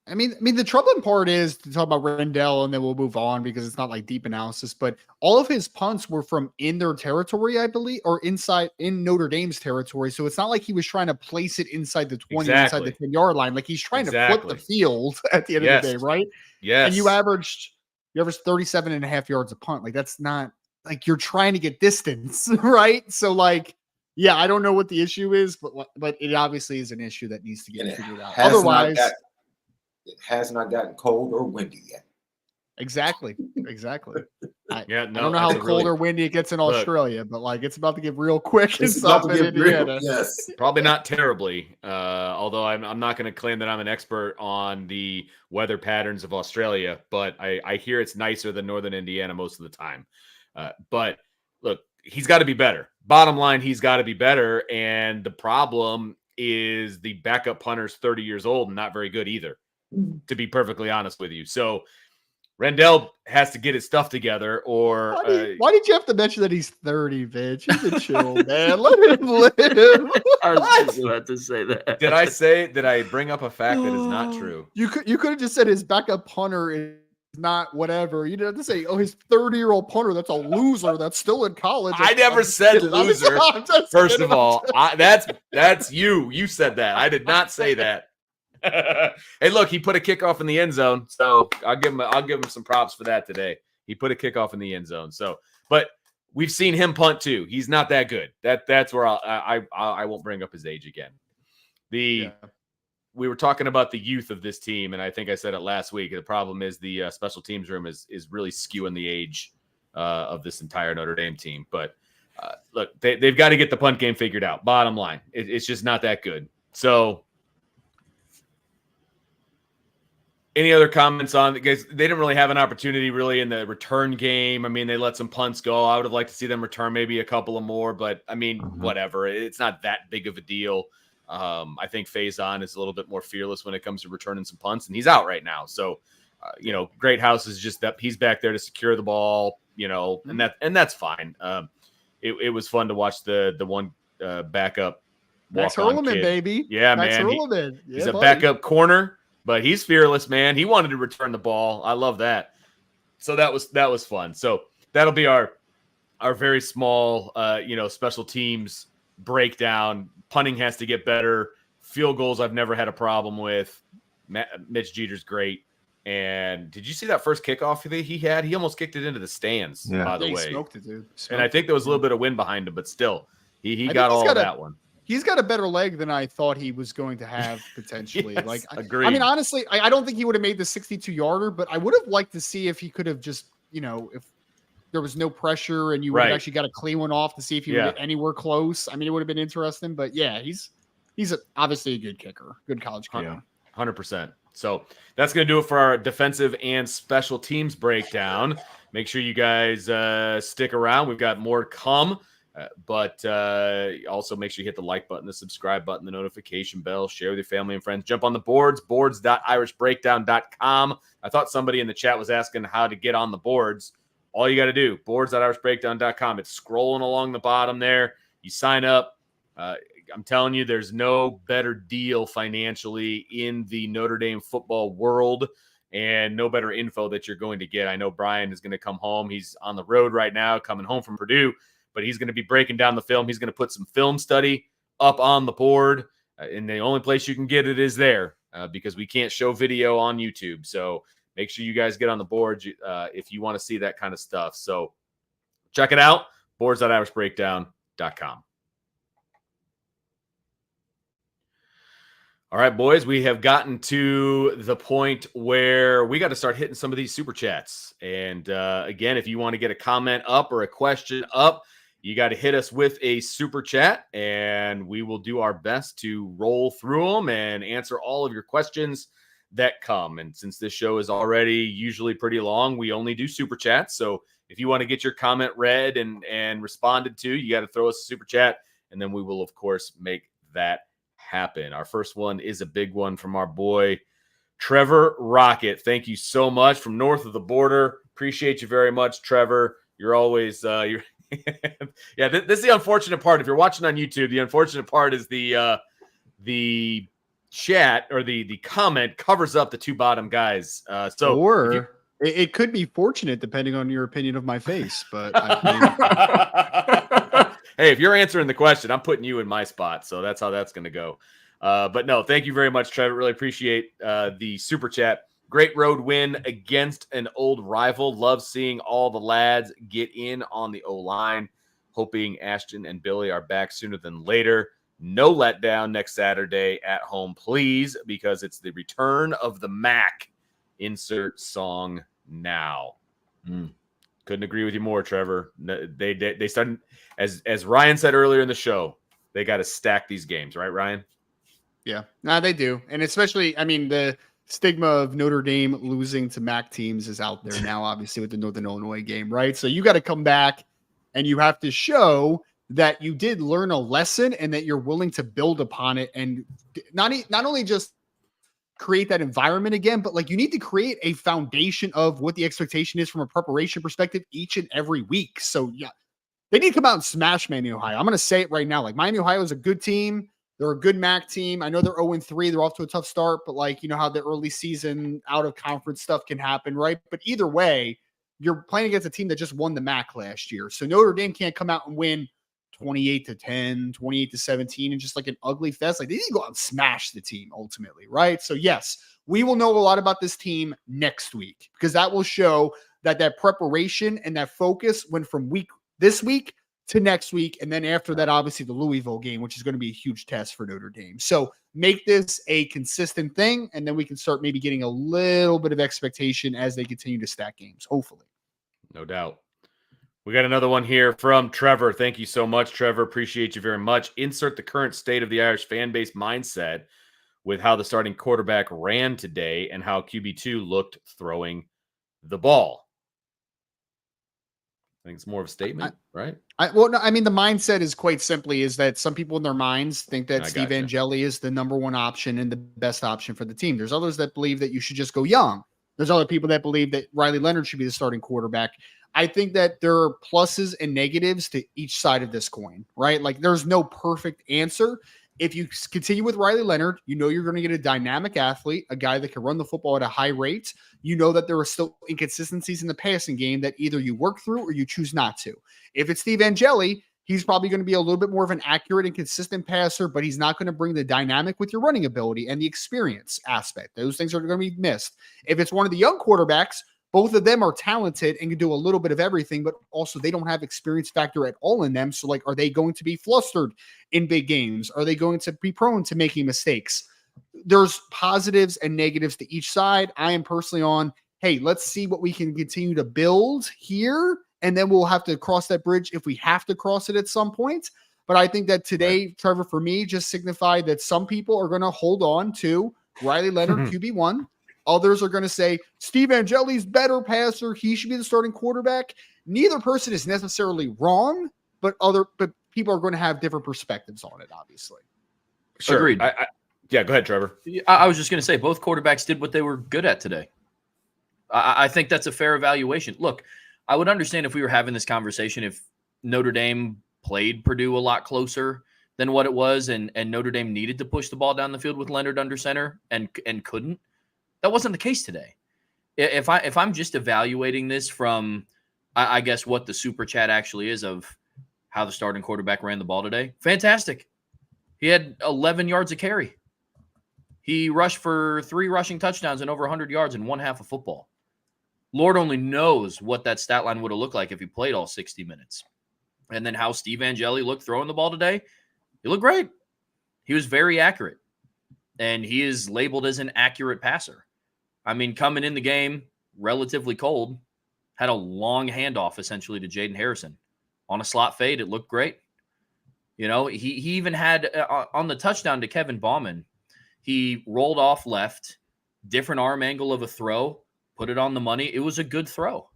I mean, the troubling part is to talk about Rendell, and then we'll move on because it's not like deep analysis. But all of his punts were from in their territory, I believe, or inside in Notre Dame's territory. So it's not like he was trying to place it inside the 20, inside the 10-yard line. Like he's trying to flip the field at the end of the day, right? Yes. And you averaged 37.5 yards a punt. Like that's not like you're trying to get distance, right? So like, yeah, I don't know what the issue is, but it obviously is an issue that needs to get figured out. Otherwise. It has not gotten cold or windy yet. Exactly. I don't know how cold or windy it gets in Australia, but like it's about to get real quick and stuff in Indiana. Yes, probably not terribly. Although I'm not going to claim that I'm an expert on the weather patterns of Australia, but I hear it's nicer than northern Indiana most of the time. But look, he's got to be better. Bottom line, he's got to be better. And the problem is the backup punter's 30 years old and not very good either, to be perfectly honest with you. So Rendell has to get his stuff together, or why did you have to mention that he's 30, bitch? He's a chill, man. Let him live. I was just about to say that. Did I bring up a fact that is not true? You could have just said his backup punter is not whatever. You didn't have to say, his 30-year-old punter, that's a loser that's still in college. I never said loser. First of all, that's you. You said that. I did not say that. Hey, look, he put a kickoff in the end zone, so I'll give him some props for that today. He put a kickoff in the end zone. So, but we've seen him punt too. He's not that good. That's where I won't bring up his age again. We were talking about the youth of this team, and I think I said it last week. The problem is the special teams room is really skewing the age of this entire Notre Dame team. But look, they've got to get the punt game figured out. Bottom line, it's just not that good. So. Any other comments on it? Guys, they didn't really have an opportunity really in the return game. I mean, they let some punts go. I would have liked to see them return maybe a couple of more, but I mean, whatever. It's not that big of a deal. I think Faison is a little bit more fearless when it comes to returning some punts, and he's out right now. So, Great House is just that he's back there to secure the ball, and that's fine. It was fun to watch the one backup Max Hurleman, baby. Yeah, Max man. Hurleman. He's a backup corner. But he's fearless, man. He wanted to return the ball. I love that. So that was fun. So that'll be our very small, special teams breakdown. Punting has to get better. Field goals I've never had a problem with. Mitch Jeter's great. And did you see that first kickoff that he had? He almost kicked it into the stands, by the way. He smoked it, dude. And I think there was a little bit of wind behind him, but still, he got all of that one. He's got a better leg than I thought he was going to have potentially. Yes, agreed. I mean, honestly, I don't think he would have made the 62-yarder, but I would have liked to see if he could have just, if there was no pressure and you would have Right. actually got a clean one off to see if you would Yeah. get anywhere close. I mean, it would have been interesting, but yeah, he's obviously a good kicker, good college kicker. 100%. So that's going to do it for our defensive and special teams breakdown. Make sure you guys stick around. We've got more to come, but also make sure you hit the like button, the subscribe button, the notification bell, share with your family and friends. Jump on the boards, boards.irishbreakdown.com. I thought somebody in the chat was asking how to get on the boards. All you got to do, boards.irishbreakdown.com. It's scrolling along the bottom there. You sign up. I'm telling you, there's no better deal financially in the Notre Dame football world and no better info that you're going to get. I know Brian is going to come home. He's on the road right now, coming home from Purdue, but he's going to be breaking down the film. He's going to put some film study up on the board, and the only place you can get it is there because we can't show video on YouTube. So make sure you guys get on the board if you want to see that kind of stuff. So check it out, boards.irishbreakdown.com. All right, boys, we have gotten to the point where we got to start hitting some of these super chats. And again, if you want to get a comment up or a question up, you got to hit us with a super chat, and we will do our best to roll through them and answer all of your questions that come. And since this show is already usually pretty long, we only do super chats. So if you want to get your comment read and responded to, you got to throw us a super chat, and then we will, of course, make that happen. Our first one is a big one from our boy Trevor Rocket. Thank you so much from north of the border. Appreciate you very much, Trevor. You're always yeah. This is the unfortunate part. If you're watching on YouTube, the unfortunate part is the chat or the comment covers up the two bottom guys. Or it could be fortunate depending on your opinion of my face, but I mean, hey, if you're answering the question, I'm putting you in my spot. So that's how that's going to go. But no, thank you very much, Trevor. Really appreciate the super chat. Great road win against an old rival. Love seeing all the lads get in on the O-line. Hoping Ashton and Billy are back sooner than later. No letdown next Saturday at home, please, because it's the return of the Mac. Insert song now. Couldn't agree with you more, Trevor. They started, as Ryan said earlier in the show, they got to stack these games, right, Ryan? Yeah, no, they do. And especially, I mean, the stigma of Notre Dame losing to MAC teams is out there now, obviously, with the Northern Illinois game, right? So you got to come back and you have to show that you did learn a lesson and that you're willing to build upon it and not only just create that environment again, but like you need to create a foundation of what the expectation is from a preparation perspective each and every week. So yeah, they need to come out and smash Miami, Ohio. I'm going to say it right now. Like Miami, Ohio is a good team. They're a good MAC team. I know they're 0-3. They're off to a tough start, but like, you know how the early season out of conference stuff can happen, right? But either way, you're playing against a team that just won the MAC last year. So Notre Dame can't come out and win 28-10, 28-17, and just like an ugly fest. Like they need to go out and smash the team ultimately, right? So yes, we will know a lot about this team next week because that will show that preparation and that focus went from this week to next week. And then after that, obviously the Louisville game, which is going to be a huge test for Notre Dame. So make this a consistent thing. And then we can start maybe getting a little bit of expectation as they continue to stack games, hopefully. No doubt. We got another one here from Trevor. Thank you so much, Trevor. Appreciate you very much. Insert the current state of the Irish fan base mindset with how the starting quarterback ran today and how QB2 looked throwing the ball. I think it's more of a statement, right? Well, no, I mean, the mindset is quite simply is that some people in their minds think that Steve Angeli is the number one option and the best option for the team. There's others that believe that you should just go young. There's other people that believe that Riley Leonard should be the starting quarterback. I think that there are pluses and negatives to each side of this coin, right? Like there's no perfect answer. If you continue with Riley Leonard, you know you're going to get a dynamic athlete, a guy that can run the football at a high rate. You know that there are still inconsistencies in the passing game that either you work through or you choose not to. If it's Steve Angeli, he's probably going to be a little bit more of an accurate and consistent passer, but he's not going to bring the dynamic with your running ability and the experience aspect. Those things are going to be missed. If it's one of the young quarterbacks, both of them are talented and can do a little bit of everything, but also they don't have experience factor at all in them. So like, are they going to be flustered in big games? Are they going to be prone to making mistakes? There's positives and negatives to each side. I am personally on, hey, let's see what we can continue to build here and then we'll have to cross that bridge if we have to cross it at some point. But I think that today, Trevor, for me, just signified that some people are going to hold on to Riley Leonard QB1. Others are going to say Steve Angeli's better passer. He should be the starting quarterback. Neither person is necessarily wrong, but people are going to have different perspectives on it, obviously. Sure. Agreed. Yeah, go ahead, Trevor. I was just going to say both quarterbacks did what they were good at today. I think that's a fair evaluation. Look, I would understand if we were having this conversation if Notre Dame played Purdue a lot closer than what it was, and Notre Dame needed to push the ball down the field with Leonard under center and couldn't. That wasn't the case today. If I'm just evaluating this from, I guess, what the super chat actually is of how the starting quarterback ran the ball today, fantastic. He had 11 yards of carry. He rushed for 3 rushing touchdowns and over 100 yards in one half of football. Lord only knows what that stat line would have looked like if he played all 60 minutes. And then how Steve Angeli looked throwing the ball today, he looked great. He was very accurate. And he is labeled as an accurate passer. I mean, coming in the game, relatively cold, had a long handoff essentially to Jaden Harrison. On a slot fade, it looked great. You know, he even had on the touchdown to Kevin Bauman, he rolled off left, different arm angle of a throw, put it on the money. It was a good throw.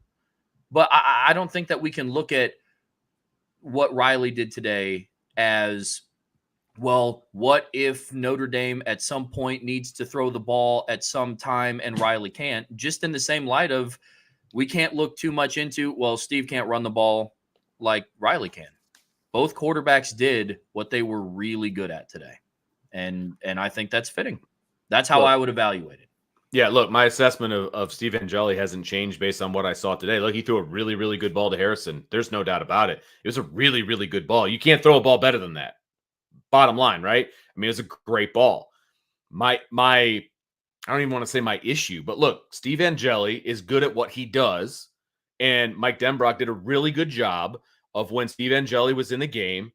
But I don't think that we can look at what Riley did today as, well, what if Notre Dame at some point needs to throw the ball at some time and Riley can't? Just in the same light of we can't look too much into, well, Steve can't run the ball like Riley can. Both quarterbacks did what they were really good at today. And I think that's fitting. That's how I would evaluate it. Yeah, look, my assessment of Steve Angeli hasn't changed based on what I saw today. Look, he threw a really, really good ball to Harrison. There's no doubt about it. It was a really, really good ball. You can't throw a ball better than that. Bottom line, right? I mean, it was a great ball. My I don't even want to say my issue, but look, Steve Angeli is good at what he does, and Mike Denbrock did a really good job of when Steve Angeli was in the game,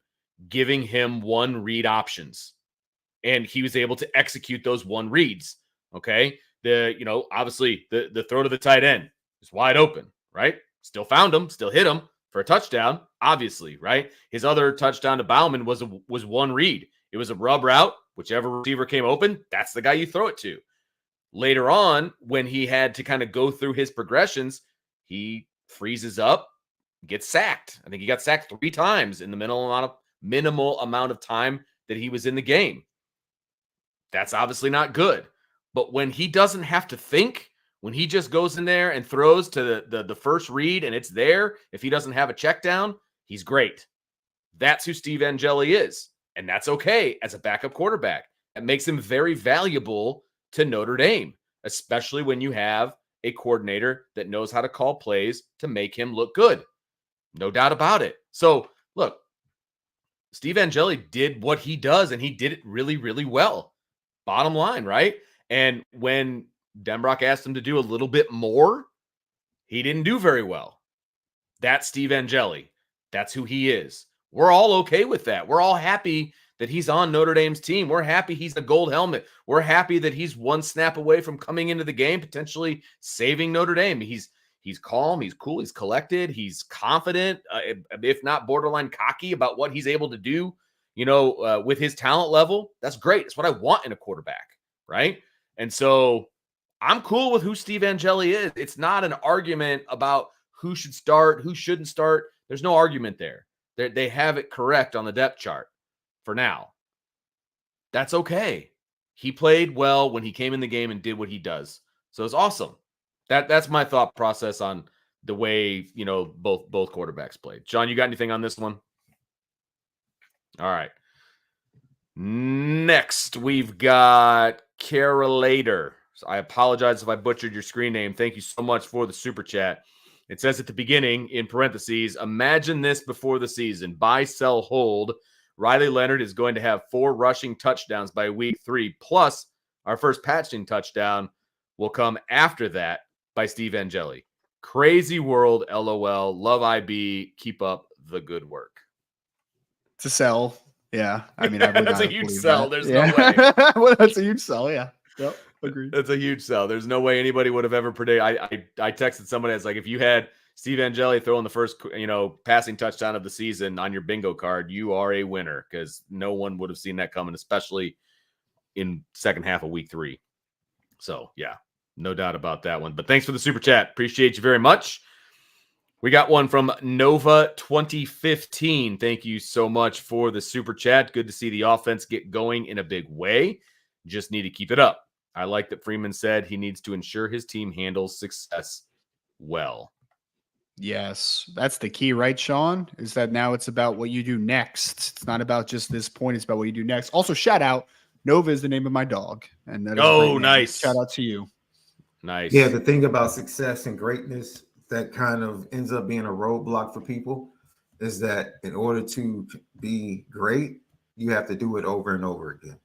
giving him one read options, and he was able to execute those one reads. Okay, obviously the throw to the tight end is wide open, right? Still found him, still hit him for a touchdown, obviously, right? His other touchdown to Bauman was one read. It was a rub route. Whichever receiver came open, that's the guy you throw it to. Later on, when he had to kind of go through his progressions, he freezes up, gets sacked. I think he got sacked 3 times in the minimal amount of time that he was in the game. That's obviously not good. But when he doesn't have to think, when he just goes in there and throws to the first read and it's there, if he doesn't have a check down, he's great. That's who Steve Angeli is. And that's okay as a backup quarterback. It makes him very valuable to Notre Dame, especially when you have a coordinator that knows how to call plays to make him look good. No doubt about it. So, look, Steve Angeli did what he does, and he did it really, really well. Bottom line, right? And when Denbrock asked him to do a little bit more, he didn't do very well. That's Steve Angeli. That's who he is. We're all okay with that. We're all happy that he's on Notre Dame's team. We're happy he's a gold helmet. We're happy that he's one snap away from coming into the game, potentially saving Notre Dame. He's calm, he's cool, he's collected, he's confident, if not borderline cocky about what he's able to do, with his talent level. That's great. It's what I want in a quarterback, right? And so I'm cool with who Steve Angeli is. It's not an argument about who should start, who shouldn't start. There's no argument there. They have it correct on the depth chart for now. That's okay. He played well when he came in the game and did what he does. So it's awesome. That's my thought process on the way, both quarterbacks played. John, you got anything on this one? All right. Next, we've got Carolator. So I apologize if I butchered your screen name. Thank you so much for the super chat. It says at the beginning, in parentheses, imagine this before the season. Buy, sell, hold. Riley Leonard is going to have 4 rushing touchdowns by week 3. Plus, our first passing touchdown will come after that by Steve Angeli. Crazy world, LOL. Love IB. Keep up the good work. To sell. Yeah. I mean, that's a huge sell. That. There's no way. Well, that's a huge sell. Yeah. Yep. Agreed. That's a huge sell. There's no way anybody would have ever predicted. I texted somebody that's like, if you had Steve Angeli throwing the first, passing touchdown of the season on your bingo card, you are a winner because no one would have seen that coming, especially in second half of week 3. So, yeah, no doubt about that one. But thanks for the super chat. Appreciate you very much. We got one from Nova 2015. Thank you so much for the super chat. Good to see the offense get going in a big way. Just need to keep it up. I like that Freeman said he needs to ensure his team handles success well. Yes, that's the key, right, Sean? Is that now it's about what you do next. It's not about just this point. It's about what you do next. Also, shout out, Nova is the name of my dog. And that is a great name. Nice. Shout out to you. Nice. Yeah, the thing about success and greatness that kind of ends up being a roadblock for people is that in order to be great, you have to do it over and over again.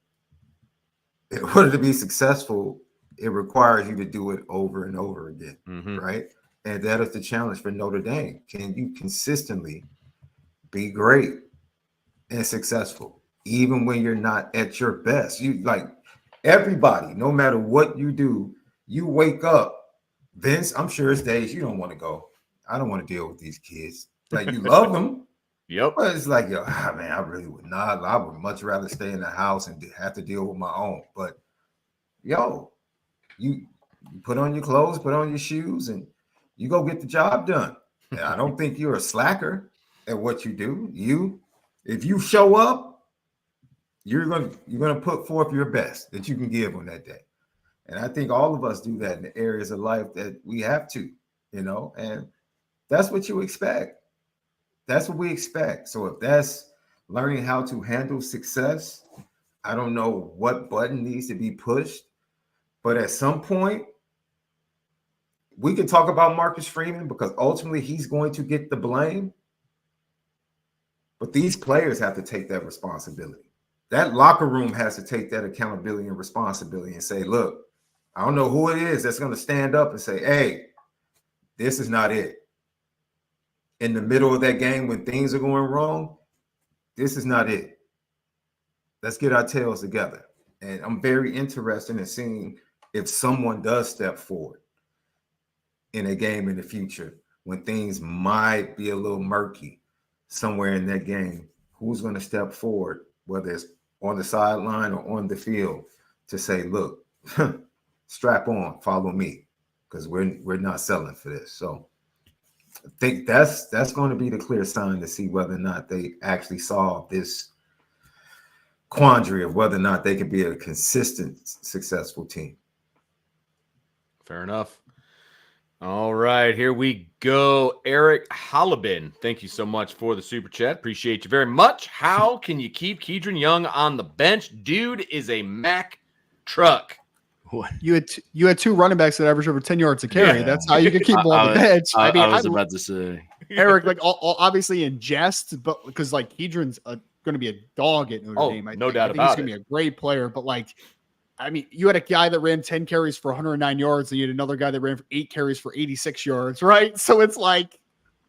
In order to be successful, it requires you to do it over and over again, right? And that is the challenge for Notre Dame. Can you consistently be great and successful, even when you're not at your best? You like everybody, no matter what you do, you wake up. Vince, I'm sure it's days you don't want to go. I don't want to deal with these kids. Like you love them. Yep. But it's like, man, I really would not. I would much rather stay in the house and have to deal with my own. But you put on your clothes, put on your shoes, and you go get the job done. And I don't think you're a slacker at what you do. If you show up, you're gonna put forth your best that you can give on that day. And I think all of us do that in the areas of life that we have to, and that's what you expect. That's what we expect. So if that's learning how to handle success, I don't know what button needs to be pushed, but at some point, we can talk about Marcus Freeman because ultimately he's going to get the blame. But these players have to take that responsibility. That locker room has to take that accountability and responsibility and say, look, I don't know who it is that's going to stand up and say, hey, this is not it. In the middle of that game when things are going wrong, this is not it. Let's get our tails together. And I'm very interested in seeing if someone does step forward in a game in the future when things might be a little murky somewhere in that game. Who's going to step forward, whether it's on the sideline or on the field, to say, look, strap on, follow me, because we're not selling for this. So I think that's going to be the clear sign to see whether or not they actually solve this quandary of whether or not they can be a consistent, successful team. Fair enough. All right, here we go. Eric Hollabin, thank you so much for the super chat. Appreciate you very much. How can you keep Kedron Young on the bench? Dude is a Mack truck. What? You had 2 running backs that averaged over 10 yards a carry. Yeah. That's how you can keep them on the bench. I was about to say, Eric, like obviously in jest, but because like Kedron's going to be a dog at Notre Dame. No doubt I think about he's going to be a great player, but like, I mean, you had a guy that ran 10 carries for 109 yards, and you had another guy that ran for 8 carries for 86 yards, right? So it's like,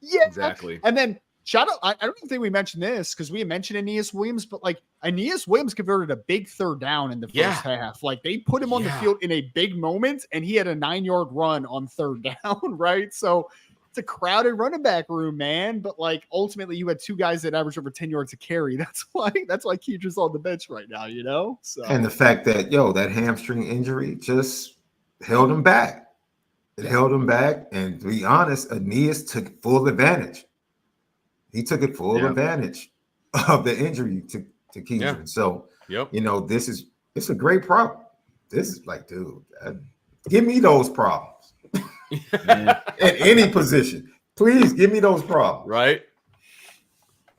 yeah, exactly. And then shout out, I don't even think we mentioned this because we had mentioned Aeneas Williams, but like Aeneas Williams converted a big 3rd down in the first half. Like they put him on the field in a big moment, and he had a 9-yard run on 3rd down, right? So it's a crowded running back room, man. But like ultimately, you had 2 guys that averaged over 10 yards a carry. That's why Kedron's on the bench right now, So and the fact that that hamstring injury just held him back. It held him back, and to be honest, Aeneas took full advantage. He took it full advantage of the injury to Kedron. Yeah. So it's a great problem. This is like, dude, give me those problems. In any position, please give me those problems. Right?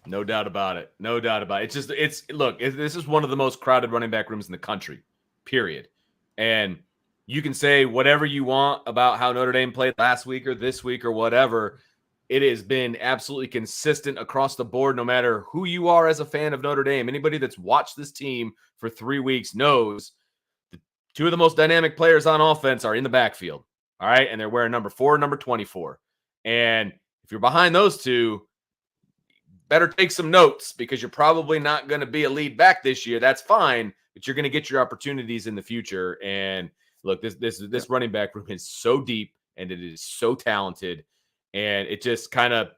No doubt about it. No doubt about it. This is one of the most crowded running back rooms in the country, period. And you can say whatever you want about how Notre Dame played last week or this week or whatever. It has been absolutely consistent across the board, no matter who you are as a fan of Notre Dame. Anybody that's watched this team for 3 weeks knows the 2 of the most dynamic players on offense are in the backfield. All right. And they're wearing number 4, number 24. And if you're behind those 2, better take some notes because you're probably not going to be a lead back this year. That's fine, but you're going to get your opportunities in the future. And look, this running back room is so deep and it is so talented. And it just kind of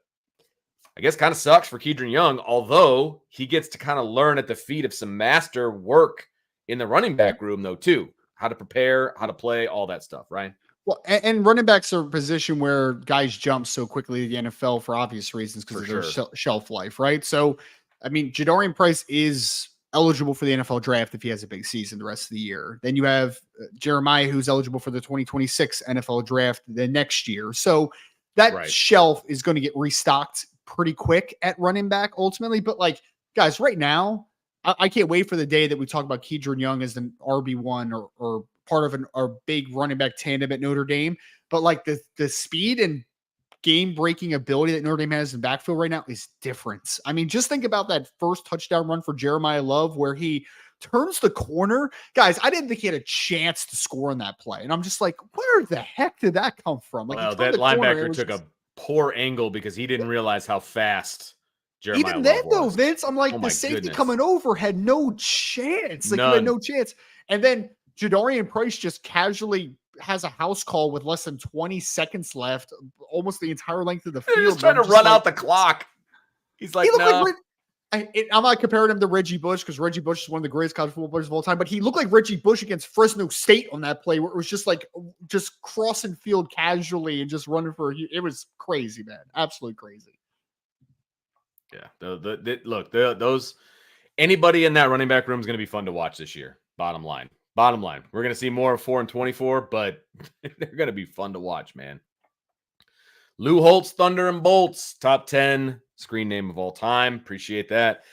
sucks for Kedron Young, although he gets to kind of learn at the feet of some master work in the running back room, though, too. How to prepare, how to play, all that stuff, right? Well, and running backs are a position where guys jump so quickly to the NFL for obvious reasons because of their shelf life, right? So, I mean, Jadarian Price is eligible for the NFL draft if he has a big season the rest of the year. Then you have Jeremiah, who's eligible for the 2026 NFL draft the next year. So that shelf is going to get restocked pretty quick at running back ultimately. But like, guys, right now, I can't wait for the day that we talk about Kedron Young as an RB1 or part of our big running back tandem at Notre Dame. But like the speed and game-breaking ability that Notre Dame has in backfield right now is different. I mean, just think about that first touchdown run for Jeremiah Love where he turns the corner. Guys, I didn't think he had a chance to score on that play. And I'm just like, where the heck did that come from? Like, well, that linebacker took a poor angle because he didn't realize how fast Jeremiah even then, Love though, was. Vince, I'm like, the safety coming over had no chance. Like, None. he had no chance. And then Jadarian Price just casually has a house call with less than 20 seconds left, almost the entire length of the field. They're just trying to run out the clock. He's like, no. I'm not comparing him to Reggie Bush because Reggie Bush is one of the greatest college football players of all time, but he looked like Reggie Bush against Fresno State on that play where it was just like just crossing field casually and just running for it was crazy, man. Absolutely crazy. Yeah. Those anybody in that running back room is going to be fun to watch this year. Bottom line. We're going to see more of 4 and 24, but they're going to be fun to watch, man. Lou Holtz, Thunder and Bolts, top 10 screen name of all time. Appreciate that.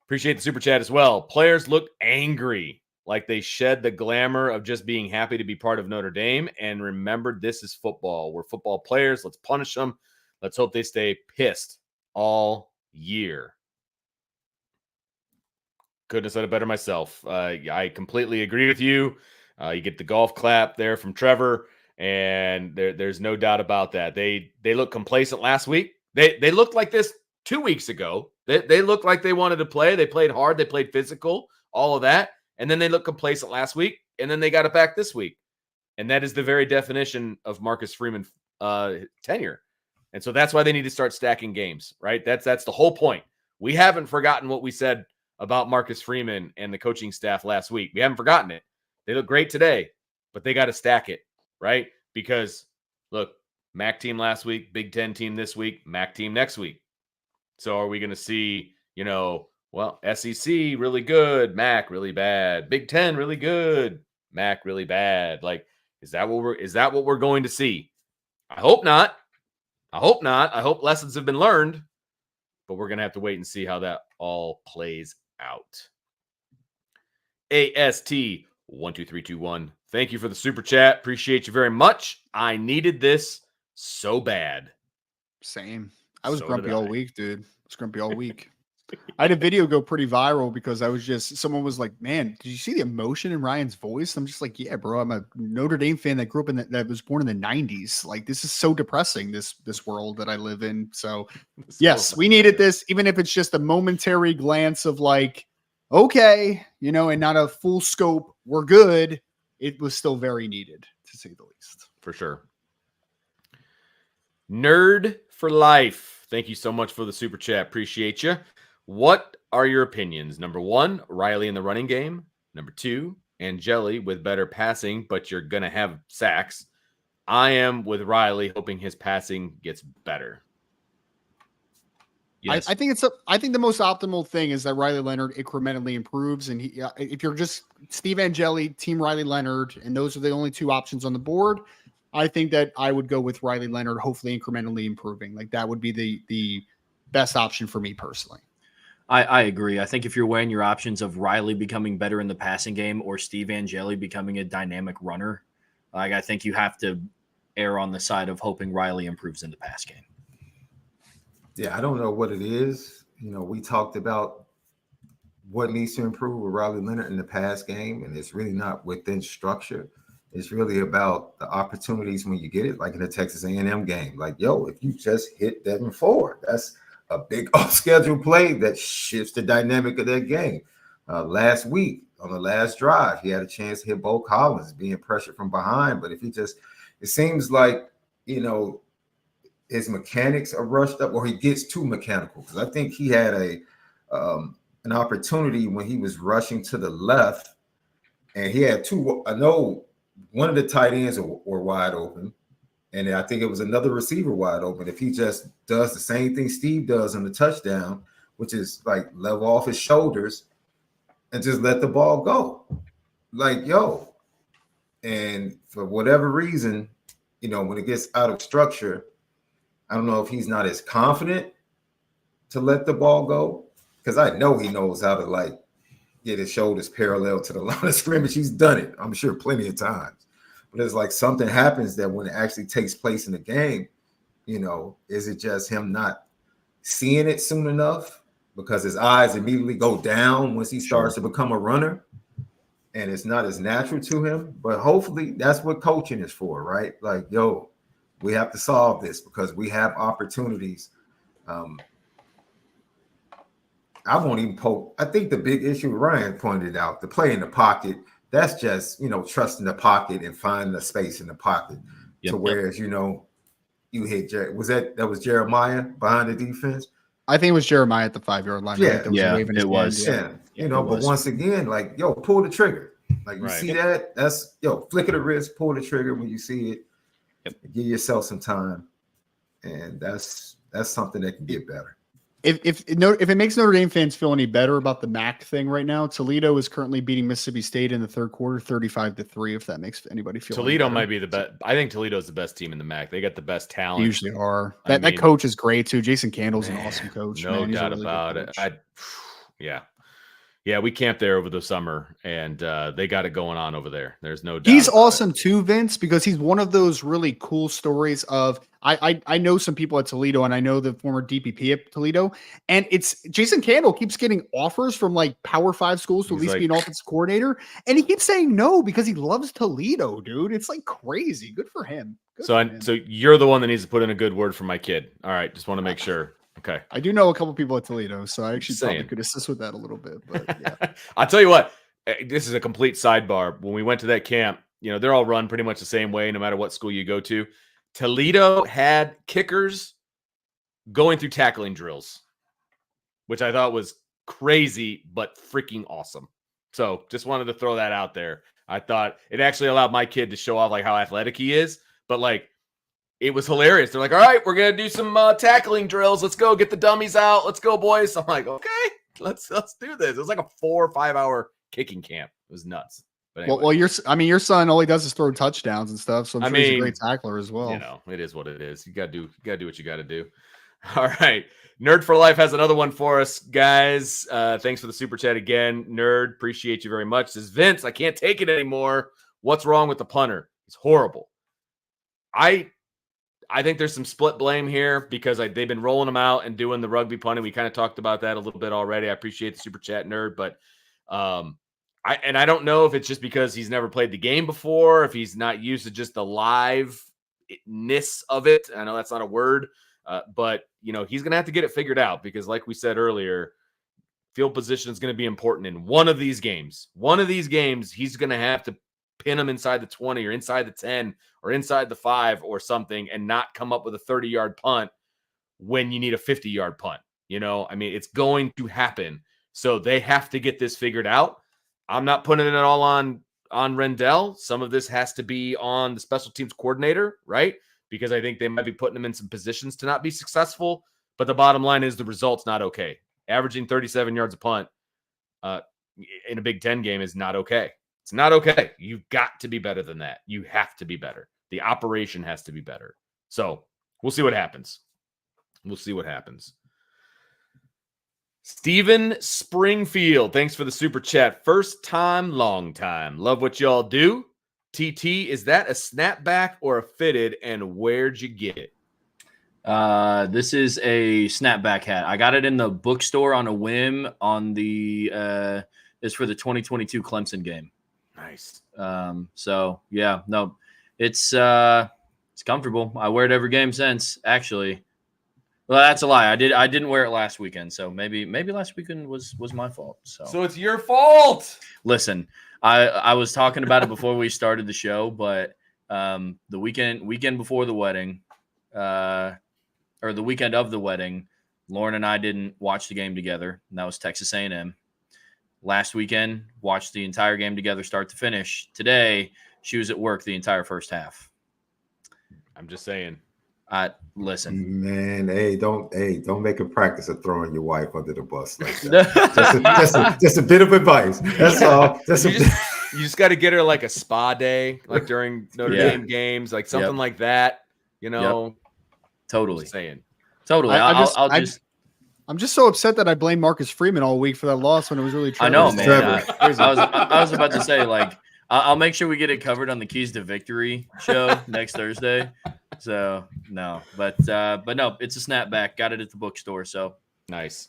Appreciate the super chat as well. Players look angry, like they shed the glamour of just being happy to be part of Notre Dame. And remember, this is football. We're football players. Let's punish them. Let's hope they stay pissed all year. Couldn't have said it better myself. I completely agree with you. You get the golf clap there from Trevor, and there's no doubt about that. They looked complacent last week. They looked like this 2 weeks ago. They looked like they wanted to play. They played hard. They played physical, all of that. And then they looked complacent last week, and then they got it back this week. And that is the very definition of Marcus Freeman tenure. And so that's why they need to start stacking games, right? That's the whole point. We haven't forgotten what we said about Marcus Freeman and the coaching staff last week. We haven't forgotten it. They look great today, but they got to stack it, right? Because, look, MAC team last week, Big Ten team this week, MAC team next week. So are we going to see, SEC really good, MAC really bad, Big Ten really good, MAC really bad? Like, is that what we're going to see? I hope not. I hope lessons have been learned, but we're going to have to wait and see how that all plays out. AST12321. Thank you for the super chat. Appreciate you very much. I needed this so bad. Same. I was grumpy all week, dude. I was grumpy all week. I had a video go pretty viral because someone was like, man, did you see the emotion in Ryan's voice? I'm just like, yeah, bro, I'm a Notre Dame fan that grew up that was born in the 90s. Like, this is so depressing, this world that I live in. So yes, we needed this, even if it's just a momentary glance of like, okay, and not a full scope, we're good. It was still very needed, to say the least. For sure. Nerd for life. Thank you so much for the super chat. Appreciate you. What are your opinions? Number 1, Riley in the running game. Number 2, Angeli with better passing, but you're going to have sacks. I am with Riley, hoping his passing gets better. Yes. I think the most optimal thing is that Riley Leonard incrementally improves. And if you're just Steve Angeli, Team Riley Leonard, and those are the only 2 options on the board, I think that I would go with Riley Leonard, hopefully incrementally improving. Like, that would be the best option for me personally. I agree. I think if you're weighing your options of Riley becoming better in the passing game or Steve Angeli becoming a dynamic runner, I think you have to err on the side of hoping Riley improves in the pass game. Yeah, I don't know what it is. We talked about what needs to improve with Riley Leonard in the pass game, and it's really not within structure. It's really about the opportunities when you get it, like in the Texas A&M game. Like, if you just hit Devin Ford, that's a big off-schedule play that shifts the dynamic of that game. Last week, on the last drive, he had a chance to hit Bo Collins being pressured from behind. But if it seems like, his mechanics are rushed up, or he gets too mechanical. Because I think he had an opportunity when he was rushing to the left, and he had two. I know one of the tight ends were wide open, and I think it was another receiver wide open. If he just does the same thing Steve does on the touchdown, which is like level off his shoulders and just let the ball go, like, yo. And for whatever reason, when it gets out of structure, I don't know if he's not as confident to let the ball go, because I know he knows how to like get his shoulders parallel to the line of scrimmage. He's done it, I'm sure, plenty of times. But it's like something happens that when it actually takes place in the game, is it just him not seeing it soon enough because his eyes immediately go down once he starts to become a runner, and it's not as natural to him? But hopefully that's what coaching is for, right? Like, yo, we have to solve this because we have opportunities. I won't even poke. I think the big issue Ryan pointed out, the play in the pocket, that's just, trusting the pocket and finding the space in the pocket. Whereas, you hit, that was Jeremiah behind the defense? I think it was Jeremiah at the 5-yard line. Yeah, right? That was waving his it was. hand. But once again, like, yo, pull the trigger. Like, you see that? That's, flick of the wrist, pull the trigger when you see it. Give yourself some time. And that's something that can get better. If it makes Notre Dame fans feel any better about the MAC thing right now, Toledo is currently beating Mississippi State in the third quarter, 35-3. If that makes anybody feel Toledo might be the best. I think Toledo's the best team in the MAC. They got the best talent. They usually are. That coach is great too. Jason Candle's an awesome coach. No doubt about it. Yeah, we camped there over the summer, and they got it going on over there. There's no doubt. He's awesome too, Vince, because he's one of those really cool stories of I know some people at Toledo, and I know the former DPP at Toledo, and it's Jason Candle keeps getting offers from like Power 5 schools to at least be an offensive coordinator, and he keeps saying no because he loves Toledo, dude. It's like crazy. Good for him. So you're the one that needs to put in a good word for my kid. All right, just want to make sure. Okay. I do know a couple people at Toledo, so I actually probably could assist with that a little bit. But yeah. I'll tell you what, this is a complete sidebar. When we went to that camp, they're all run pretty much the same way, no matter what school you go to. Toledo had kickers going through tackling drills, which I thought was crazy, but freaking awesome. So just wanted to throw that out there. I thought it actually allowed my kid to show off like how athletic he is, but like, it was hilarious. They're like, all right, we're going to do some tackling drills. Let's go get the dummies out. Let's go, boys. I'm like, okay, let's do this. It was like a 4 or 5 hour kicking camp. It was nuts. But anyway. Well, your son, all he does is throw touchdowns and stuff. So I'm sure he's a great tackler as well. It is what it is. You got to do what you got to do. All right. Nerd for Life has another one for us, guys. Thanks for the super chat again. Nerd, appreciate you very much. Says, Vince, I can't take it anymore. What's wrong with the punter? He's horrible. I think there's some split blame here because they've been rolling them out and doing the rugby punting. We kind of talked about that a little bit already. I appreciate the super chat, Nerd, but I don't know if it's just because he's never played the game before, if he's not used to just the liveness of it. I know that's not a word, but he's going to have to get it figured out because, like we said earlier, field position is going to be important in one of these games. One of these games, he's going to have to pin him inside the 20 or inside the 10 or inside the 5 or something and not come up with a 30-yard punt when you need a 50-yard punt. It's going to happen. So they have to get this figured out. I'm not putting it all on Rendell. Some of this has to be on the special teams coordinator, right? Because I think they might be putting him in some positions to not be successful. But the bottom line is the result's not okay. Averaging 37 yards a punt in a Big Ten game is not okay. It's not okay. You've got to be better than that. You have to be better. The operation has to be better. So we'll see what happens. Steven Springfield, thanks for the super chat. First time, long time. Love what y'all do. TT, is that a snapback or a fitted, and where'd you get it? This is a snapback hat. I got it in the bookstore on a whim on the it's for the 2022 Clemson game. Nice. So yeah, no, it's comfortable. I wear it every game since, actually. Well, that's a lie. I didn't wear it last weekend, so maybe last weekend was my fault. So it's your fault. Listen, I was talking about it before we started the show, but the weekend before the wedding, or the weekend of the wedding, Lauren and I didn't watch the game together. And that was Texas A&M. Last weekend, watched the entire game together, start to finish. Today, she was at work the entire first half. I'm just saying. Listen, Man, don't make a practice of throwing your wife under the bus like that. just a bit of advice. That's all. You just got to get her like a spa day, like during Notre Dame games, like something like that. You know, totally. Just saying. Totally. I'm just so upset that I blame Marcus Freeman all week for that loss when it was really Trevor. I know, man. I was about to say, like, I'll make sure we get it covered on the Keys to Victory show next Thursday. So no, but no, it's a snapback. Got it at the bookstore. So nice.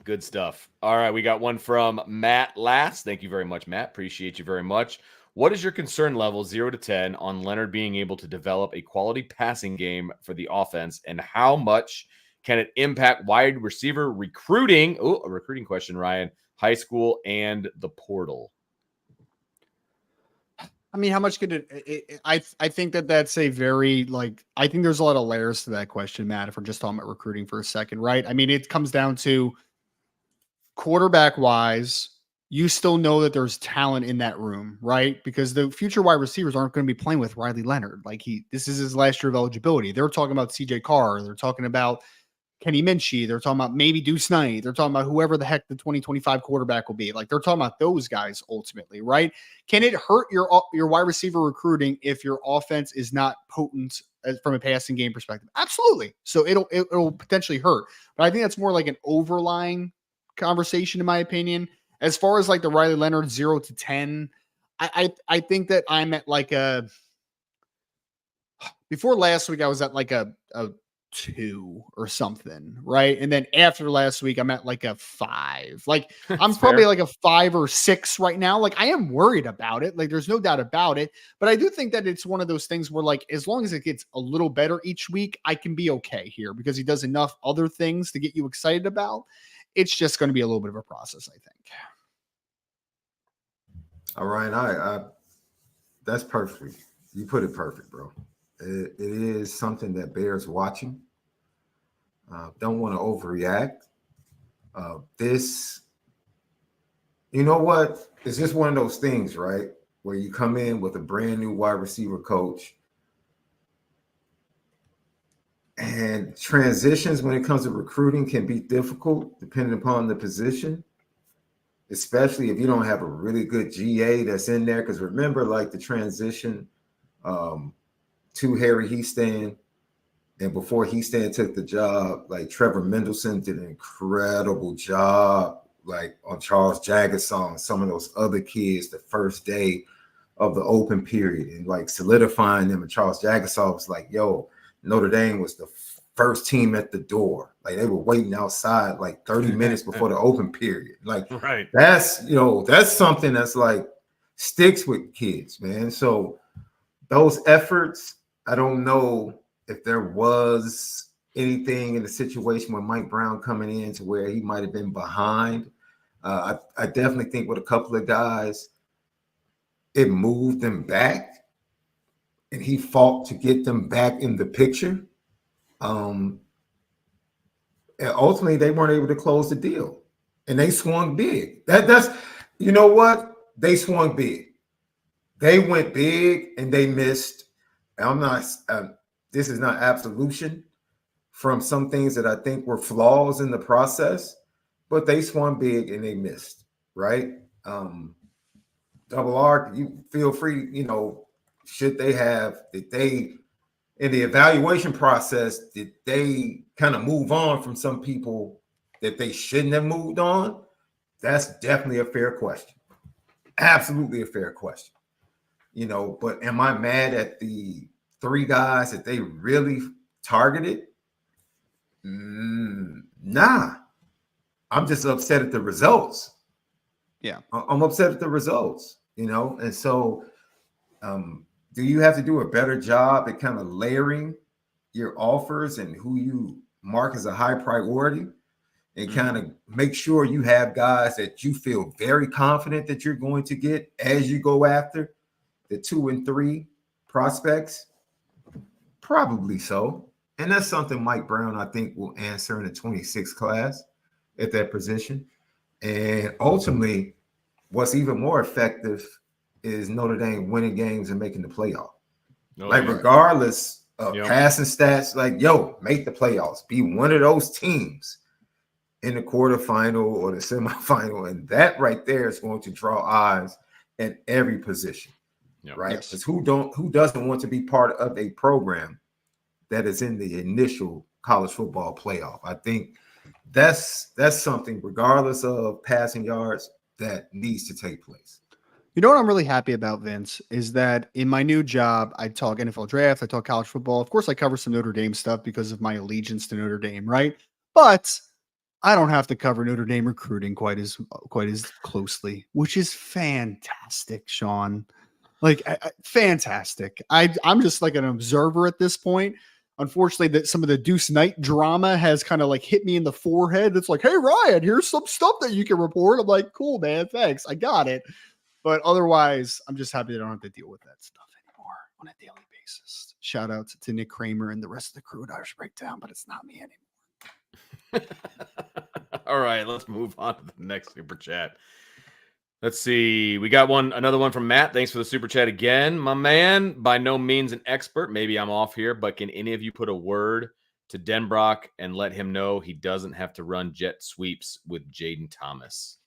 Good stuff. All right. We got one from Matt Last. Thank you very much, Matt. Appreciate you very much. What is your concern level 0 to 10 on Leonard being able to develop a quality passing game for the offense, and how much can it impact wide receiver recruiting? Oh, a recruiting question, Ryan. High school and the portal. I mean, how much could it I think that's a very, like, I think there's a lot of layers to that question, Matt, if we're just talking about recruiting for a second, right? I mean, it comes down to quarterback wise, you still know that there's talent in that room, right? Because the future wide receivers aren't going to be playing with Riley Leonard. Like, this is his last year of eligibility. They're talking about CJ Carr. They're talking about Kenny Minchie. They're talking about maybe Deuce Knight. They're talking about whoever the heck the 2025 quarterback will be. Like, they're talking about those guys ultimately, right? Can it hurt your wide receiver recruiting if your offense is not potent from a passing game perspective? Absolutely. So it'll potentially hurt. But I think that's more like an overlying conversation, in my opinion. As far as like the Riley Leonard 0 to 10, I think that I'm at like before last week, I was at like a 2 or something, right? And then after last week, I'm at like a 5. Like, I'm probably like a 5 or 6 right now. Like, I am worried about it. Like, there's no doubt about it. But I do think that it's one of those things where, like, as long as it gets a little better each week, I can be okay here because he does enough other things to get you excited about. It's just going to be a little bit of a process, I think. All right, I that's perfect. You put it perfect, bro. It is something that bears watching. Don't want to overreact. This, you know what? It's just one of those things, right? Where you come in with a brand new wide receiver coach, and transitions when it comes to recruiting can be difficult depending upon the position, especially if you don't have a really good GA that's in there. Because remember, like, the transition to Harry Heastan, and before Heastan took the job, like, Trevor Mendelson did an incredible job, like, on Charles Jagasaw and some of those other kids the first day of the open period, and like solidifying them. And Charles Jagasaw was like, yo, Notre Dame was the first team at the door. Like, they were waiting outside like 30 minutes before the open period. Like, right. That's, that's something that's like sticks with kids, man. So those efforts, I don't know if there was anything in the situation with Mike Brown coming in to where he might have been behind. I definitely think with a couple of guys, it moved them back, and he fought to get them back in the picture. And ultimately, they weren't able to close the deal, and they swung big. That's, you know what? They swung big. They went big, and they missed. I'm not. This is not absolution from some things that I think were flaws in the process, but they swung big and they missed. Right? Double R, you feel free. Should they have? Did they, in the evaluation process, did they kind of move on from some people that they shouldn't have moved on? That's definitely a fair question. Absolutely a fair question. But am I mad at the 3 guys that they really targeted? Nah. I'm just upset at the results. Yeah. I'm upset at the results, and so do you have to do a better job at kind of layering your offers and who you mark as a high priority, and kind of make sure you have guys that you feel very confident that you're going to get as you go after the 2 and 3 prospects? Probably so. And that's something Mike Brown, I think, will answer in the 26th class at that position. And ultimately, what's even more effective is Notre Dame winning games and making the playoff. Regardless of passing stats, make the playoffs. Be one of those teams in the quarterfinal or the semifinal. And that right there is going to draw eyes at every position. Right? Because who doesn't want to be part of a program that is in the initial college football playoff? I think that's something, regardless of passing yards, that needs to take place. You know what I'm really happy about, Vince, is that in my new job, I talk NFL draft, I talk college football. Of course, I cover some Notre Dame stuff because of my allegiance to Notre Dame, right? But I don't have to cover Notre Dame recruiting quite as closely, which is fantastic, Sean. Fantastic. I'm just like an observer at this point. Unfortunately, that some of the Deuce Knight drama has kind of hit me in the forehead. It's like, hey, Ryan, here's some stuff that you can report. I'm like, cool, man. Thanks. I got it. But otherwise, I'm just happy that I don't have to deal with that stuff anymore on a daily basis. Shout out to Nick Kramer and the rest of the crew at Irish Breakdown, but it's not me anymore. All right, let's move on to the next super chat. Let's see. We got another one from Matt. Thanks for the super chat again, my man. By no means an expert. Maybe I'm off here, but can any of you put a word to Denbrock and let him know he doesn't have to run jet sweeps with Jaden Thomas?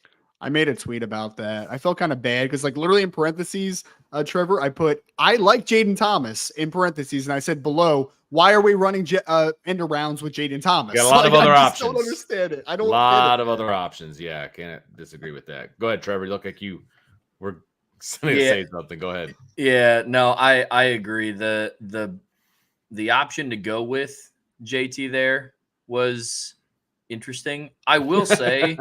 I made a tweet about that. I felt kind of bad because literally in parentheses, Trevor, I put, I like Jaden Thomas in parentheses. And I said below, why are we running end arounds with Jaden Thomas? Got a lot of other options. I don't understand it. I don't. A lot of other options. Yeah, I can't disagree with that. Go ahead, Trevor. You look like you were going to say something. Go ahead. Yeah, no, I agree. The option to go with JT there was interesting. I will say,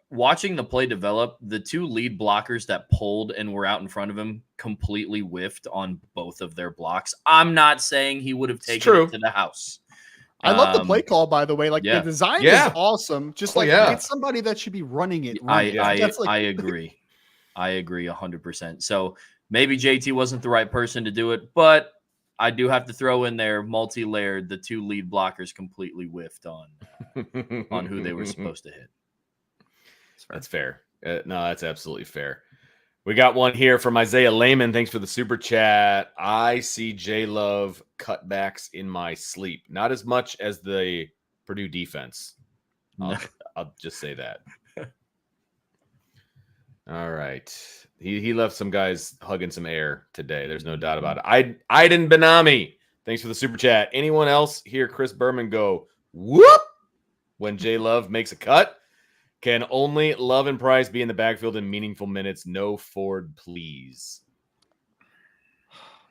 watching the play develop, the two lead blockers that pulled and were out in front of him completely whiffed on both of their blocks. I'm not saying he would have taken it to the house. I love the play call, by the way. The design is awesome. Just it's somebody that should be running it. I agree. I agree 100%. So maybe JT wasn't the right person to do it, but I do have to throw in there multi-layered. The two lead blockers completely whiffed on who they were supposed to hit. That's fair. No, that's absolutely fair. We got one here from Isaiah Lehman. Thanks for the super chat. I see J-Love cutbacks in my sleep. Not as much as the Purdue defense. I'll just say that. All right. He left some guys hugging some air today. There's no doubt about it. Aiden Benami. Thanks for the super chat. Anyone else hear Chris Berman go, whoop, when J-Love makes a cut? Can only Love and Price be in the backfield in meaningful minutes? No Ford, please.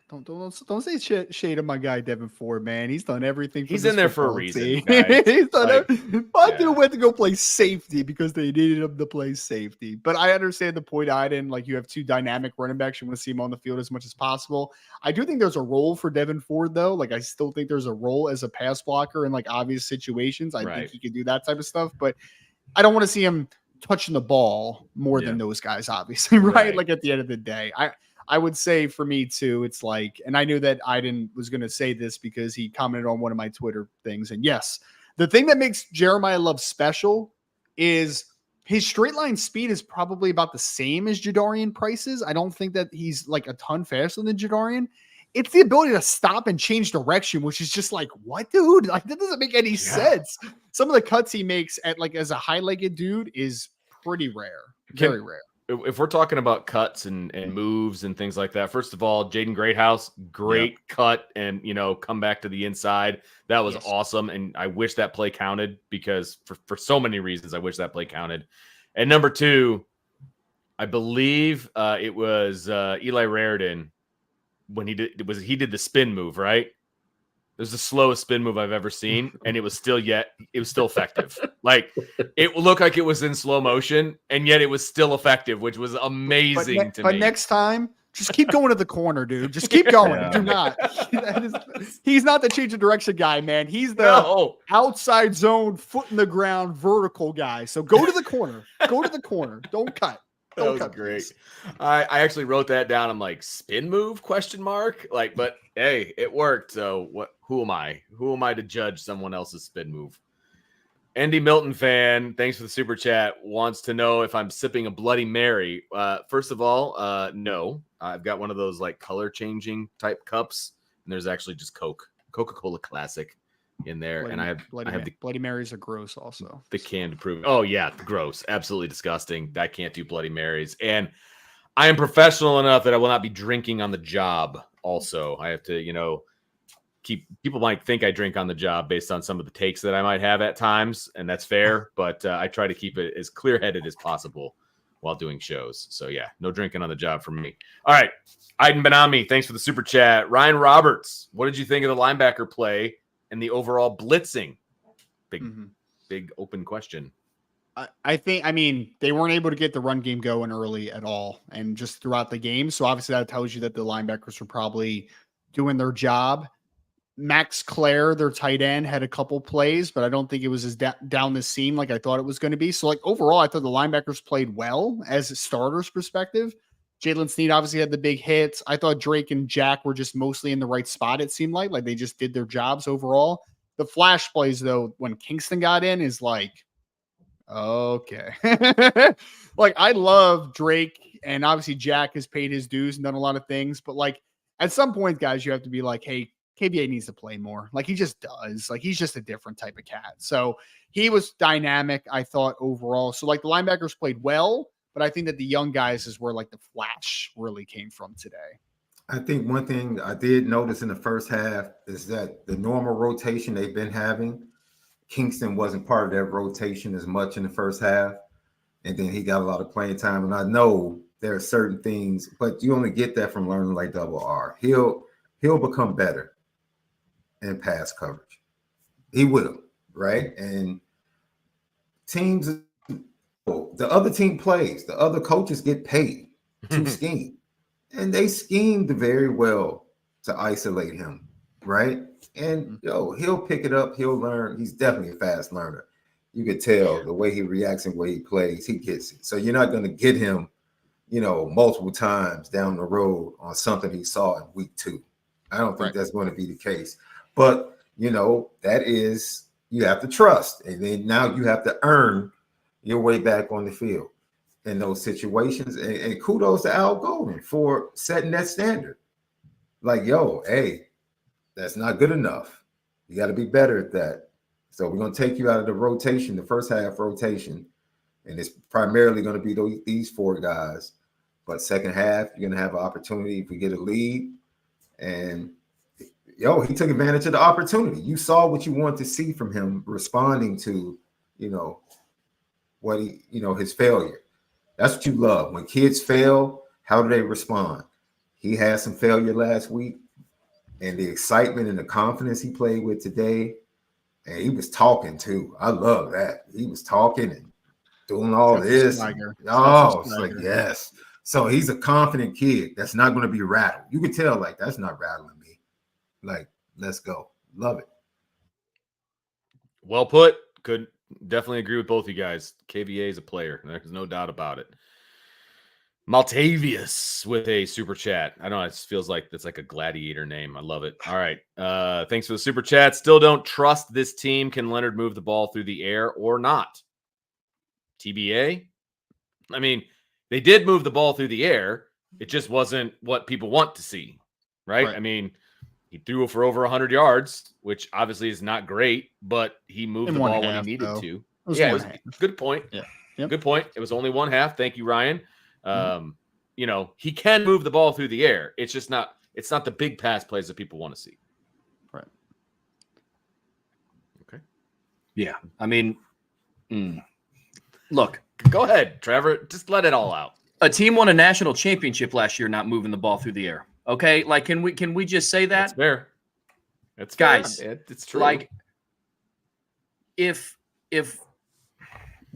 Don't say shade of my guy Devin Ford, man. He's done everything. He's in there for a reason. He's done my dude went to go play safety because they needed him to play safety. But I understand the point, Aiden. You have two dynamic running backs. You want to see him on the field as much as possible. I do think there's a role for Devin Ford, though. I still think there's a role as a pass blocker in obvious situations. I think he can do that type of stuff, but I don't want to see him touching the ball more than those guys, obviously, right? At the end of the day, I would say for me too, it's and I knew that Aiden was going to say this because he commented on one of my Twitter things. And yes, the thing that makes Jeremiah Love special is his straight line speed is probably about the same as Jadarian Price's. I don't think that he's a ton faster than Jadarian. It's the ability to stop and change direction, which is just what, dude? That doesn't make any sense. Some of the cuts he makes at as a high-legged dude is pretty rare. Very rare. If we're talking about cuts and moves and things like that, first of all, Jaden Greathouse, great cut and, come back to the inside. That was awesome. And I wish that play counted because for so many reasons, I wish that play counted. And number two, I believe it was Eli Raridan when he did the spin move, right? It was the slowest spin move I've ever seen, and it was still effective. It looked like it was in slow motion, and yet it was still effective, which was amazing to me. But next time, just keep going to the corner, dude. Just keep going. Do not. He's not the change of direction guy, man. He's the outside zone, foot in the ground, vertical guy. So go to the corner. Go to the corner. Don't cut. That was great. I actually wrote that down. I'm like, spin move? ? Like, but hey, it worked. So what? Who am I? Who am I to judge someone else's spin move? Andy Milton fan, thanks for the super chat. Wants to know if I'm sipping a Bloody Mary. First of all, no. I've got one of those like color changing type cups, and there's actually just Coca-Cola Classic in there, and I have the Bloody Marys are gross also. The can to prove it. Oh yeah, gross, absolutely disgusting. I can't do Bloody Marys, and I am professional enough that I will not be drinking on the job. Also, I have to, people might think I drink on the job based on some of the takes that I might have at times, and that's fair. But I try to keep it as clear-headed as possible while doing shows. So yeah, no drinking on the job for me. All right, Aiden Benami, thanks for the super chat. Ryan Roberts, what did you think of the linebacker play and the overall blitzing? Big open question. I mean, they weren't able to get the run game going early at all and just throughout the game. So obviously that tells you that the linebackers were probably doing their job. Max Clare, their tight end, had a couple plays, but I don't think it was as down the seam like I thought it was going to be. So like overall, I thought the linebackers played well as a starter's perspective. Jalen Snead obviously had the big hits. I thought Drake and Jack were just mostly in the right spot, it seemed like they just did their jobs overall. The flash plays, though, when Kingston got in is like, okay. Like, I love Drake, and obviously Jack has paid his dues and done a lot of things. But, like, at some point, guys, you have to be like, hey, KBA needs to play more. Like, he just does. Like, he's just a different type of cat. So he was dynamic, I thought, overall. So, like, the linebackers played well, but I think that the young guys is where, like, the flash really came from today. I think one thing I did notice in the first half is that the normal rotation they've been having, Kingston wasn't part of that rotation as much in the first half. And then he got a lot of playing time. And I know there are certain things, but you only get that from learning like Double R. He'll become better in pass coverage. He will, right? And teams, the other team plays, the other coaches get paid to scheme. And they schemed very well to isolate him, right? And he'll pick it up. He'll learn. He's definitely a fast learner. You could tell the way he reacts and the way he plays, he gets it. So you're not going to get him, multiple times down the road on something he saw in week 2. I don't think that's going to be the case. But, that is, you have to trust. And then now you have to earn your way back on the field in those situations. And kudos to Al Golden for setting that standard. Like, hey, that's not good enough. You got to be better at that. So we're going to take you out of the rotation, the first half rotation, and it's primarily going to be these 4 guys. But second half, you're going to have an opportunity if we get a lead. And, he took advantage of the opportunity. You saw what you want to see from him responding to, what he, his failure. That's what you love. When kids fail, how do they respond? He had some failure last week, and the excitement and the confidence he played with today, and he was talking too. I love that. He was talking and doing all this. It's like, yes. So he's a confident kid that's not going to be rattled. You can tell, like, that's not rattling me. Like, let's go. Love it. Well put. Could definitely agree with both you guys. KVA is a player. There's no doubt about it. Maltavius with a super chat. I don't know. It feels like that's like a gladiator name. I love it. All right. Thanks for the super chat. Still don't trust this team. Can Leonard move the ball through the air or not? TBA. I mean, they did move the ball through the air. It just wasn't what people want to see. Right? I mean, he threw for over 100 yards, which obviously is not great, but he moved the ball when he needed to. It was good point. Yeah. Yep. Good point. It was only 1 half. Thank you, Ryan. He can move the ball through the air. It's just not the big pass plays that people want to see. Right. Okay. Yeah. I mean, look, go ahead, Trevor. Just let it all out. A team won a national championship last year not moving the ball through the air. Okay, like can we just say that? That's fair. That's guys. Fair. It's true. Like if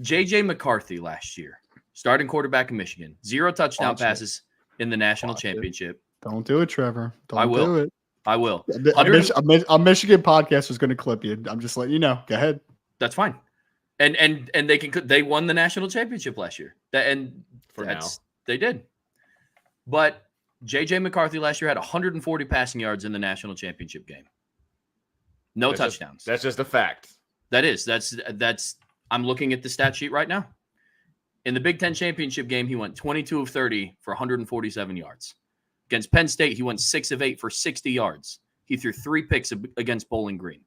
JJ McCarthy last year, starting quarterback in Michigan, 0 touchdown passes in the national championship. Don't do it, Trevor. Don't do it. I will. A Michigan podcast was going to clip you. I'm just letting you know. Go ahead. That's fine. And they won the national championship last year. They did. But JJ McCarthy last year had 140 passing yards in the national championship game. No touchdowns. That's just a fact. That's I'm looking at the stat sheet right now. In the Big Ten championship game, he went 22 of 30 for 147 yards. Against Penn State, he went 6 of 8 for 60 yards. He threw 3 picks against Bowling Green.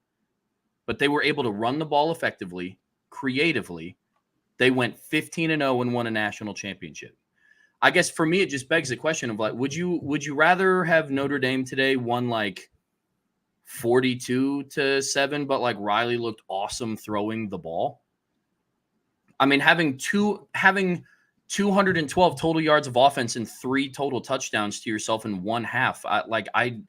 But they were able to run the ball effectively, creatively. They went 15-0 and won a national championship. I guess for me, it just begs the question of like, would you rather have Notre Dame today won like 42-7, but like Riley looked awesome throwing the ball? I mean, having 212 total yards of offense and 3 total touchdowns to yourself in one half. I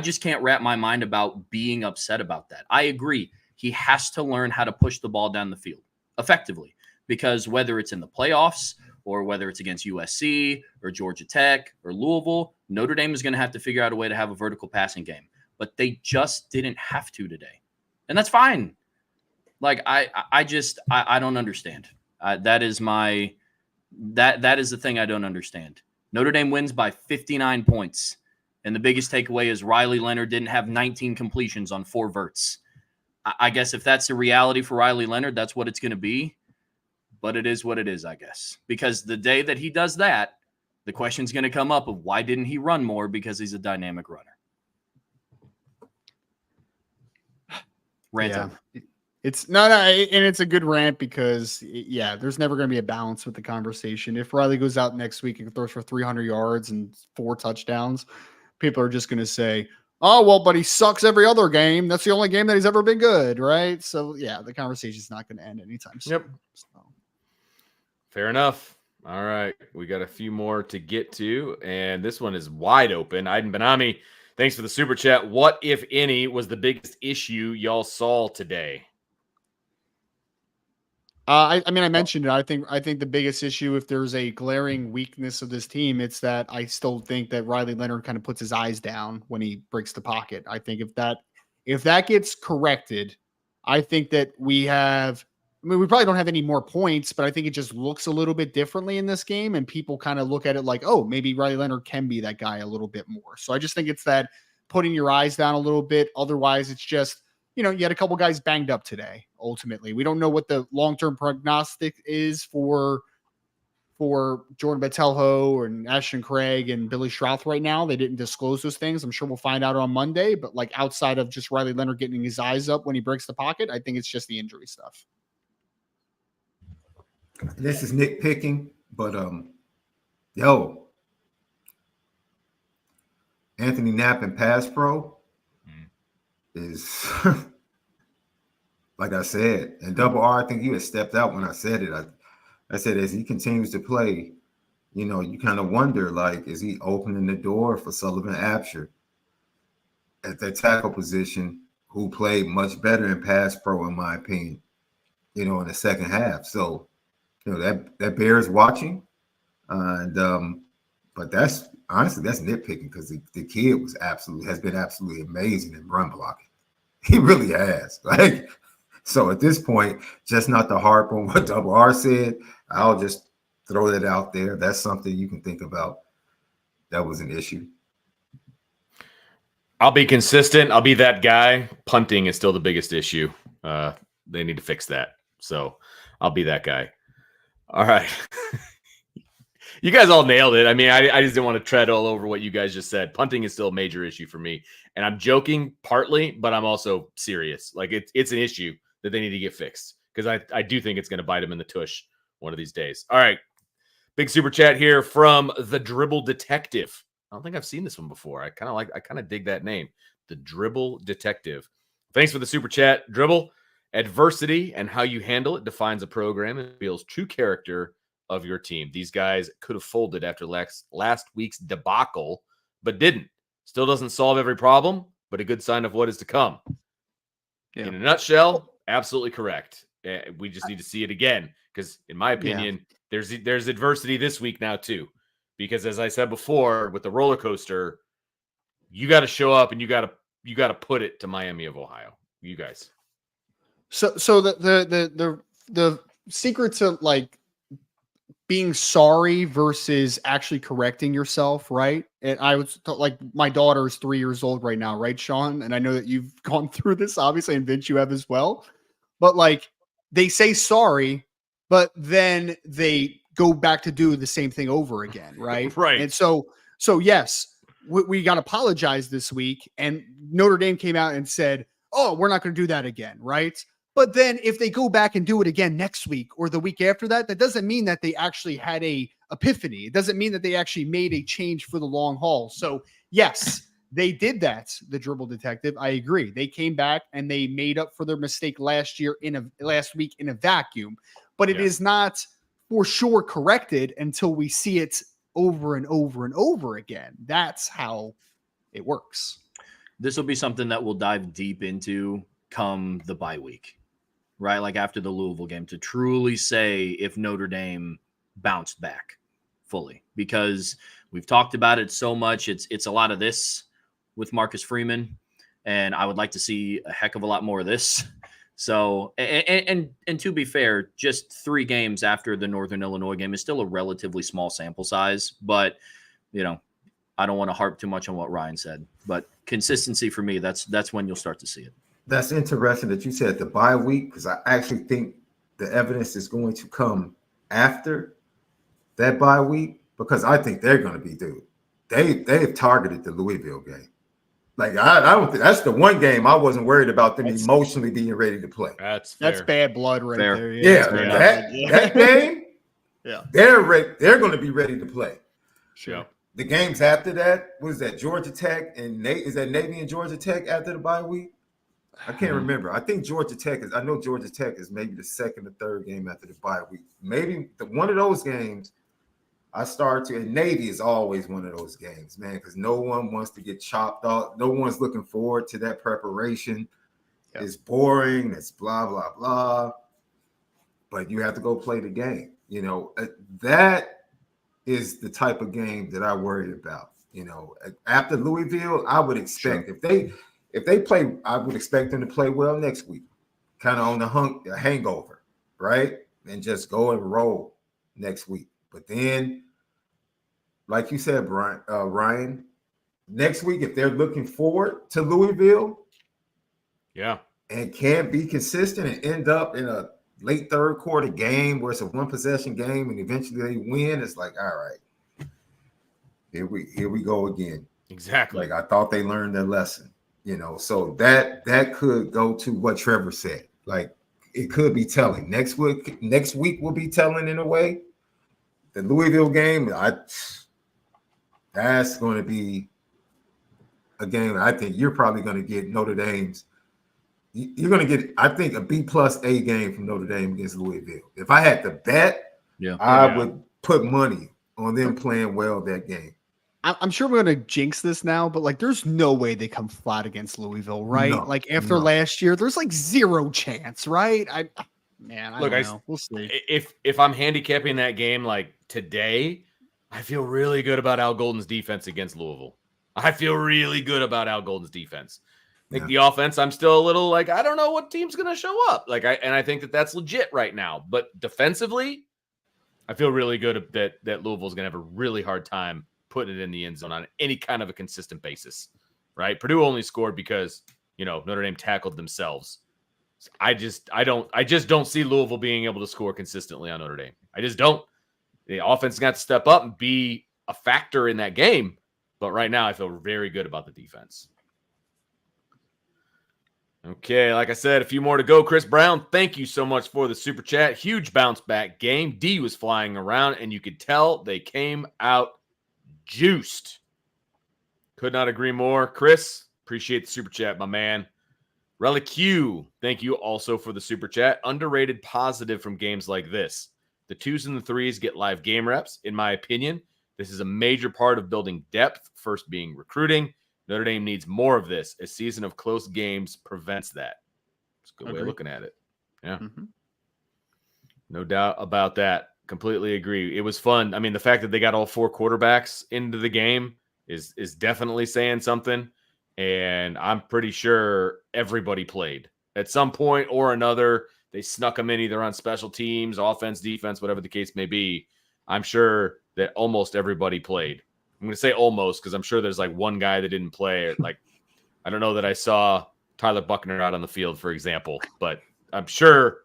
just can't wrap my mind about being upset about that. I agree. He has to learn how to push the ball down the field effectively, because whether it's in the playoffs or whether it's against USC or Georgia Tech or Louisville, Notre Dame is going to have to figure out a way to have a vertical passing game. But they just didn't have to today. And that's fine. Like, I don't understand. That is the thing I don't understand. Notre Dame wins by 59 points. And the biggest takeaway is Riley Leonard didn't have 19 completions on 4 verts. I guess if that's the reality for Riley Leonard, that's what it's going to be. But it is what it is, I guess. Because the day that he does that, the question's going to come up of why didn't he run more? Because he's a dynamic runner. Rant over. It's no, and it's a good rant because, yeah, there's never going to be a balance with the conversation. If Riley goes out next week and throws for 300 yards and 4 touchdowns, people are just going to say, oh, well, but he sucks every other game. That's the only game that he's ever been good, right? So, yeah, the conversation's not going to end anytime soon. Yep. So. Fair enough. All right. We got a few more to get to, and this one is wide open. Aiden Benami, thanks for the super chat. What, if any, was the biggest issue y'all saw today? I mean, I mentioned it. I think the biggest issue, if there's a glaring weakness of this team, it's that I still think that Riley Leonard kind of puts his eyes down when he breaks the pocket. I think if that gets corrected, I think that we probably don't have any more points, but I think it just looks a little bit differently in this game, and people kind of look at it like, oh, maybe Riley Leonard can be that guy a little bit more. So I just think it's that putting your eyes down a little bit. Otherwise, it's just, you had a couple guys banged up today. Ultimately, we don't know what the long-term prognostic is for Jordan Botelho and Ashton Craig and Billy Strouth right now. They didn't disclose those things. I'm sure we'll find out on Monday. But like outside of just Riley Leonard getting his eyes up when he breaks the pocket, I think it's just the injury stuff. This is nitpicking, but Anthony Knapp and Pass Pro is like I said, and Double R, I think you had stepped out when I said it. I said as he continues to play, you kind of wonder, like, is he opening the door for Sullivan Absher at that tackle position, who played much better in Pass Pro, in my opinion, in the second half. So, that bears watching. But that's nitpicking, because the kid has been absolutely amazing in run blocking. He really has. Like, so at this point, just not to harp on what Double R said, I'll just throw that out there. That's something you can think about. That was an issue. I'll be consistent. I'll be that guy. Punting is still the biggest issue. They need to fix that. So I'll be that guy. All right. You guys all nailed it. I mean, I just didn't want to tread all over what you guys just said. Punting is still a major issue for me. And I'm joking partly, but I'm also serious. Like, it's an issue that they need to get fixed, because I do think it's going to bite them in the tush one of these days. All right. Big super chat here from the Dribble Detective. I don't think I've seen this one before. I kind of dig that name. The Dribble Detective. Thanks for the super chat, Dribble. Adversity and how you handle it defines a program and reveals true character of your team. These guys could have folded after last week's debacle, but didn't. Still doesn't solve every problem, but a good sign of what is to come. Yeah. In a nutshell, absolutely correct. We just need to see it again, because in my opinion, there's adversity this week now too. Because as I said before, with the roller coaster, you got to show up and you got to put it to Miami of Ohio. You guys. So the the secret to like being sorry versus actually correcting yourself, right? And I was like, my daughter is 3 years old right now, right, Sean? And I know that you've gone through this, obviously, and Vince, you have as well. But like, they say sorry, but then they go back to do the same thing over again, right? Right. And so yes, we got apologized this week, and Notre Dame came out and said, "Oh, we're not going to do that again," right? But then if they go back and do it again next week or the week after that, that doesn't mean that they actually had a epiphany. It doesn't mean that they actually made a change for the long haul. So yes, they did that. The dribble detective. I agree. They came back and they made up for their mistake last week in a vacuum, but it is not for sure corrected until we see it over and over and over again. That's how it works. This will be something that we'll dive deep into come the bye week. Right, like after the Louisville game, to truly say if Notre Dame bounced back fully, because we've talked about it so much. It's a lot of this with Marcus Freeman, and I would like to see a heck of a lot more of this. So, and to be fair, just 3 games after the Northern Illinois game is still a relatively small sample size, but I don't want to harp too much on what Ryan said, but consistency for me, that's when you'll start to see it. That's interesting that you said the bye week, because I actually think the evidence is going to come after that bye week, because I think they're going to be they've targeted the Louisville game. Like I don't think that's the one game I wasn't worried about them emotionally being ready to play. That's bad blood right there. That game, they're going to be ready to play. Sure. The games after that was that Georgia Tech and is that Navy and Georgia Tech after the bye week? I can't remember. I think Georgia Tech is maybe the second or third game after the bye week. Maybe one of those games I start to, and Navy is always one of those games, man, because no one wants to get chopped off. No one's looking forward to that preparation. Yep. It's boring. It's blah, blah, blah. But you have to go play the game. That is the type of game that I worry about. After Louisville, I would expect if they play, I would expect them to play well next week, kind of on the hangover, right? And just go and roll next week. But then, like you said, Ryan, next week, if they're looking forward to Louisville, and can't be consistent and end up in a late third quarter game where it's a one possession game and eventually they win, it's like, all right, here we go again. Exactly. Like I thought they learned their lesson. So that could go to what Trevor said. Like it could be telling. Next week will be telling in a way. The Louisville game, that's going to be a game I think you're probably going to get Notre Dame's. You're going to get, I think, a B+ A game from Notre Dame against Louisville. If I had to bet, I would put money on them playing well that game. I'm sure we're going to jinx this now, but like, there's no way they come flat against Louisville, right? No, like after last year, there's like zero chance, right? I don't know. We'll see. If I'm handicapping that game like today, I feel really good about Al Golden's defense against Louisville. I feel really good about Al Golden's defense. I think the offense, I'm still a little like, I don't know what team's going to show up. I think that's legit right now. But defensively, I feel really good that Louisville's going to have a really hard time putting it in the end zone on any kind of a consistent basis, right? Purdue only scored because, Notre Dame tackled themselves. I just don't see Louisville being able to score consistently on Notre Dame. I just don't. The offense is going to have to step up and be a factor in that game. But right now, I feel very good about the defense. Okay, like I said, a few more to go. Chris Brown, thank you so much for the super chat. Huge bounce back game. D was flying around, and you could tell they came out juiced. Could not agree more. Chris, appreciate the super chat, my man. Relic Q, thank you also for the super chat. Underrated positive from games like this. The 2s and the 3s get live game reps. In my opinion, this is a major part of building depth, first being recruiting. Notre Dame needs more of this. A season of close games prevents that. It's a good way of looking at it. Yeah. Mm-hmm. No doubt about that. Completely agree. It was fun. I mean, the fact that they got all 4 quarterbacks into the game is definitely saying something. And I'm pretty sure everybody played at some point or another. they snuck them in either on special teams, offense, defense, whatever the case may be. I'm sure that almost everybody played. I'm going to say almost because I'm sure there's like one guy that didn't play. Like, I don't know that I saw Tyler Buckner out on the field, for example, but I'm sure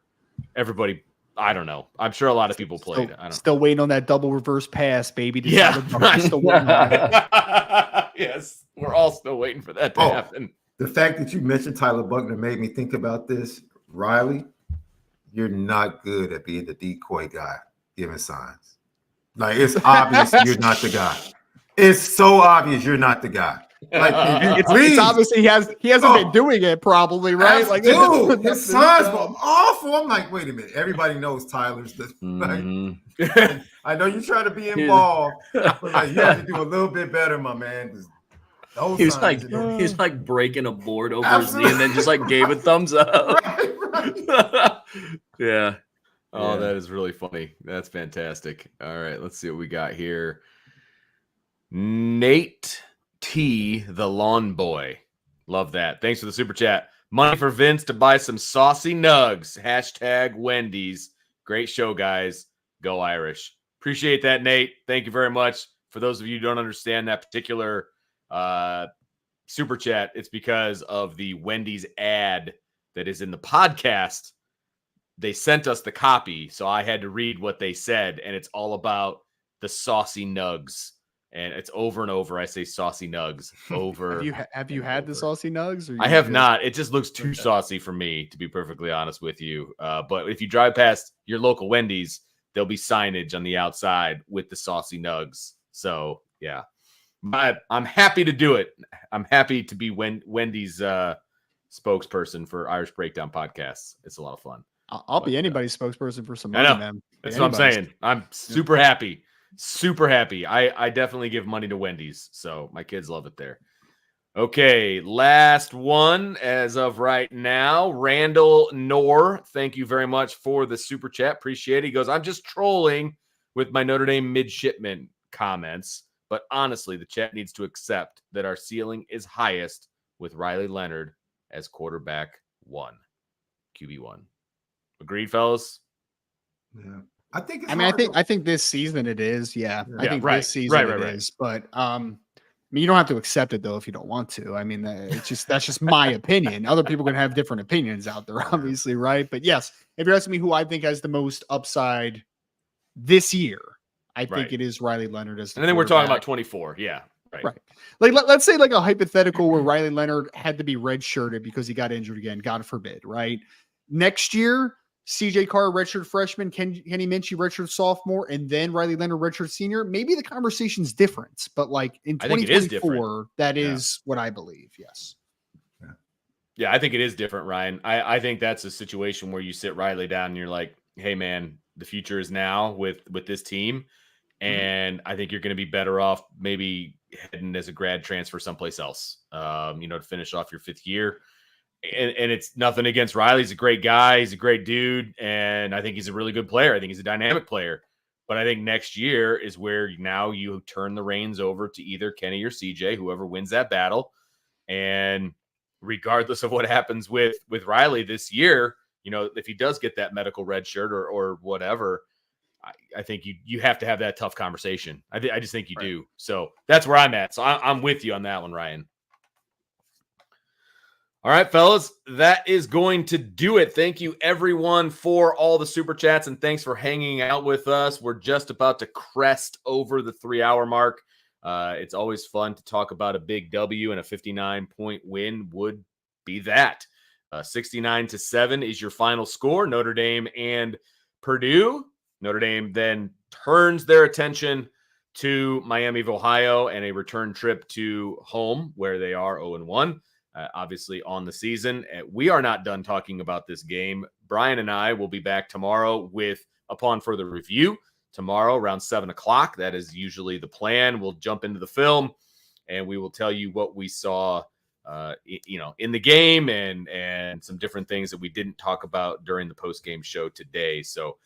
everybody, I don't know. I'm sure a lot of people played. Still waiting on that double reverse pass, baby. Yeah. Still waiting on it. Yes. We're all still waiting for that to happen. The fact that you mentioned Tyler Buckner made me think about this. Riley, you're not good at being the decoy guy, giving signs. Like, it's obvious you're not the guy. It's so obvious you're not the guy. Like, it's obviously he hasn't been doing it, probably, right? Like, dude, his signs were awful. I'm like, wait a minute. Everybody knows Tyler's the. Like, I know you try to be involved, but like, you have to do a little bit better, my man. He's like breaking a board over his knee and then just like gave a thumbs up. Right. Yeah. Oh, that is really funny. That's fantastic. All right, let's see what we got here. Nate T, the lawn boy. Love that. Thanks for the super chat. Money for Vince to buy some saucy nugs. # Wendy's. Great show, guys. Go Irish. Appreciate that, Nate. Thank you very much. For those of you who don't understand that particular super chat, it's because of the Wendy's ad that is in the podcast. They sent us the copy, so I had to read what they said, and it's all about the saucy nugs. And it's over and over. I say saucy nugs over. Have you had the saucy nugs? Or I have not. It just looks too saucy for me, to be perfectly honest with you. But if you drive past your local Wendy's, there'll be signage on the outside with the saucy nugs. So yeah, I'm happy to do it. I'm happy to be Wendy's spokesperson for Irish Breakdown podcasts. It's a lot of fun. I'll be anybody's spokesperson for some money, man. That's what I'm saying. I'm super happy. Super happy. I definitely give money to Wendy's, so my kids love it there. Okay, last one as of right now. Randall Knorr, thank you very much for the super chat. Appreciate it. He goes, I'm just trolling with my Notre Dame midshipman comments, but honestly, the chat needs to accept that our ceiling is highest with Riley Leonard as quarterback one, QB1. Agreed, fellas? Yeah. I think. I think this season it is. Yeah, I think this season it is. But I mean, you don't have to accept it though if you don't want to. I mean, that's just my opinion. Other people can have different opinions out there, obviously, right? But yes, if you're asking me who I think has the most upside this year, I think it is Riley Leonard. And then we're talking about 24. Yeah, right. Like let's say like a hypothetical where Riley Leonard had to be redshirted because he got injured again. God forbid, right? Next year. CJ Carr, redshirt freshman, Kenny Minchie, redshirt sophomore, and then Riley Leonard, redshirt senior. Maybe the conversation's different, but like in 2024, that is what I believe. Yes. Yeah, I think it is different, Ryan. I think that's a situation where you sit Riley down and you're like, hey, man, the future is now with this team. And I think you're going to be better off maybe heading as a grad transfer someplace else, to finish off your fifth year. And it's nothing against Riley. He's a great guy. He's a great dude. And I think he's a really good player. I think he's a dynamic player. But I think next year is where now you turn the reins over to either Kenny or CJ, whoever wins that battle. And regardless of what happens with Riley this year, if he does get that medical red shirt or whatever, I think you have to have that tough conversation. I just think you do. So that's where I'm at. So I'm with you on that one, Ryan. All right, fellas, that is going to do it. Thank you, everyone, for all the super chats, and thanks for hanging out with us. We're just about to crest over the 3-hour mark. It's always fun to talk about a big W, and a 59-point win would be that. 69-7 is your final score, Notre Dame and Purdue. Notre Dame then turns their attention to Miami of Ohio and a return trip to home, where they are 0-1. Obviously on the season. We are not done talking about this game. Brian and I will be back tomorrow with Upon Further Review. Tomorrow around 7 o'clock. That is usually the plan. We'll jump into the film and we will tell you what we saw in the game and some different things that we didn't talk about during the post-game show today. So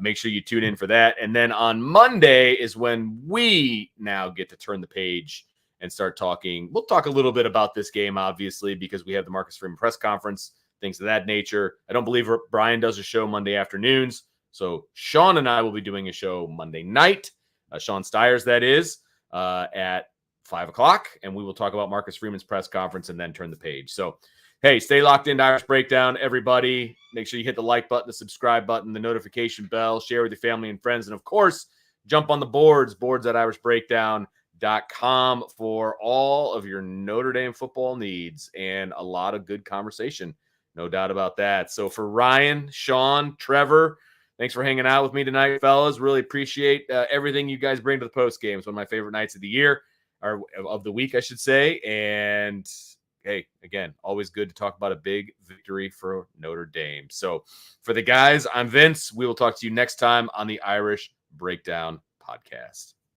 make sure you tune in for that. And then on Monday is when we now get to turn the page and start talking. We'll talk a little bit about this game, obviously, because we have the Marcus Freeman press conference things of that nature. I don't believe Brian does a show Monday afternoons. So Sean and I will be doing a show Monday night. Sean Stiers, that is, at 5 o'clock. And we will talk about Marcus Freeman's press conference and then turn the page. So, hey, stay locked into Irish Breakdown, everybody. Make sure you hit the like button, the subscribe button, the notification bell, share with your family and friends. And, of course, jump on the boards at irishbreakdown.com for all of your Notre Dame football needs and a lot of good conversation. No doubt about that. So for Ryan, Sean, Trevor, thanks for hanging out with me tonight, fellas. Really appreciate everything you guys bring to the post game. It's one of my favorite nights of the year, or of the week, I should say. And hey, again, always good to talk about a big victory for Notre Dame. So for the guys, I'm Vince. We will talk to you next time on the Irish Breakdown Podcast.